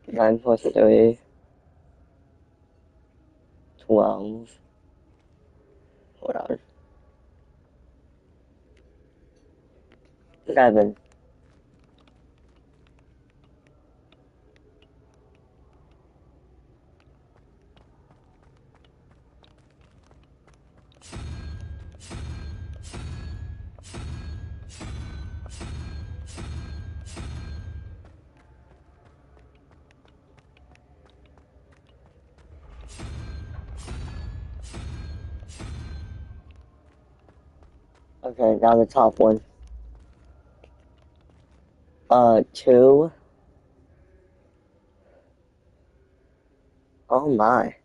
Speaker 1: 9 plus 3. 12. Hold on. 7. Okay, now the top one. 2. Oh my.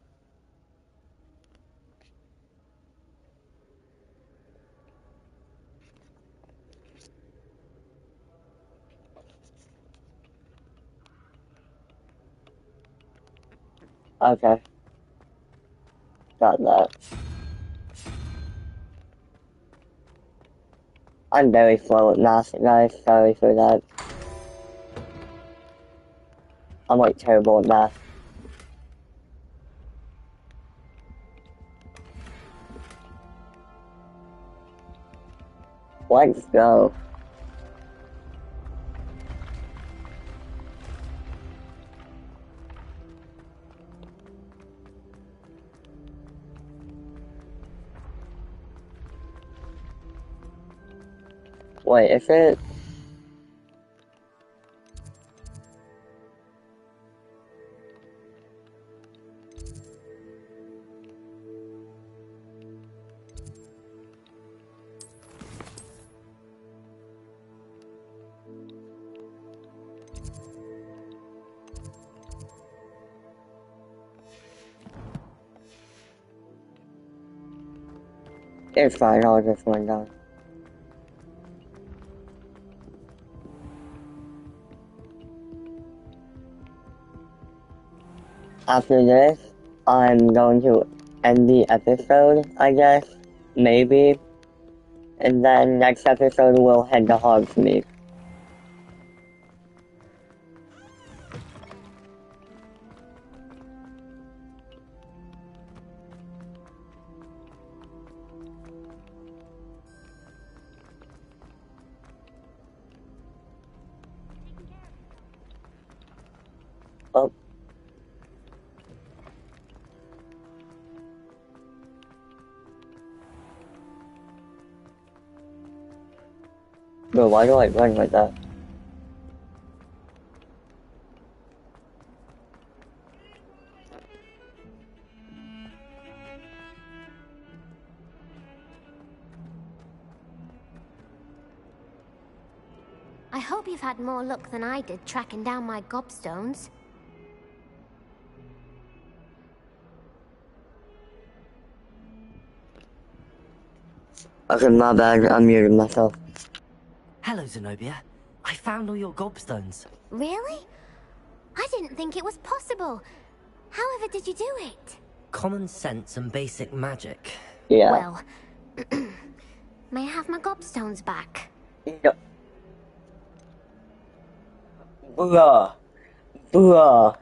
Speaker 1: Okay. Got that. I'm very slow at math, guys. Sorry for that. I'm like terrible at math. Let's go. Wait, is it? It's fine, I'll just run down. After this, I'm going to end the episode, I guess. Maybe. And then next episode we'll head to Hogsmeade. Oh. Bro, why do I run like that?
Speaker 21: I hope you've had more luck than I did tracking down my gobstones.
Speaker 1: Okay, my bad, I muted myself.
Speaker 3: Hello, Zenobia. I found all your gobstones.
Speaker 21: Really? I didn't think it was possible. However did you do it?
Speaker 3: Common sense and basic magic.
Speaker 1: Yeah.
Speaker 21: Well, may I have my gobstones back?
Speaker 1: No. Bruh. Bruh.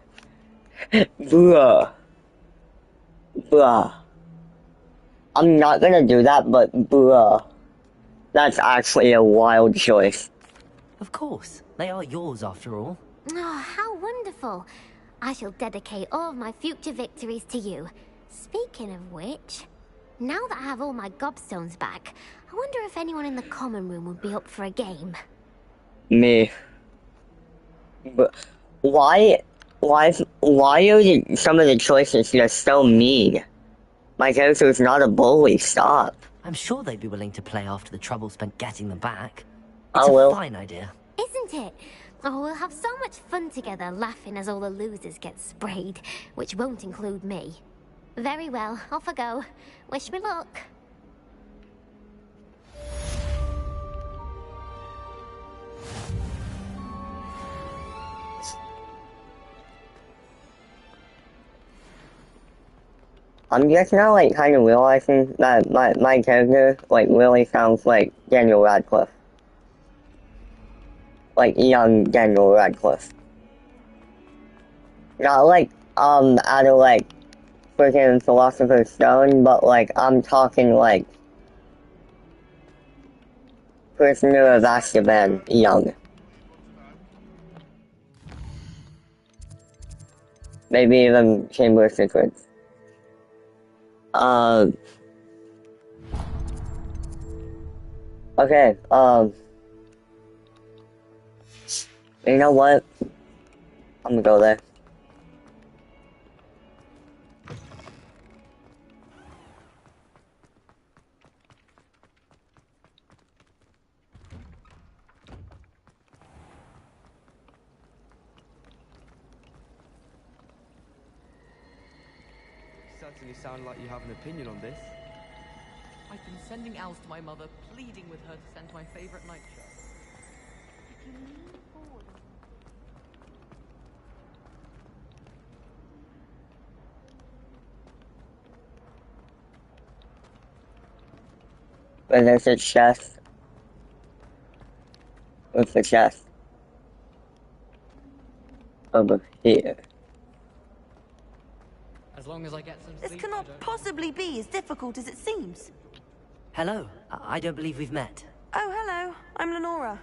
Speaker 1: Bruh. Bruh. I'm not gonna do that, but bruh. That's actually a wild choice.
Speaker 3: Of course. They are yours after all.
Speaker 21: Oh, how wonderful. I shall dedicate all of my future victories to you. Speaking of which, now that I have all my gobstones back, I wonder if anyone in the common room would be up for a game.
Speaker 1: Me. But why are some of the choices just so mean? My character is not a bully, stop.
Speaker 3: I'm sure they'd be willing to play after the trouble spent getting them back.
Speaker 1: I
Speaker 3: It's a
Speaker 1: will.
Speaker 3: fine idea.
Speaker 21: Isn't it? Oh, we'll have so much fun together laughing as all the losers get sprayed, which won't include me. Very well, off I go. Wish me luck.
Speaker 1: I'm just now like kind of realizing that my character like really sounds like Daniel Radcliffe. Like young Daniel Radcliffe. Not like out of like freaking Philosopher's Stone, but like I'm talking like Prisoner of Azkaban young. Maybe even Chamber of Secrets. Okay, you know what? I'm gonna go there.
Speaker 12: Certainly sound like you have an opinion on this.
Speaker 14: I've been sending owls to my mother, pleading with her to send my favorite night show.
Speaker 1: But there's a chest. What's the chest? Over here.
Speaker 13: As long as I get some
Speaker 20: This
Speaker 13: sleep,
Speaker 20: cannot possibly be as difficult as it seems.
Speaker 3: Hello. I don't believe we've met.
Speaker 20: Oh, hello. I'm Lenora.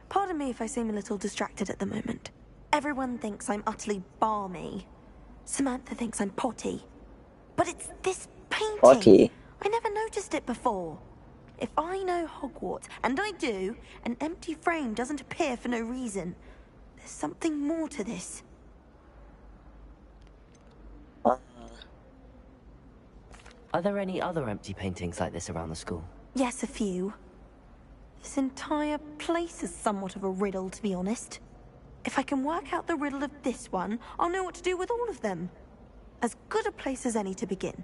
Speaker 20: Pardon me if I seem a little distracted at the moment. Everyone thinks I'm utterly balmy. Samantha thinks I'm potty. But it's this painting.
Speaker 1: Potty?
Speaker 20: I never noticed it before. If I know Hogwarts, and I do, an empty frame doesn't appear for no reason. There's something more to this.
Speaker 3: Are there any other empty paintings like this around the school?
Speaker 20: Yes, a few. This entire place is somewhat of a riddle, to be honest. If I can work out the riddle of this one, I'll know what to do with all of them. As good a place as any to begin.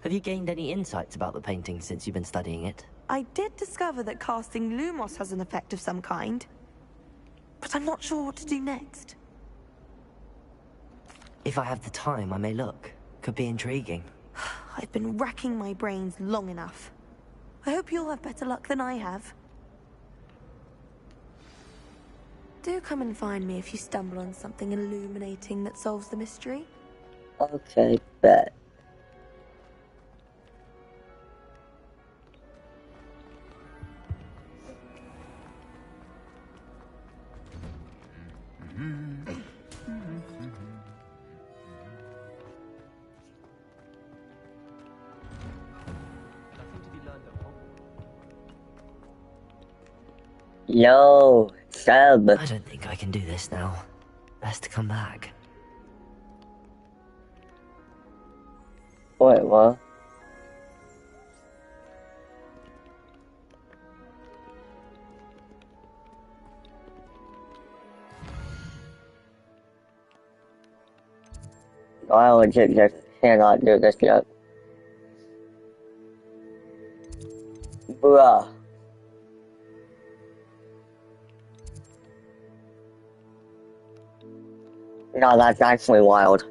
Speaker 3: Have you gained any insights about the painting since you've been studying it?
Speaker 20: I did discover that casting Lumos has an effect of some kind. But I'm not sure what to do next.
Speaker 3: If I have the time, I may look. Could be intriguing.
Speaker 20: I've been racking my brains long enough. I hope you'll have better luck than I have. Do come and find me if you stumble on something illuminating that solves the mystery.
Speaker 1: Okay, bet. Yo, Seb.
Speaker 3: I don't think I can do this now. Best to come back.
Speaker 1: Wait, what? I legit just cannot do this yet. Bruh. No, that's actually wild.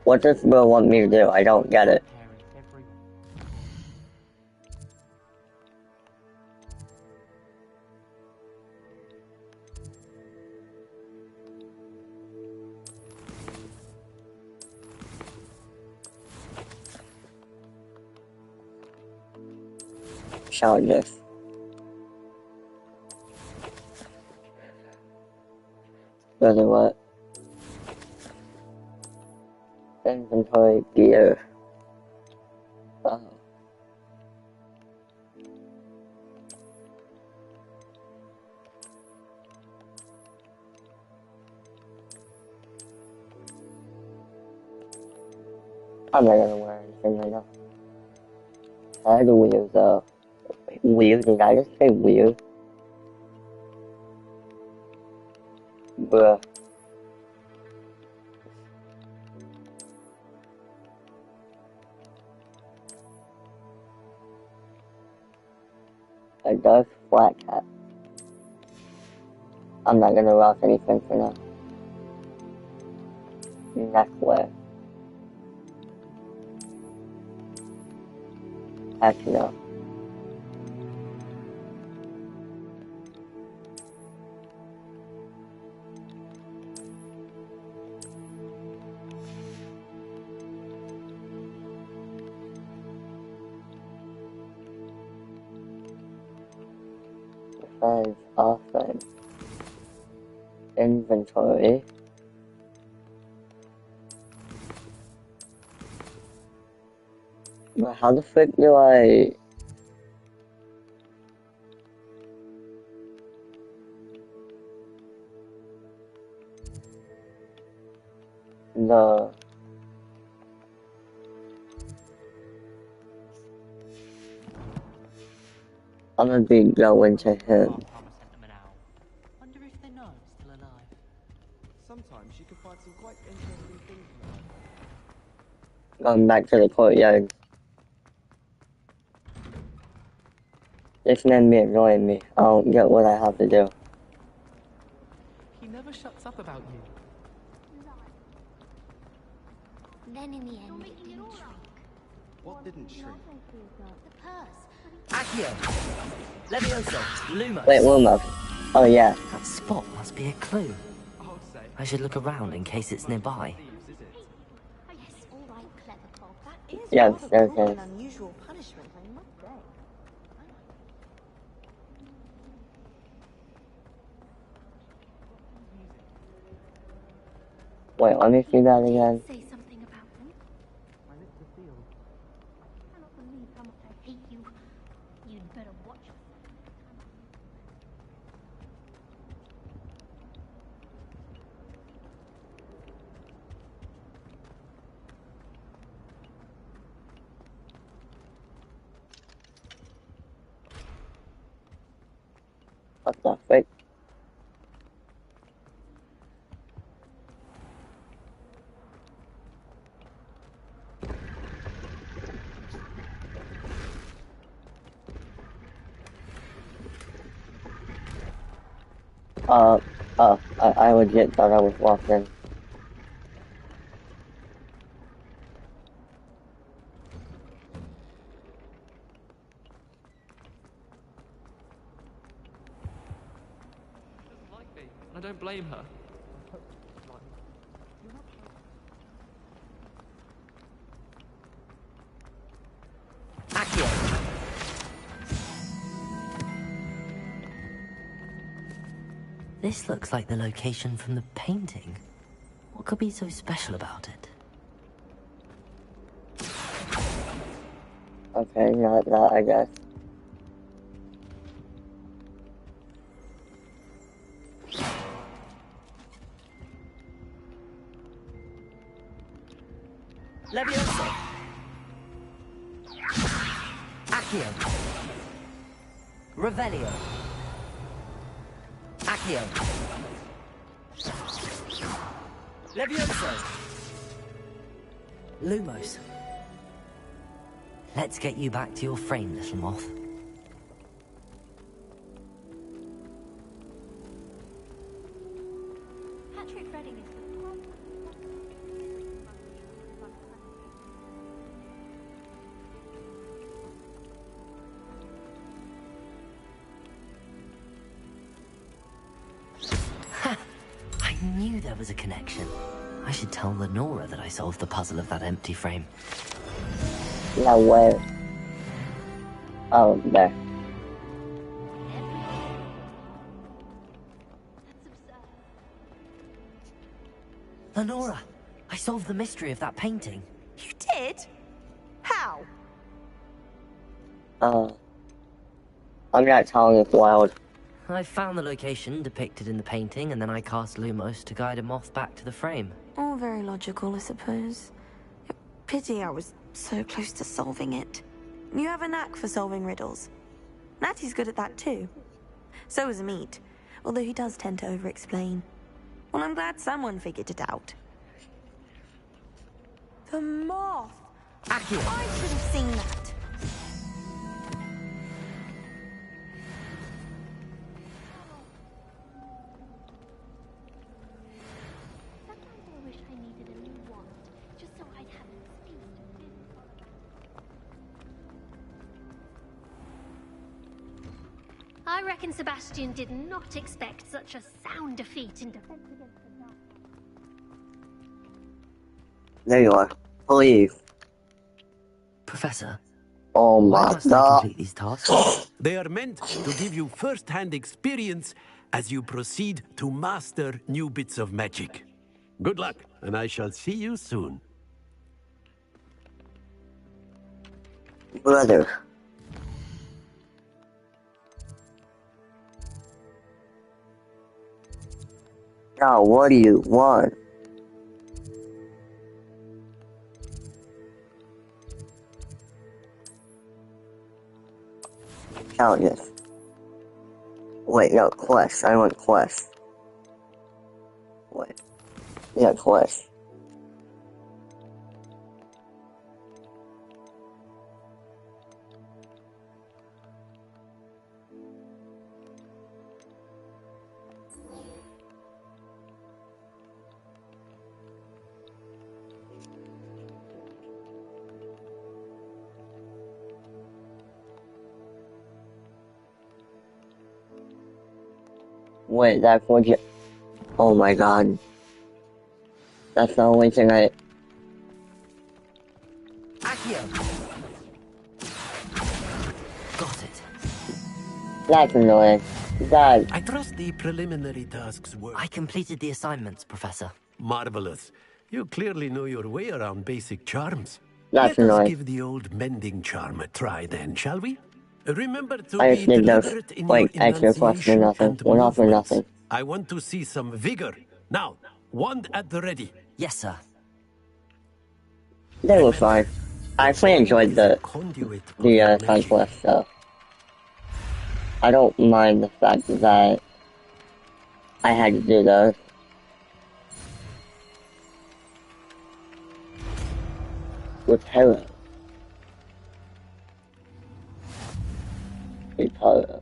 Speaker 1: What does Bill want me to do? I don't get it. Challenges. Does it what? Inventory gear. Oh. I'm not gonna wear anything right now. I had the wheels though. Wheels? Did I just say wheels? Bruh. A dark flat cap. I'm not gonna rock anything for now. Neckwear. Actually, no. Besides offense. Inventory. But how the frick do I... I'm gonna be going to him.
Speaker 14: Wonder if they know I'm still alive.
Speaker 12: Sometimes you can find some quite interesting things in life.
Speaker 1: Going back to the courtyard. This man be annoying me. I don't get what I have to do.
Speaker 16: He never shuts up about you.
Speaker 21: Then in the end, it didn't shrink.
Speaker 12: What didn't shrink?
Speaker 21: The purse.
Speaker 3: Accio! Levioso! Lumos!
Speaker 1: Wait, Lumos. Oh yeah.
Speaker 3: That spot must be a clue. I should look around in case it's nearby.
Speaker 21: Yes, all right, clever cog. That is
Speaker 1: Yeah,
Speaker 21: rather
Speaker 1: there's
Speaker 21: cruel
Speaker 1: a-
Speaker 21: and unusual punishment, I must say.
Speaker 1: Wait, let me see that again.
Speaker 11: Say something about them.
Speaker 16: My lips are sealed.
Speaker 11: I cannot believe how much I hate you. You'd better watch yourself.
Speaker 1: What the frick? I legit thought I was walking.
Speaker 13: She doesn't like me. I don't blame her.
Speaker 3: Accio! This looks like the location from the painting. What could be so special about it?
Speaker 1: Okay, not that, I guess.
Speaker 3: Levioso! Accio! Revelio! Accio! Levioso! Lumos! Let's get you back to your frame, little moth.
Speaker 11: Patrick Redding is the top.
Speaker 3: I knew there was a connection. I should tell Lenora that I solved the puzzle of that empty frame.
Speaker 1: Yeah, where? Oh, there.
Speaker 3: Lenora, I solved the mystery of that painting.
Speaker 20: You did? How?
Speaker 1: I'm not telling it's wild.
Speaker 3: I found the location depicted in the painting, and then I cast Lumos to guide a moth back to the frame.
Speaker 20: All very logical, I suppose. Pity I was so close to solving it. You have a knack for solving riddles. Natty's good at that too. So is Amit, although he does tend to over-explain. Well, I'm glad someone figured it out. The moth!
Speaker 3: Accio!
Speaker 20: I should have seen that.
Speaker 11: I reckon Sebastian did not expect such a sound defeat in defense against the dark.
Speaker 1: There you are. Please.
Speaker 3: Professor.
Speaker 1: Oh
Speaker 3: Why
Speaker 1: my
Speaker 3: must I
Speaker 1: god.
Speaker 3: complete these tasks?
Speaker 5: They are meant to give you first-hand experience as you proceed to master new bits of magic. Good luck, and I shall see you soon.
Speaker 1: Brother. Now, what do you want? Challenges. Wait, no, quest. I want quest. Wait. Yeah, quest. Wait, that's what you... Oh my god. That's the only thing I...
Speaker 3: Accio! Got it.
Speaker 1: That's annoying. That...
Speaker 5: I trust the preliminary tasks were...
Speaker 3: I completed the assignments, Professor.
Speaker 5: Marvelous. You clearly know your way around basic charms.
Speaker 1: That's
Speaker 5: Let us
Speaker 1: annoying.
Speaker 5: give the old mending charm a try then, shall we? Remember to
Speaker 1: I
Speaker 5: be
Speaker 1: just did those,
Speaker 5: deliberate in
Speaker 1: like,
Speaker 5: your
Speaker 1: extra quests for
Speaker 5: enunciation
Speaker 1: nothing.
Speaker 5: and
Speaker 1: Well, not for
Speaker 5: movements.
Speaker 1: nothing.
Speaker 5: I want to see some vigor. Now, wand at the ready.
Speaker 3: Yes, sir.
Speaker 1: They were fine. I actually enjoyed the side quest, so... I don't mind the fact that I had to do those. Reparo. Reparo.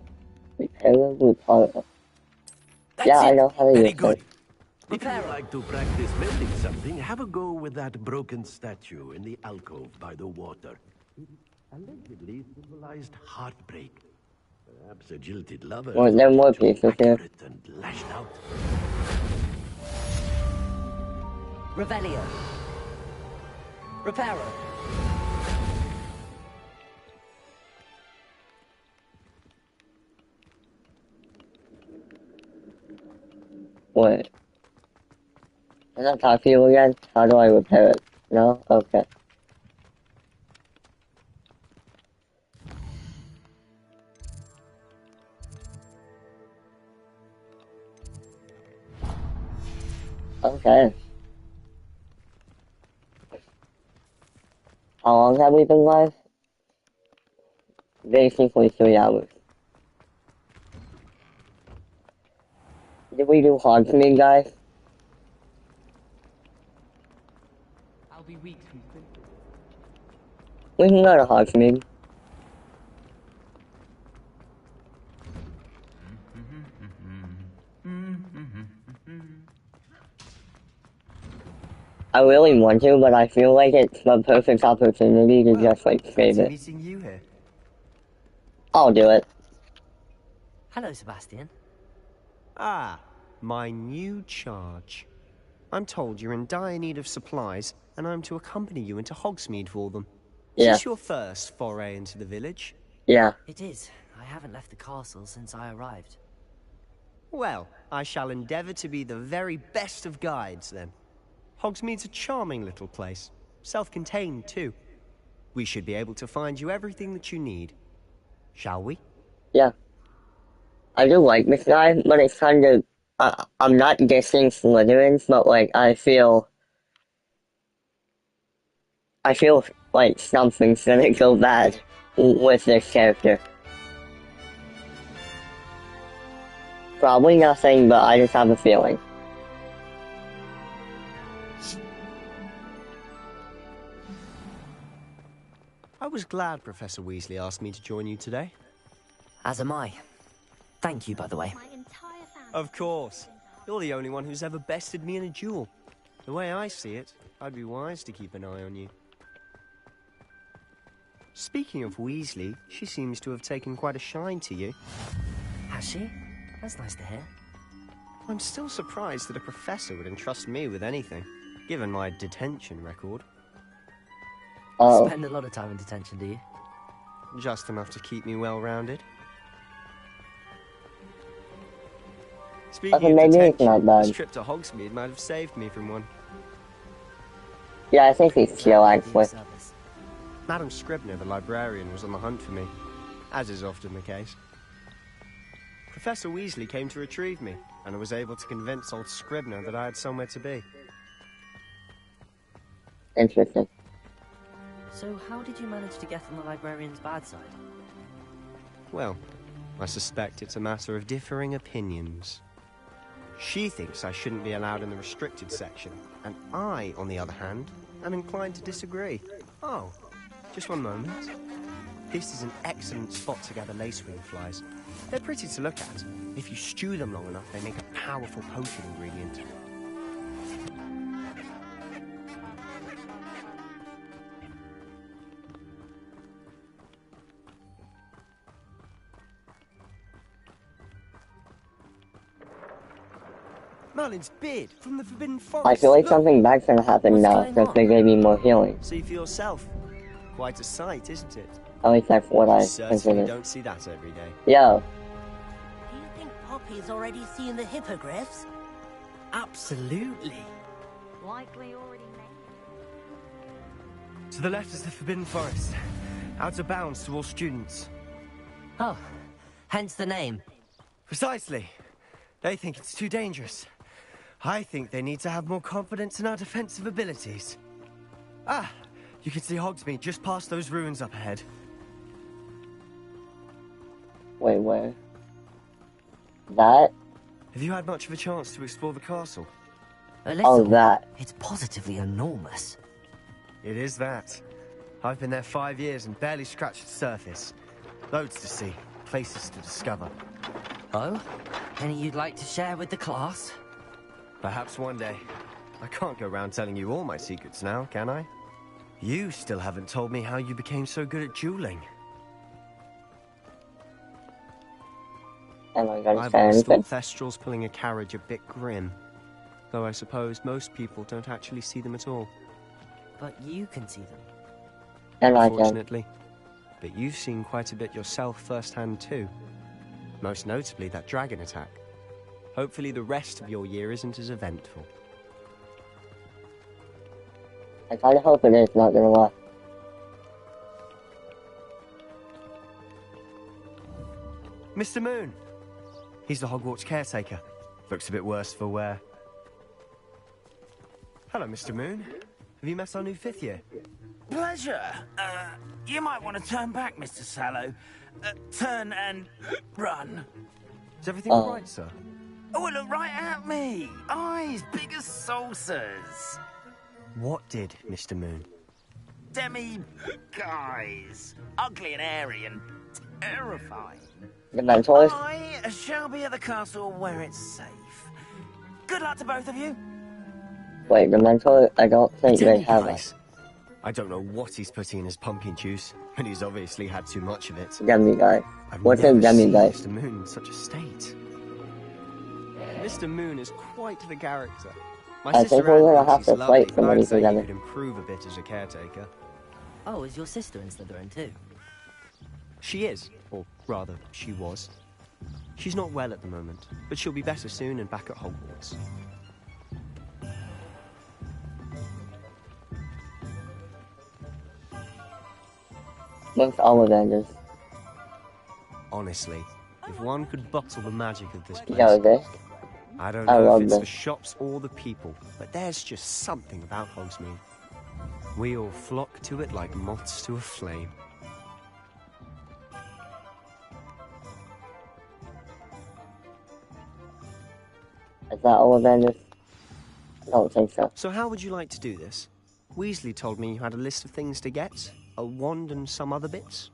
Speaker 1: Yeah, I know how to use it.
Speaker 5: If you like to practice mending something, have a go with that broken statue in the alcove by the water. It allegedly symbolized heartbreak. Perhaps a jilted lover.
Speaker 1: Well, there are more pieces here.
Speaker 5: And lashed out.
Speaker 3: Revelio. Reparo.
Speaker 1: Wait. Can I talk to you again? How do I repair it? No? Okay. Okay. How long have we been live? Basically 3 hours. Did we do Hogsmeade, guys?
Speaker 14: I'll be weak from thinking.
Speaker 1: We can go to Hogsmeade. I really want to, but I feel like it's the perfect opportunity to just, like, save it.
Speaker 19: Meeting you here.
Speaker 1: I'll do it.
Speaker 3: Hello, Sebastian.
Speaker 19: Ah, my new charge. I'm told you're in dire need of supplies, and I'm to accompany you into Hogsmeade for them. Is
Speaker 1: Yeah.
Speaker 19: this your first foray into the village?
Speaker 1: Yeah.
Speaker 3: It is. I haven't left the castle since I arrived.
Speaker 19: Well, I shall endeavor to be the very best of guides, then. Hogsmeade's a charming little place. Self-contained, too. We should be able to find you everything that you need. Shall we?
Speaker 1: Yeah. I do like this guy, but it's kind of... I'm not dissing Slytherins, but, like, I feel like something's gonna go bad with this character. Probably nothing, but I just have a feeling.
Speaker 19: I was glad Professor Weasley asked me to join you today.
Speaker 3: As am I. Thank you, by the way.
Speaker 19: Of course. You're the only one who's ever bested me in a duel. The way I see it, I'd be wise to keep an eye on you. Speaking of Weasley, she seems to have taken quite a shine to you.
Speaker 3: Has she? That's nice to hear.
Speaker 19: I'm still surprised that a professor would entrust me with anything, given my detention record.
Speaker 1: Oh.
Speaker 3: Spend a lot of time in detention, do you?
Speaker 19: Just enough to keep me well-rounded. Speaking of detention, this trip to Hogsmeade might have saved me from one.
Speaker 1: Yeah, I think he's chill, actually.
Speaker 19: Madam Scribner, the librarian, was on the hunt for me, as is often the case. Professor Weasley came to retrieve me, and I was able to convince old Scribner that I had somewhere to be.
Speaker 1: Interesting.
Speaker 3: So how did you manage to get on the librarian's bad side?
Speaker 19: Well, I suspect it's a matter of differing opinions. She thinks I shouldn't be allowed in the restricted section, and I, on the other hand, am inclined to disagree. Oh, just one moment. This is an excellent spot to gather lacewing flies. They're pretty to look at. If you stew them long enough, they make a powerful potion ingredient. Merlin's beard from the Forbidden Forest.
Speaker 1: I feel like something bad's gonna happen now, since they gave me more healing.
Speaker 19: See for yourself. Quite a sight, isn't it?
Speaker 1: At least that's what I
Speaker 19: certainly
Speaker 1: consider.
Speaker 19: don't see that every day.
Speaker 1: Yo.
Speaker 6: Do you think Poppy's already seen the hippogriffs?
Speaker 10: Absolutely.
Speaker 11: Likely already made.
Speaker 19: To the left is the Forbidden Forest. Out of bounds to all students.
Speaker 3: Oh, hence the name.
Speaker 19: Precisely. They think it's too dangerous. I think they need to have more confidence in our defensive abilities. Ah, you can see Hogsmeade just past those ruins up ahead.
Speaker 1: Wait, where? That?
Speaker 19: Have you had much of a chance to explore the castle?
Speaker 1: Oh, that.
Speaker 3: It's positively enormous.
Speaker 19: It is that. I've been there 5 years and barely scratched the surface. Loads to see, places to discover.
Speaker 3: Oh? Any you'd like to share with the class?
Speaker 19: Perhaps one day. I can't go around telling you all my secrets now, can I? You still haven't told me how you became so good at dueling.
Speaker 1: Am I gonna
Speaker 19: I've
Speaker 1: say
Speaker 19: always
Speaker 1: anything?
Speaker 19: thought Thestrals pulling a carriage a bit grim. Though I suppose most people don't actually see them at all.
Speaker 3: But you can see them.
Speaker 1: And I can.
Speaker 19: Unfortunately. But you've seen quite a bit yourself firsthand too. Most notably that dragon attack. Hopefully the rest of your year isn't as eventful.
Speaker 1: I kinda hope it is, not gonna lie.
Speaker 19: Mr. Moon! He's the Hogwarts caretaker. Looks a bit worse for wear. Hello, Mr. Moon. Have you met our new 5th year?
Speaker 10: Pleasure. You might want to turn back, Mr. Sallow. Turn and run.
Speaker 19: Is everything all right, sir?
Speaker 10: Oh, look right at me. Eyes big as saucers.
Speaker 19: What did, Mr. Moon?
Speaker 10: Guys. Ugly and airy and terrifying.
Speaker 1: The mentors?
Speaker 10: I shall be at the castle where it's safe. Good luck to both of you.
Speaker 1: Wait, the mentor? I don't think they have it.
Speaker 19: I don't know what he's putting in his pumpkin juice, but he's obviously had too much of it.
Speaker 1: Demi guy. What's a
Speaker 19: I've never
Speaker 1: demi
Speaker 19: seen
Speaker 1: guy?
Speaker 19: Mr. Moon in such a state. Mr. Moon is quite the character. My
Speaker 1: I
Speaker 19: sister
Speaker 1: think we're gonna
Speaker 19: Anne
Speaker 1: have
Speaker 19: thinks
Speaker 1: to
Speaker 19: he's lovely,
Speaker 1: fight
Speaker 19: but
Speaker 1: somebody
Speaker 19: I'd say he
Speaker 1: together.
Speaker 19: could improve a bit as a caretaker.
Speaker 3: Oh, is your sister in Slytherin too?
Speaker 19: She is, or rather, she was. She's not well at the moment, but she'll be better soon and back at Hogwarts.
Speaker 1: Most Ollivanders.
Speaker 19: Honestly, if one could bottle the magic of this place...
Speaker 1: No, this.
Speaker 19: I don't
Speaker 1: I
Speaker 19: know
Speaker 1: love
Speaker 19: if it's
Speaker 1: this.
Speaker 19: the shops or the people, but there's just something about Hogsmeade. We all flock to it like moths to a flame.
Speaker 1: Is that Ollivanders? I don't think so.
Speaker 19: So how would you like to do this? Weasley told me you had a list of things to get. A wand and some other bits.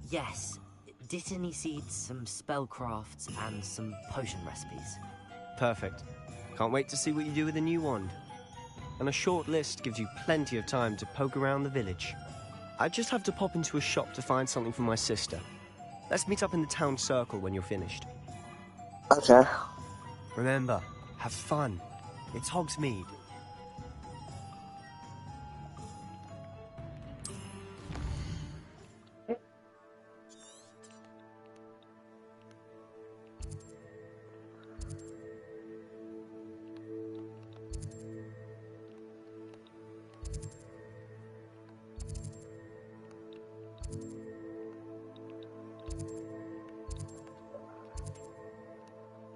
Speaker 3: Yes. Didn't he seed some spellcrafts and some potion recipes?
Speaker 19: Perfect. Can't wait to see what you do with the new wand. And a short list gives you plenty of time to poke around the village. I just have to pop into a shop to find something for my sister. Let's meet up in the town circle when you're finished.
Speaker 1: Okay.
Speaker 19: Remember, have fun. It's Hogsmeade.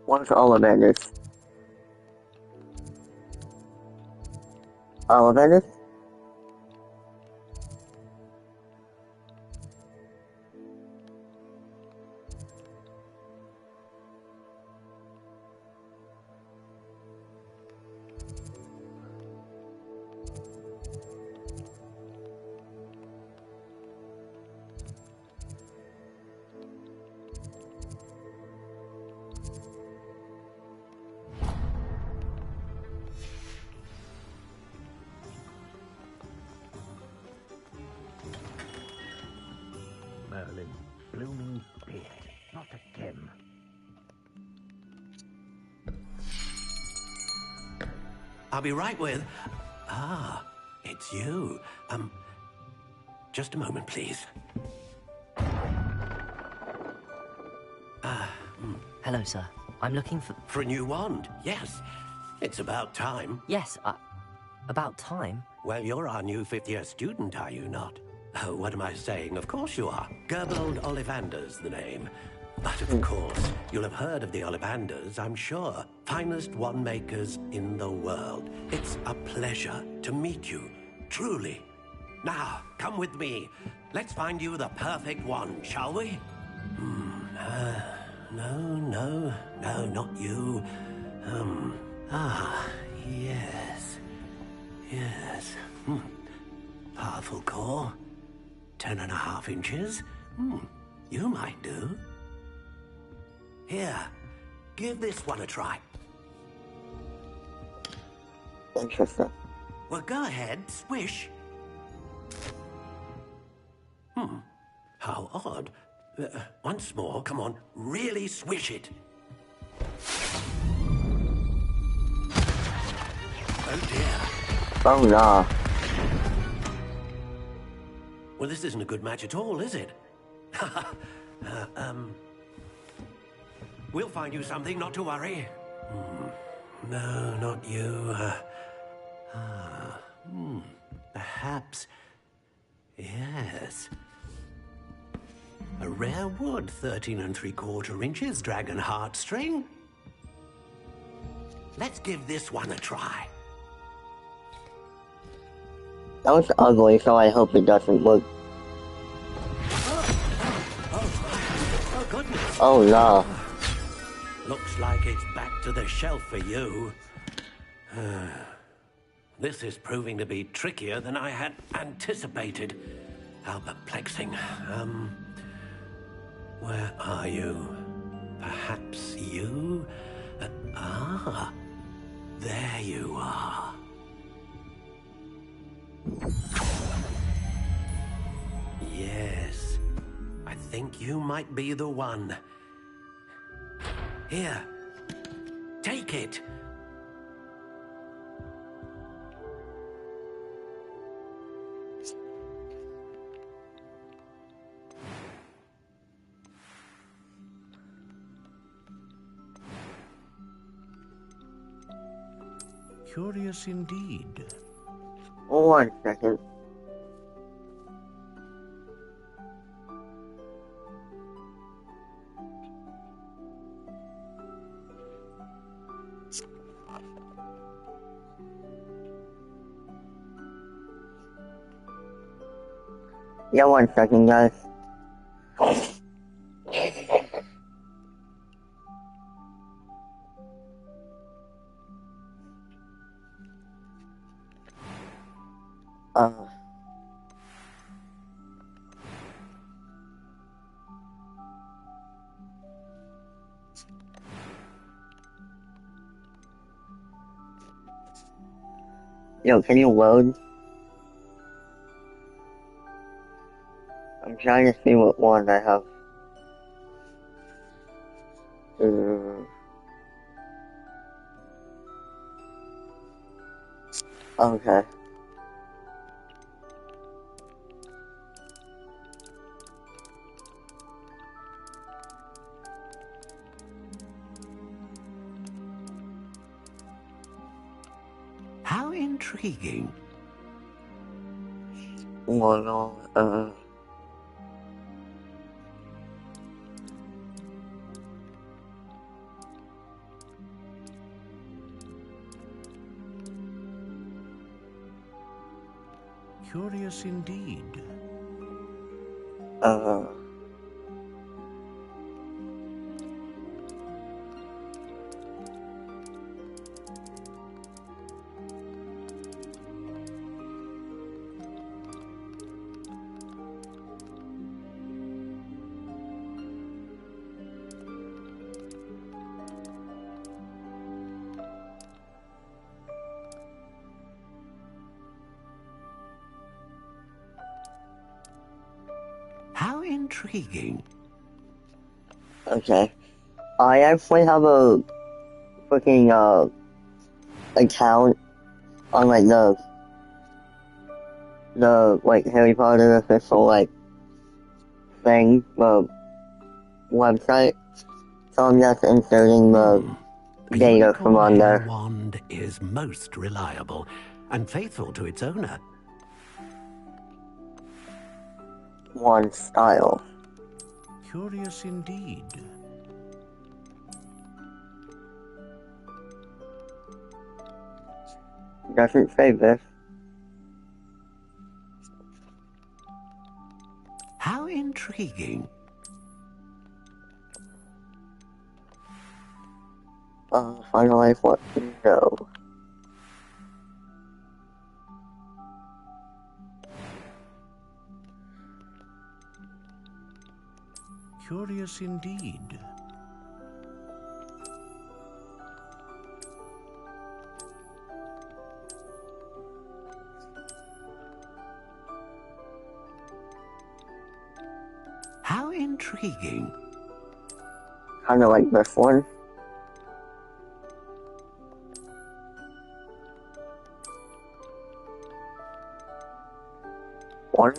Speaker 1: What's Ollivanders? Ollivanders?
Speaker 5: Merlin, blooming beard, not again. I'll be right with... Ah, it's you. Just a moment, please.
Speaker 3: Hello, sir. I'm looking for...
Speaker 5: For a new wand, yes. It's about time.
Speaker 3: Yes, about time?
Speaker 5: Well, you're our new fifth-year student, are you not? Oh, what am I saying? Of course you are. Gerbold Ollivander's the name. But of course, you'll have heard of the Ollivanders, I'm sure. Finest wand makers in the world. It's a pleasure to meet you, truly. Now, come with me. Let's find you the perfect wand, shall we? No, not you. Yes. Powerful core. 10.5 inches. You might do. Here, give this one a try.
Speaker 1: Interesting.
Speaker 5: Well, go ahead, swish. How odd. Once more, come on, really swish it. Oh dear.
Speaker 1: Oh no.
Speaker 5: Well, this isn't a good match at all, is it? We'll find you something, not to worry. No, not you. Perhaps. Yes. A rare wood, 13 3/4 inches, dragon heartstring. Let's give this one a try.
Speaker 1: That was ugly, so I hope it doesn't work.
Speaker 5: Oh, goodness.
Speaker 1: Oh no.
Speaker 5: Looks like it's back to the shelf for you. This is proving to be trickier than I had anticipated. How perplexing. Where are you? Perhaps you? There you are. Yes, I think you might be the one. Here, take it. Curious indeed.
Speaker 1: 1 second. Yeah, 1 second, guys. Yo, can you load? I'm trying to see what wand I have. Okay.
Speaker 5: How intriguing.
Speaker 1: Well,
Speaker 5: Curious indeed. How intriguing.
Speaker 1: okay. I actually have a freaking, account on, like, the, like, Harry Potter official, like, thing, website. So I'm just inserting the data from on
Speaker 5: Hair
Speaker 1: there.
Speaker 5: wand is most reliable and faithful to its owner.
Speaker 1: Wand style.
Speaker 5: Curious indeed.
Speaker 1: Doesn't say this.
Speaker 5: How intriguing.
Speaker 1: Finalize what to know.
Speaker 5: Curious indeed. How intriguing.
Speaker 1: Kinda like this one. One.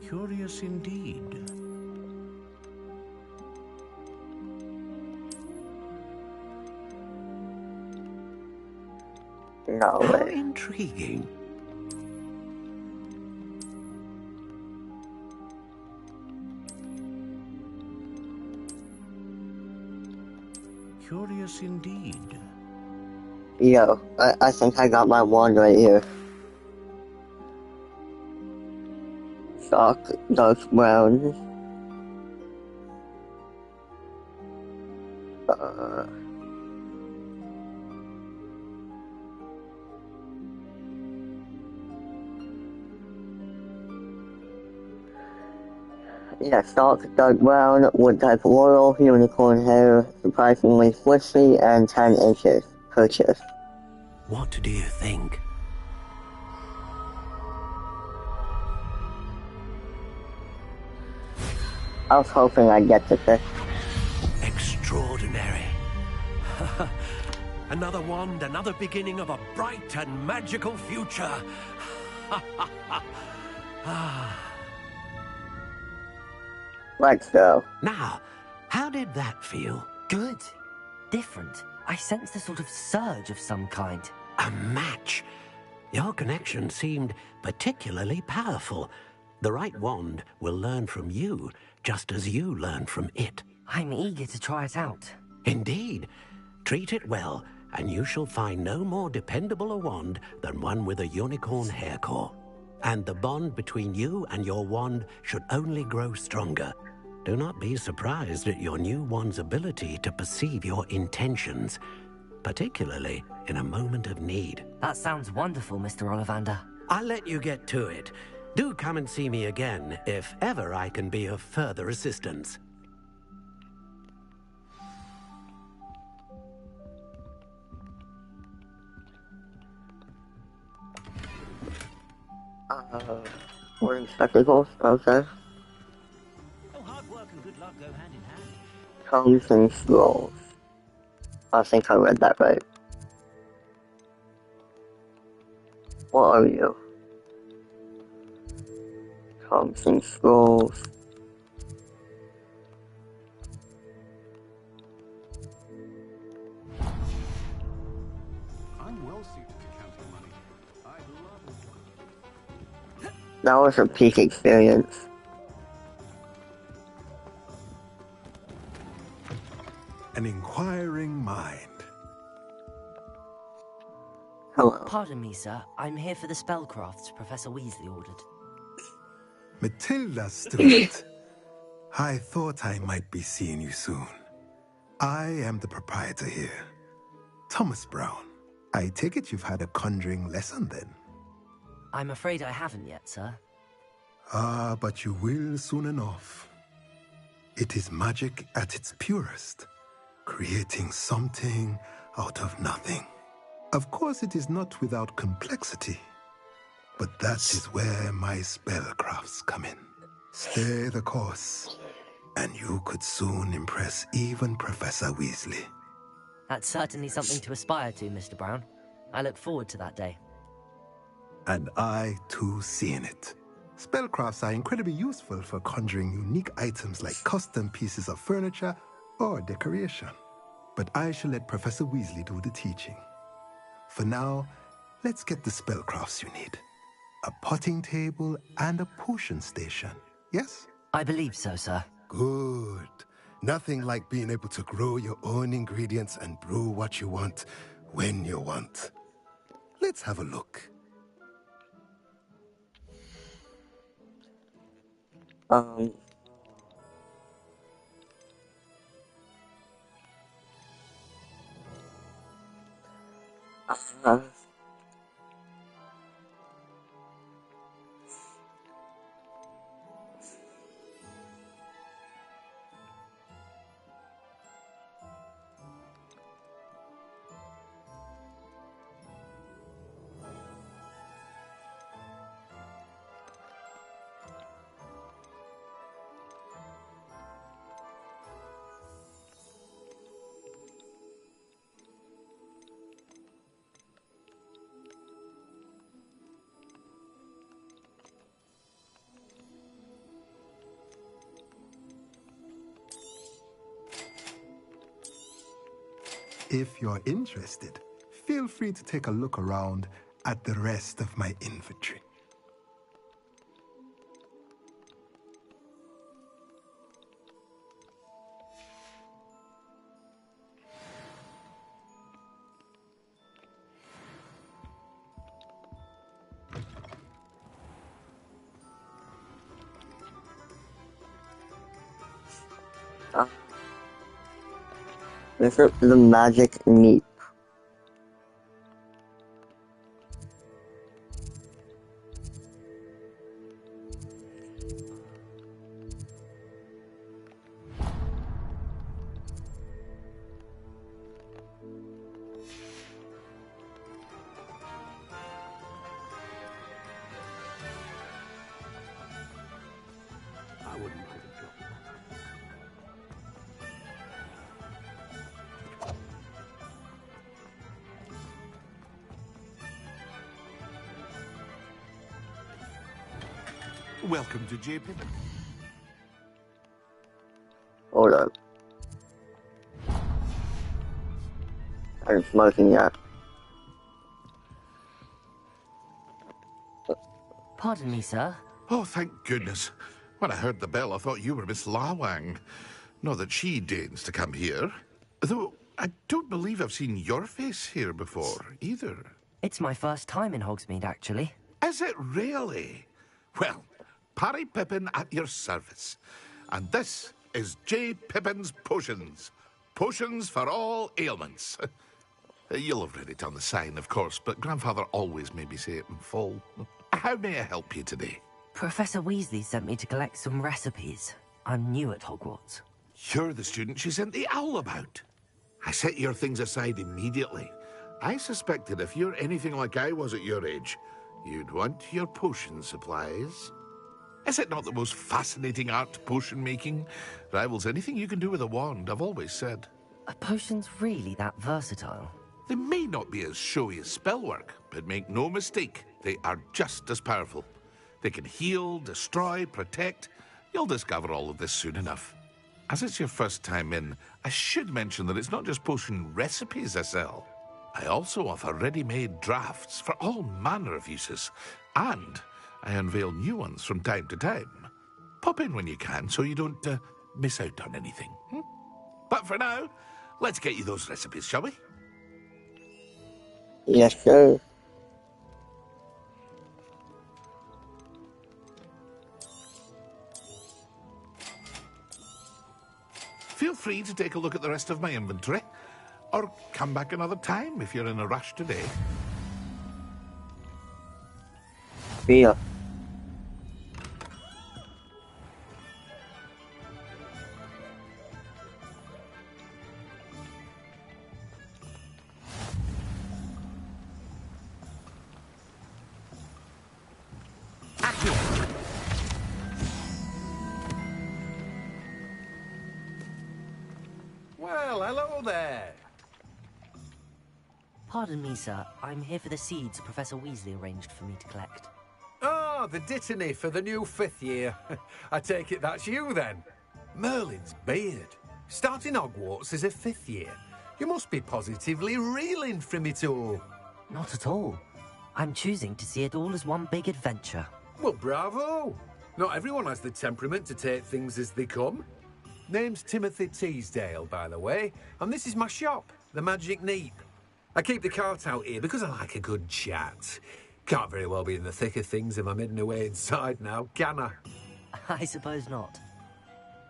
Speaker 5: Curious indeed.
Speaker 1: No
Speaker 5: How
Speaker 1: way.
Speaker 5: intriguing. Curious indeed.
Speaker 1: Yo, I think I got my wand right here. Dark brown. Yeah, dark brown, wood type laurel, unicorn hair, surprisingly swishy, and 10 inches. Purchase.
Speaker 5: What do you think?
Speaker 1: I was hoping I'd get to this.
Speaker 5: Extraordinary. Another wand, another beginning of a bright and magical future.
Speaker 1: Let's go.
Speaker 5: Now, how did that feel?
Speaker 3: Good. Different. I sensed a sort of surge of some kind.
Speaker 5: A match. Your connection seemed particularly powerful. The right wand will learn from you, just as you learn from it.
Speaker 3: I'm eager to try it out.
Speaker 5: Indeed. Treat it well, and you shall find no more dependable a wand than one with a unicorn hair core. And the bond between you and your wand should only grow stronger. Do not be surprised at your new wand's ability to perceive your intentions, particularly in a moment of need.
Speaker 3: That sounds wonderful, Mr. Ollivander.
Speaker 5: I'll let you get to it. Do come and see me again if ever I can be of further assistance.
Speaker 1: Wearing spectacles, okay.
Speaker 10: Oh, hard work and good luck go hand in hand.
Speaker 1: Comes and scrolls. I think I read that right. What are you? Comes and scrolls.
Speaker 8: I'm well suited to counting money. I love it.
Speaker 1: That was a peak experience.
Speaker 22: An inquiring mind.
Speaker 1: Hello.
Speaker 3: Pardon me, sir. I'm here for the spellcrafts Professor Weasley ordered.
Speaker 22: Matilda Stewart. I thought I might be seeing you soon. I am the proprietor here, Thomas Brown. I take it you've had a conjuring lesson then?
Speaker 3: I'm afraid I haven't yet, sir.
Speaker 22: Ah, but you will soon enough. It is magic at its purest, creating something out of nothing. Of course, it is not without complexity, but that is where my spellcrafts come in. Stay the course, and you could soon impress even Professor Weasley.
Speaker 3: That's certainly something to aspire to, Mr. Brown. I look forward to that day.
Speaker 22: And I, too, see in it. Spellcrafts are incredibly useful for conjuring unique items like custom pieces of furniture or decoration. But I shall let Professor Weasley do the teaching. For now, let's get the spellcrafts you need. A potting table and a potion station, yes?
Speaker 3: I believe so, sir.
Speaker 22: Good. Nothing like being able to grow your own ingredients and brew what you want, when you want. Let's have a look. If you're interested, feel free to take a look around at the rest of my inventory.
Speaker 1: This is the magic meat.
Speaker 5: I wouldn't mind a job.
Speaker 8: Welcome to JP.
Speaker 1: Hold up. I'm smoking yet.
Speaker 3: Pardon me, sir.
Speaker 8: Oh, thank goodness. When I heard the bell, I thought you were Miss Lawang. Not that she deigns to come here. Though I don't believe I've seen your face here before, either.
Speaker 3: It's my first time in Hogsmeade, actually.
Speaker 8: Is it really? Well, Parry Pippin at your service. And this is J. Pippin's Potions. Potions for all ailments. You'll have read it on the sign, of course, but Grandfather always made me say it in full. How may I help you today?
Speaker 3: Professor Weasley sent me to collect some recipes. I'm new at Hogwarts.
Speaker 8: You're the student she sent the owl about. I set your things aside immediately. I suspected if you're anything like I was at your age, you'd want your potion supplies. Is it not the most fascinating art, potion making? Rivals anything you can do with a wand, I've always said.
Speaker 3: Are potions really that versatile?
Speaker 8: They may not be as showy as spellwork, but make no mistake, they are just as powerful. They can heal, destroy, protect. You'll discover all of this soon enough. As it's your first time in, I should mention that it's not just potion recipes I sell. I also offer ready-made drafts for all manner of uses, and I unveil new ones from time to time. Pop in when you can so you don't miss out on anything. But for now, let's get you those recipes, shall we?
Speaker 1: Yes, sir.
Speaker 8: Feel free to take a look at the rest of my inventory, or come back another time if you're in a rush today.
Speaker 1: See ya.
Speaker 2: Well, hello there.
Speaker 3: Pardon me, sir. I'm here for the seeds Professor Weasley arranged for me to collect.
Speaker 2: Oh, the dittany for the new 5th year. I take it that's you, then. Merlin's beard. Starting Hogwarts as a 5th year. You must be positively reeling from it all.
Speaker 3: Not at all. I'm choosing to see it all as one big adventure.
Speaker 2: Well, bravo. Not everyone has the temperament to take things as they come. Name's Timothy Teasdale, by the way, and this is my shop, the Magic Neep. I keep the cart out here because I like a good chat. Can't very well be in the thick of things if I'm hidden away inside now, can I?
Speaker 3: I suppose not.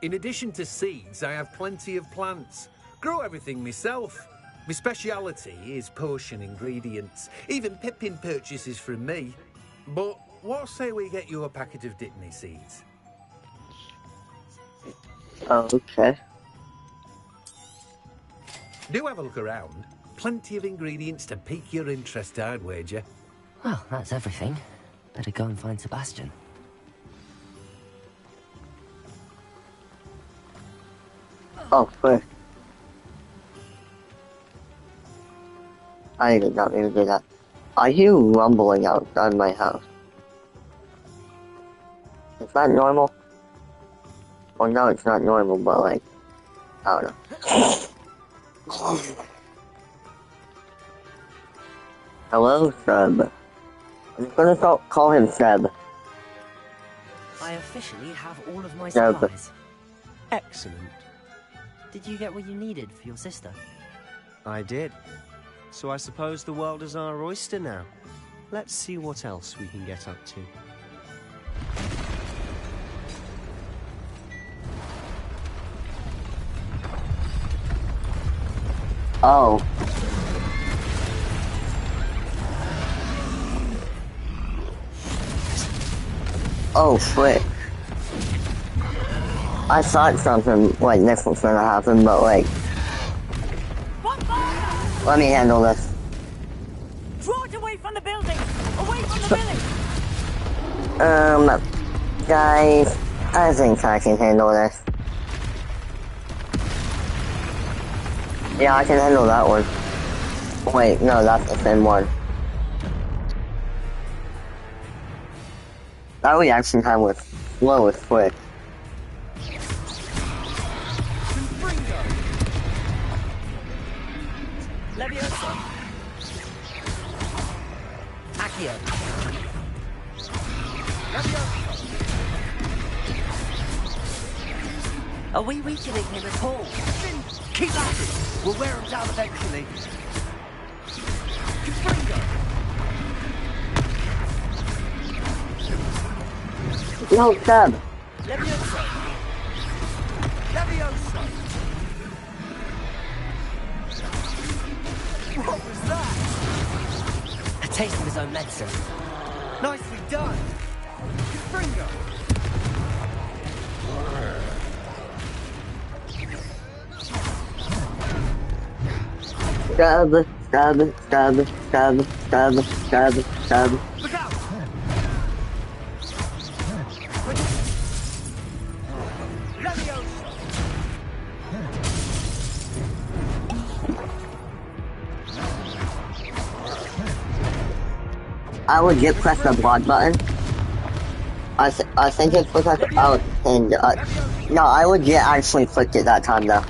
Speaker 2: In addition to seeds, I have plenty of plants. Grow everything myself. My speciality is potion ingredients. Even Pippin purchases from me. But what say we get you a packet of dittany seeds?
Speaker 1: Oh, okay.
Speaker 2: Do have a look around. Plenty of ingredients to pique your interest, I'd wager.
Speaker 3: Well, that's everything. Better go and find Sebastian.
Speaker 1: Oh, quick. I did not even do that. Are you rumbling outside my house? Is that normal? Well, no, it's not normal, but like, I don't know. Hello, Seb. I'm gonna call him Seb.
Speaker 3: I officially have all of my
Speaker 1: Seb.
Speaker 3: supplies.
Speaker 19: Excellent.
Speaker 3: Did you get what you needed for your sister?
Speaker 19: I did. So I suppose the world is our oyster now. Let's see what else we can get up to.
Speaker 1: Oh. Oh, frick. I thought something like this was gonna happen, but like... Let me handle this.
Speaker 6: Draw it away from the building! Away from the village!
Speaker 1: Guys, I think I can handle this. Yeah, I can handle that one. Wait, no, that's the same one. That reaction time was slow as quick.
Speaker 3: Leviosa. Accio. Leviosa. Are we weakening him at all? Keep at it. We'll wear him down eventually. Confringo.
Speaker 1: No, Seb.
Speaker 10: Levioso! Levioso! What was that?
Speaker 3: A taste of his own medicine.
Speaker 10: Nicely done! Confringo!
Speaker 1: Stab, stab, stab, stab, stab, stab, stab.
Speaker 10: Look out! Levioso!
Speaker 1: I would just press the block button. I think it's because I and no, I would just actually click it that time though.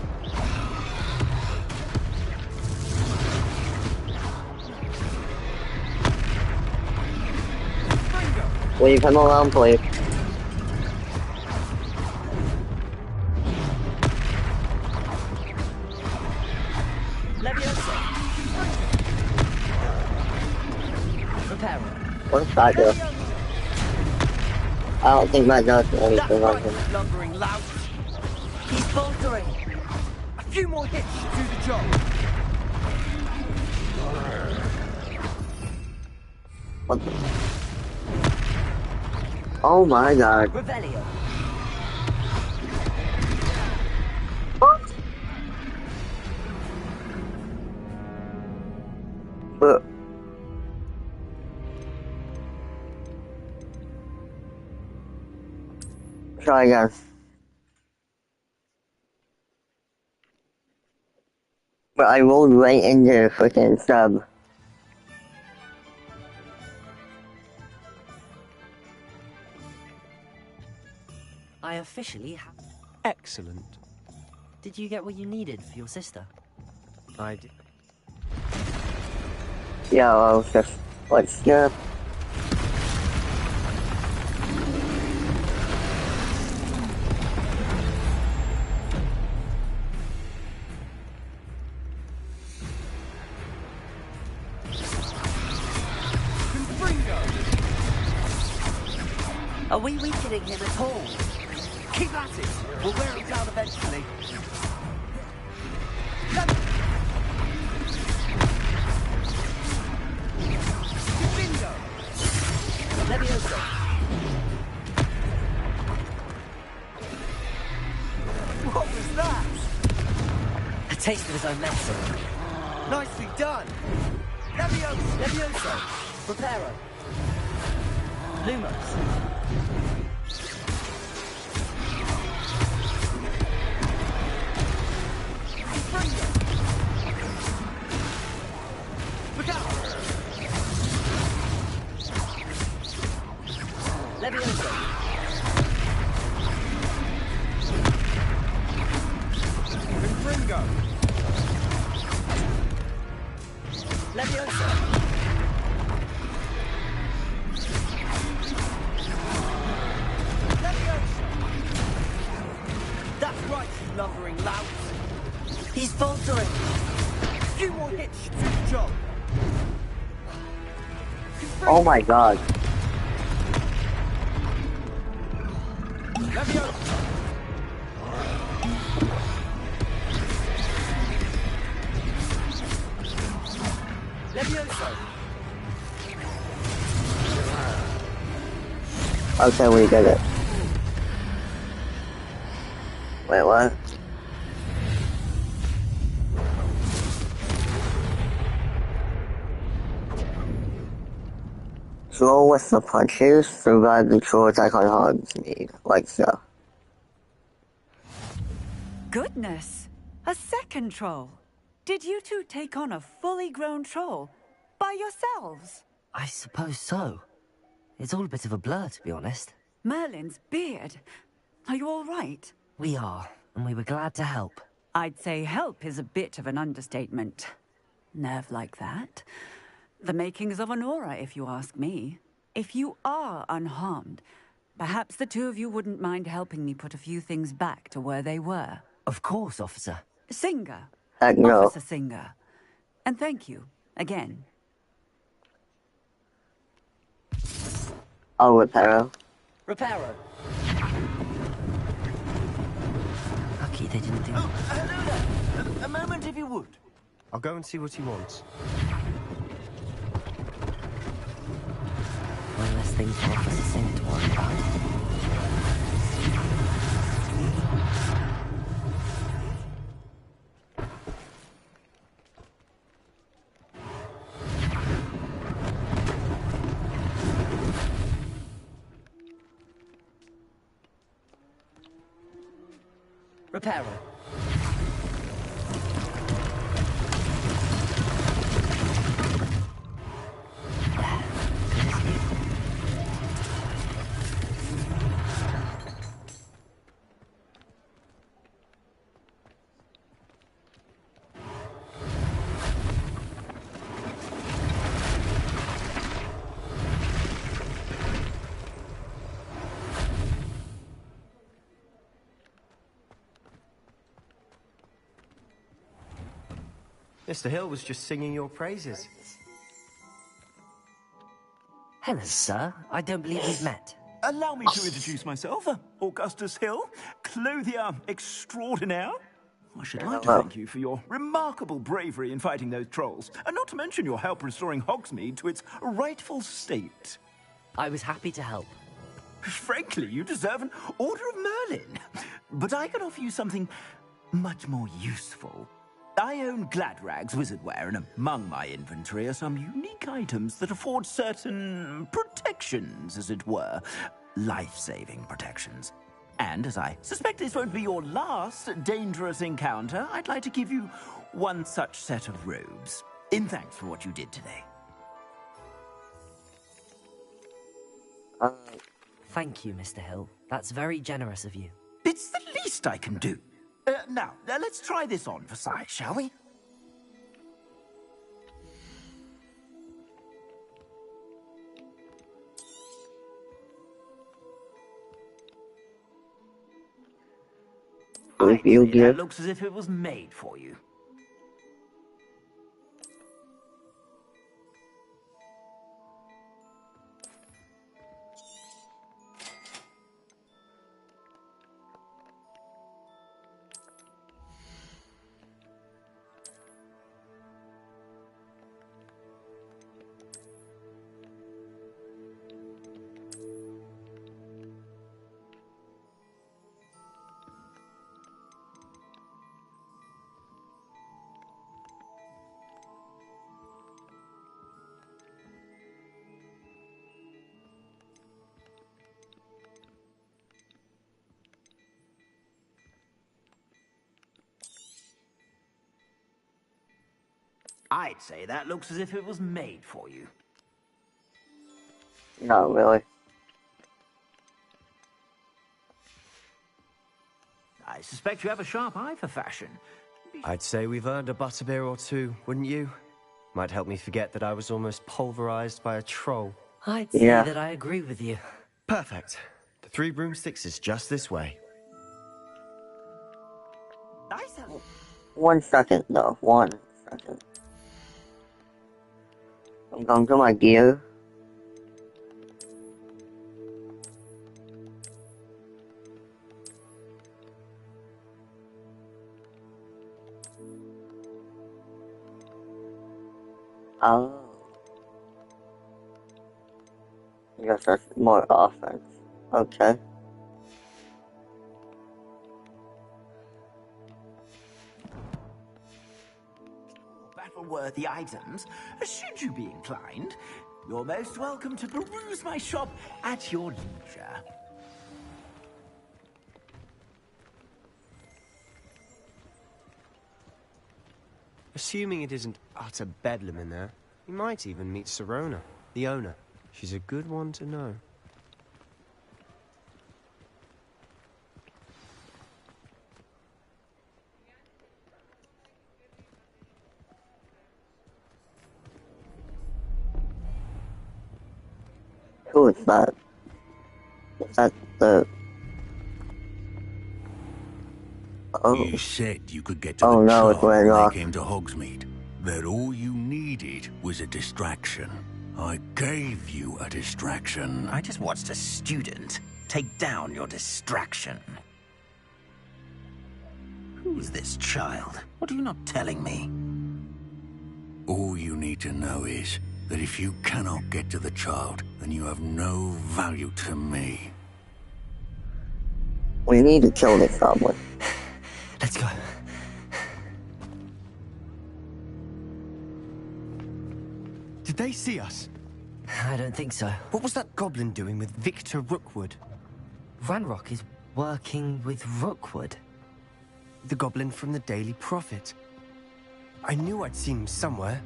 Speaker 1: Will you come along, please?
Speaker 10: Levioso!
Speaker 3: Prepare.
Speaker 1: What's that do? I don't think that does anything on him.
Speaker 10: Lumbering lout. He's faltering. A few more hits should do the job.
Speaker 1: What the? Oh my god.
Speaker 3: Revelio.
Speaker 1: But try again. But I rolled right into the freaking sub.
Speaker 3: I officially have.
Speaker 19: Excellent.
Speaker 3: Did you get what you needed for your sister?
Speaker 19: I did.
Speaker 1: Yeah, I was just like, snap.
Speaker 10: Are we weakening him at all? Keep at it. We'll wear him down eventually. Bingo! Levioso! What was that?
Speaker 3: A taste of his own medicine.
Speaker 10: Nicely done! Levioso! Levioso!
Speaker 3: Preparo. Lumos.
Speaker 10: Look out!
Speaker 3: Levioso.
Speaker 10: Confringo!
Speaker 3: Levioso.
Speaker 10: That's right, you lumbering lout. He's faltering. A few more hits should do the job.
Speaker 1: Oh my god.
Speaker 10: Levioso. Levioso.
Speaker 1: Okay, we did it. Wait, what? Roll with the punches, survive the troll attack on Hogsmeade, like so.
Speaker 4: Goodness! A second troll! Did you two take on a fully grown troll? By yourselves?
Speaker 3: I suppose so. It's all a bit of a blur, to be honest.
Speaker 4: Merlin's beard. Are you all right?
Speaker 3: We are, and we were glad to help.
Speaker 4: I'd say help is a bit of an understatement. Nerve like that. The makings of an aura, if you ask me. If you are unharmed, perhaps the two of you wouldn't mind helping me put a few things back to where they were.
Speaker 3: Of course, officer.
Speaker 4: Singer.
Speaker 1: No.
Speaker 4: Officer Singer. And thank you, again.
Speaker 1: Oh, Reparo.
Speaker 3: Reparo! Lucky they didn't do...
Speaker 10: Oh, hello there. A moment if you would.
Speaker 19: I'll go and see what he wants.
Speaker 3: One less thing for Officer Singh to worry about. Reparo.
Speaker 19: Mr. Hill was just singing your praises.
Speaker 3: Hello, sir. I don't believe we've met.
Speaker 17: Allow me to introduce myself, Augustus Hill, clothier extraordinaire. I should like to thank you for your remarkable bravery in fighting those trolls, and not to mention your help restoring Hogsmeade to its rightful state.
Speaker 3: I was happy to help.
Speaker 17: Frankly, you deserve an Order of Merlin. But I can offer you something much more useful. I own Gladrag's wizardware, and among my inventory are some unique items that afford certain protections, as it were. Life-saving protections. And as I suspect this won't be your last dangerous encounter, I'd like to give you one such set of robes, in thanks for what you did today.
Speaker 3: Thank you, Mr. Hill. That's very generous of you.
Speaker 17: It's the least I can do. Now, let's try this on for size, shall we? I'd say that looks as if it was made for you. I'd say that looks as if it was made for you.
Speaker 1: Not really.
Speaker 17: I suspect you have a sharp eye for fashion.
Speaker 19: I'd say we've earned a butterbeer or two, wouldn't you? Might help me forget that I was almost pulverized by a troll.
Speaker 3: I'd say that I agree with you.
Speaker 19: Perfect. The 3 broomsticks is just this way.
Speaker 1: 1 second, though. 1 second. I'm going to my gear. Oh. I guess that's more offense. Okay.
Speaker 17: Battle-worthy items, should you be inclined, you're most welcome to peruse my shop at your leisure.
Speaker 19: Assuming it isn't utter bedlam in there, you might even meet Serona, the owner. She's a good one to know.
Speaker 1: Who is that? Is that the... Oh.
Speaker 5: You said you could get to the
Speaker 1: no, it's
Speaker 5: Charm
Speaker 1: wearing
Speaker 5: when
Speaker 1: off.
Speaker 5: they came to Hogsmeade. That all you needed was a distraction. I gave you a distraction.
Speaker 10: I just watched a student. take down your distraction. Who's this child? What are you not telling me?
Speaker 15: All you need to know is that if you cannot get to the child, then you have no value to me.
Speaker 1: We need to kill this goblin.
Speaker 19: Let's go. Did they see us?
Speaker 3: I don't think so.
Speaker 19: What was that goblin doing with Victor Rookwood?
Speaker 3: Ranrock is working with Rookwood.
Speaker 19: The goblin from the Daily Prophet. I knew I'd seen him somewhere.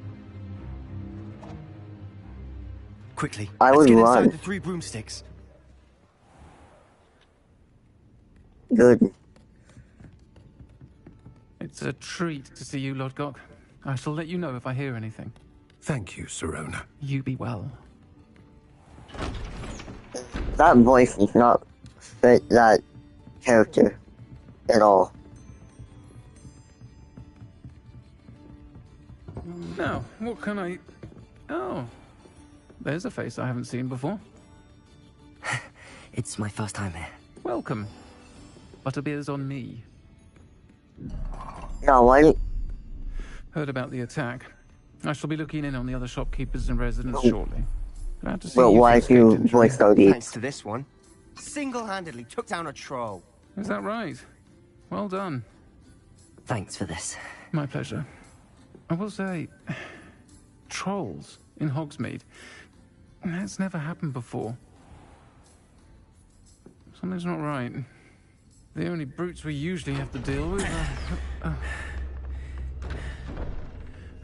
Speaker 19: Quickly, let's get inside the 3 broomsticks.
Speaker 1: Good.
Speaker 18: It's a treat to see you, Lodgok. I shall let you know if I hear anything.
Speaker 2: Thank you, Sirona.
Speaker 18: You be well.
Speaker 1: That voice does not fit that character at all.
Speaker 18: Now, what can I... Oh, there's a face I haven't seen before.
Speaker 3: It's my first time here.
Speaker 18: Welcome. Butterbeer's on me.
Speaker 1: No, why?
Speaker 18: Heard about the attack. I shall be looking in on the other shopkeepers and residents shortly. Glad to see
Speaker 1: But
Speaker 18: you
Speaker 1: why
Speaker 18: escaped
Speaker 1: you
Speaker 18: injury.
Speaker 1: voice so deep?
Speaker 19: Thanks to this one. Single-handedly took down a troll.
Speaker 18: Is that right? Well done.
Speaker 3: Thanks for this.
Speaker 18: My pleasure. I will say, trolls in Hogsmeade. That's never happened before. Something's not right. The only brutes we usually have to deal with are...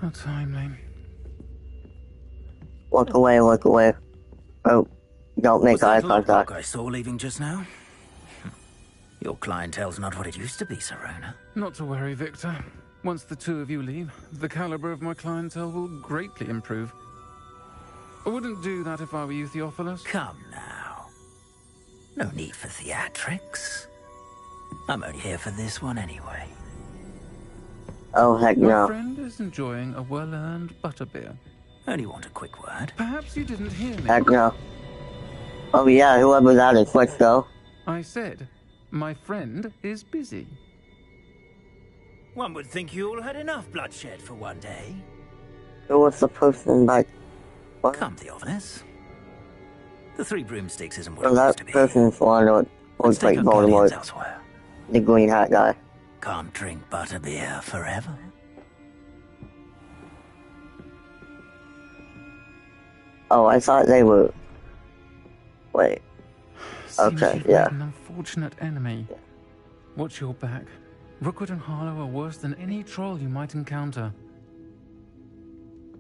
Speaker 18: How timely.
Speaker 1: Walk away, walk away. Oh, don't make eye contact.
Speaker 10: I saw leaving just now? Your clientele's not what it used to be, Sirona.
Speaker 18: Not to worry, Victor. Once the 2 of you leave, the caliber of my clientele will greatly improve. I wouldn't do that if I were you, Theophilus.
Speaker 10: Come now. No need for theatrics. I'm only here for this one anyway.
Speaker 1: Oh, heck
Speaker 18: My
Speaker 1: no.
Speaker 18: friend is enjoying a well-earned butterbeer.
Speaker 10: Only want a quick word.
Speaker 18: Perhaps you didn't hear me.
Speaker 1: Heck no. Oh yeah, whoever that is, let's go.
Speaker 18: I said, my friend is busy.
Speaker 10: One would think you all had enough bloodshed for one day.
Speaker 1: Who was the person back? What?
Speaker 10: Come, Theophilus. The 3 broomsticks isn't what
Speaker 1: So
Speaker 10: it used
Speaker 1: that
Speaker 10: to be.
Speaker 1: person's the one that looks like Voldemort.
Speaker 10: Elsewhere.
Speaker 1: The green hat guy.
Speaker 10: Can't drink butterbeer forever.
Speaker 1: Oh, I thought they were... Wait.
Speaker 18: Seems
Speaker 1: Okay,
Speaker 18: you've
Speaker 1: yeah.
Speaker 18: met an unfortunate enemy. Watch your back. Rookwood and Harlow are worse than any troll you might encounter.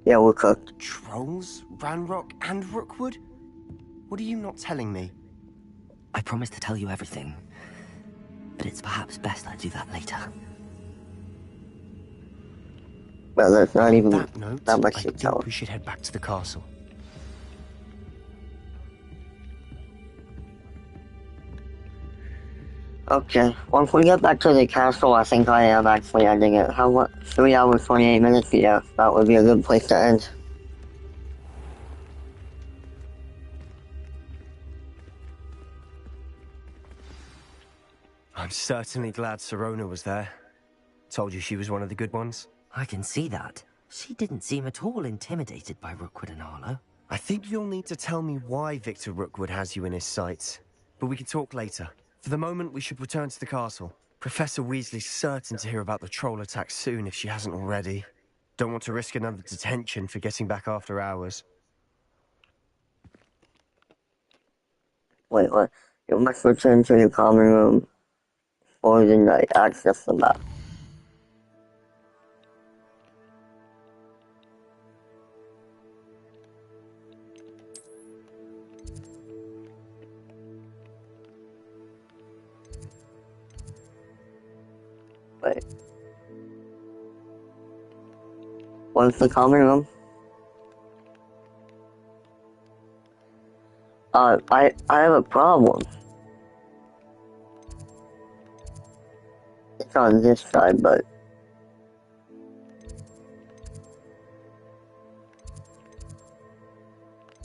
Speaker 1: Yeah, we're cooked.
Speaker 19: Trolls? Ranrock and Rookwood? What are you not telling me?
Speaker 3: I promise to tell you everything. But it's perhaps best I do that later.
Speaker 1: Well, there's not even
Speaker 19: That note,
Speaker 1: that much
Speaker 19: I
Speaker 1: to tell.
Speaker 19: think we should head back to the castle.
Speaker 1: Okay, once we get back to the castle, I think I am actually ending it. How much? 3 hours, 28 minutes? Yeah, that would be a good place to end.
Speaker 19: I'm certainly glad Sirona was there. Told you she was one of the good ones.
Speaker 3: I can see that. She didn't seem at all intimidated by Rookwood and Harlow.
Speaker 19: I think you'll need to tell me why Victor Rookwood has you in his sights. But we can talk later. For the moment, we should return to the castle. Professor Weasley's certain to hear about the troll attack soon if she hasn't already. Don't want to risk another detention for getting back after hours.
Speaker 1: Wait, what? You must return to your common room for the night. Access the map. Wait. What's the common room? I have a problem. It's on this side, but...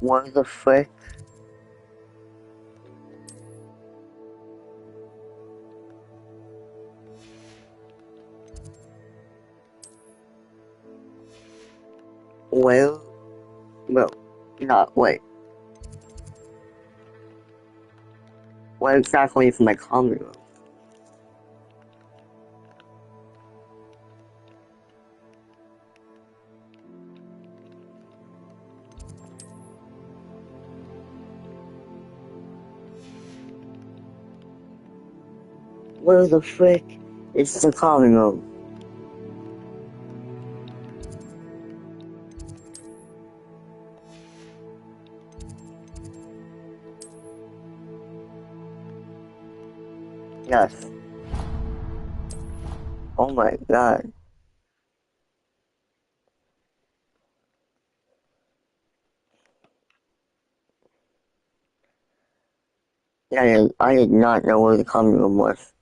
Speaker 1: What the frick? Well, wait. Where exactly is my common room? Where the frick is the common room? Yes. Oh my god. Yeah, I did not know where the common room was.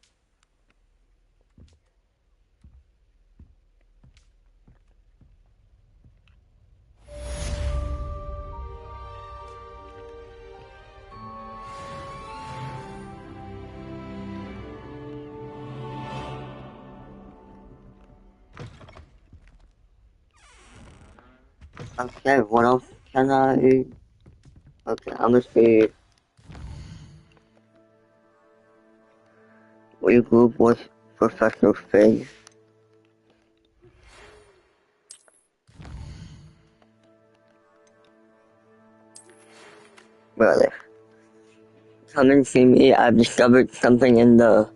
Speaker 1: Okay, what else can I... Okay, I'm gonna see... Regroup with Professor Fig. Brother. Come and see me, I've discovered something in the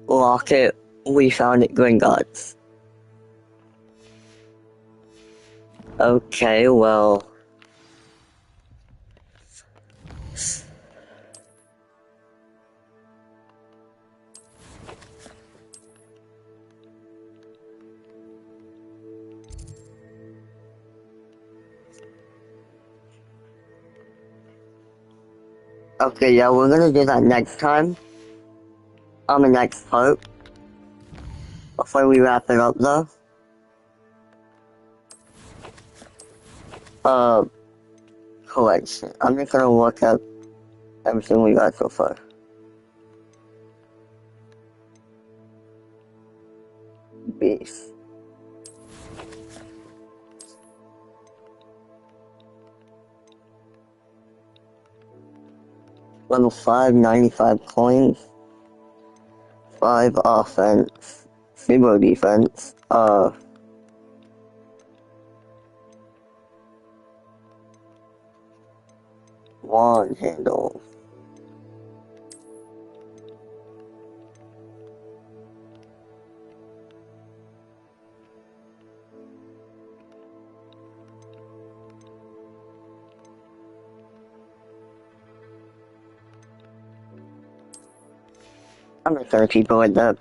Speaker 1: locket we found at Gringotts. Okay, well... Okay, yeah, we're gonna do that next time. On the next part. Before we wrap it up, though. Collection. I'm just gonna look up everything we got so far. Beef. Level 5, 95 coins. 5 offense. 0 defense. Wand handle. I'm just gonna keep it like that.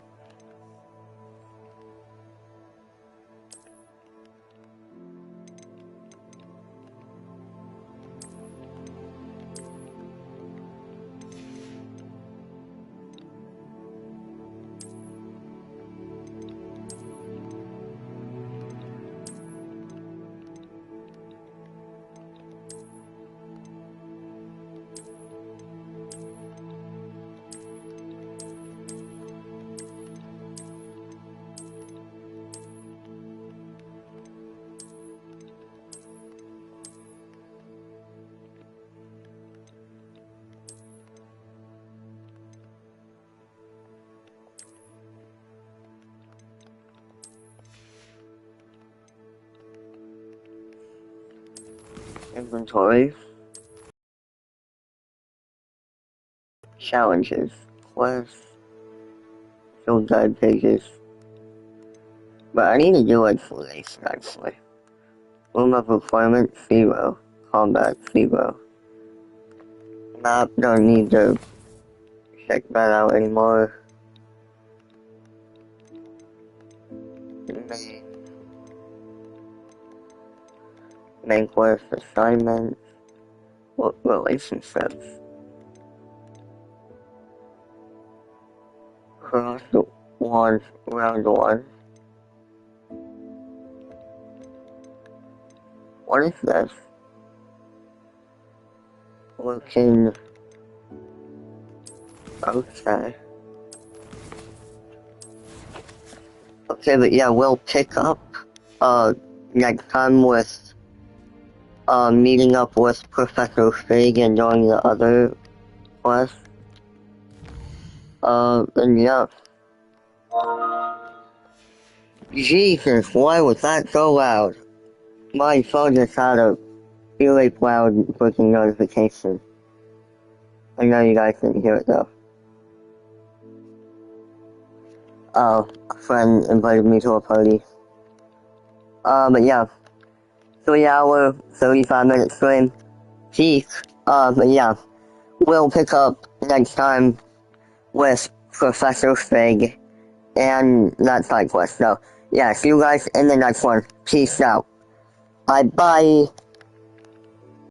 Speaker 1: Inventory. Challenges. Quests. Field guide pages. But I need to do it for this, actually. Room of requirement, 0. Combat, 0. Map, don't need to check that out anymore. Main quest assignments. What relationships? Cross the one, round 1. What is this? Looking... Okay. Okay, but yeah, we'll pick up, next time with meeting up with Professor Fig and doing the other quest. And yeah. Jesus, why was that so loud? My phone just had a really loud freaking notification. I know you guys didn't hear it though. A friend invited me to a party. But yeah. 3-hour, 35-minute stream. Jeez. But yeah. We'll pick up next time with Professor Fig and that side quest. So, yeah, see you guys in the next one. Peace out. Bye-bye.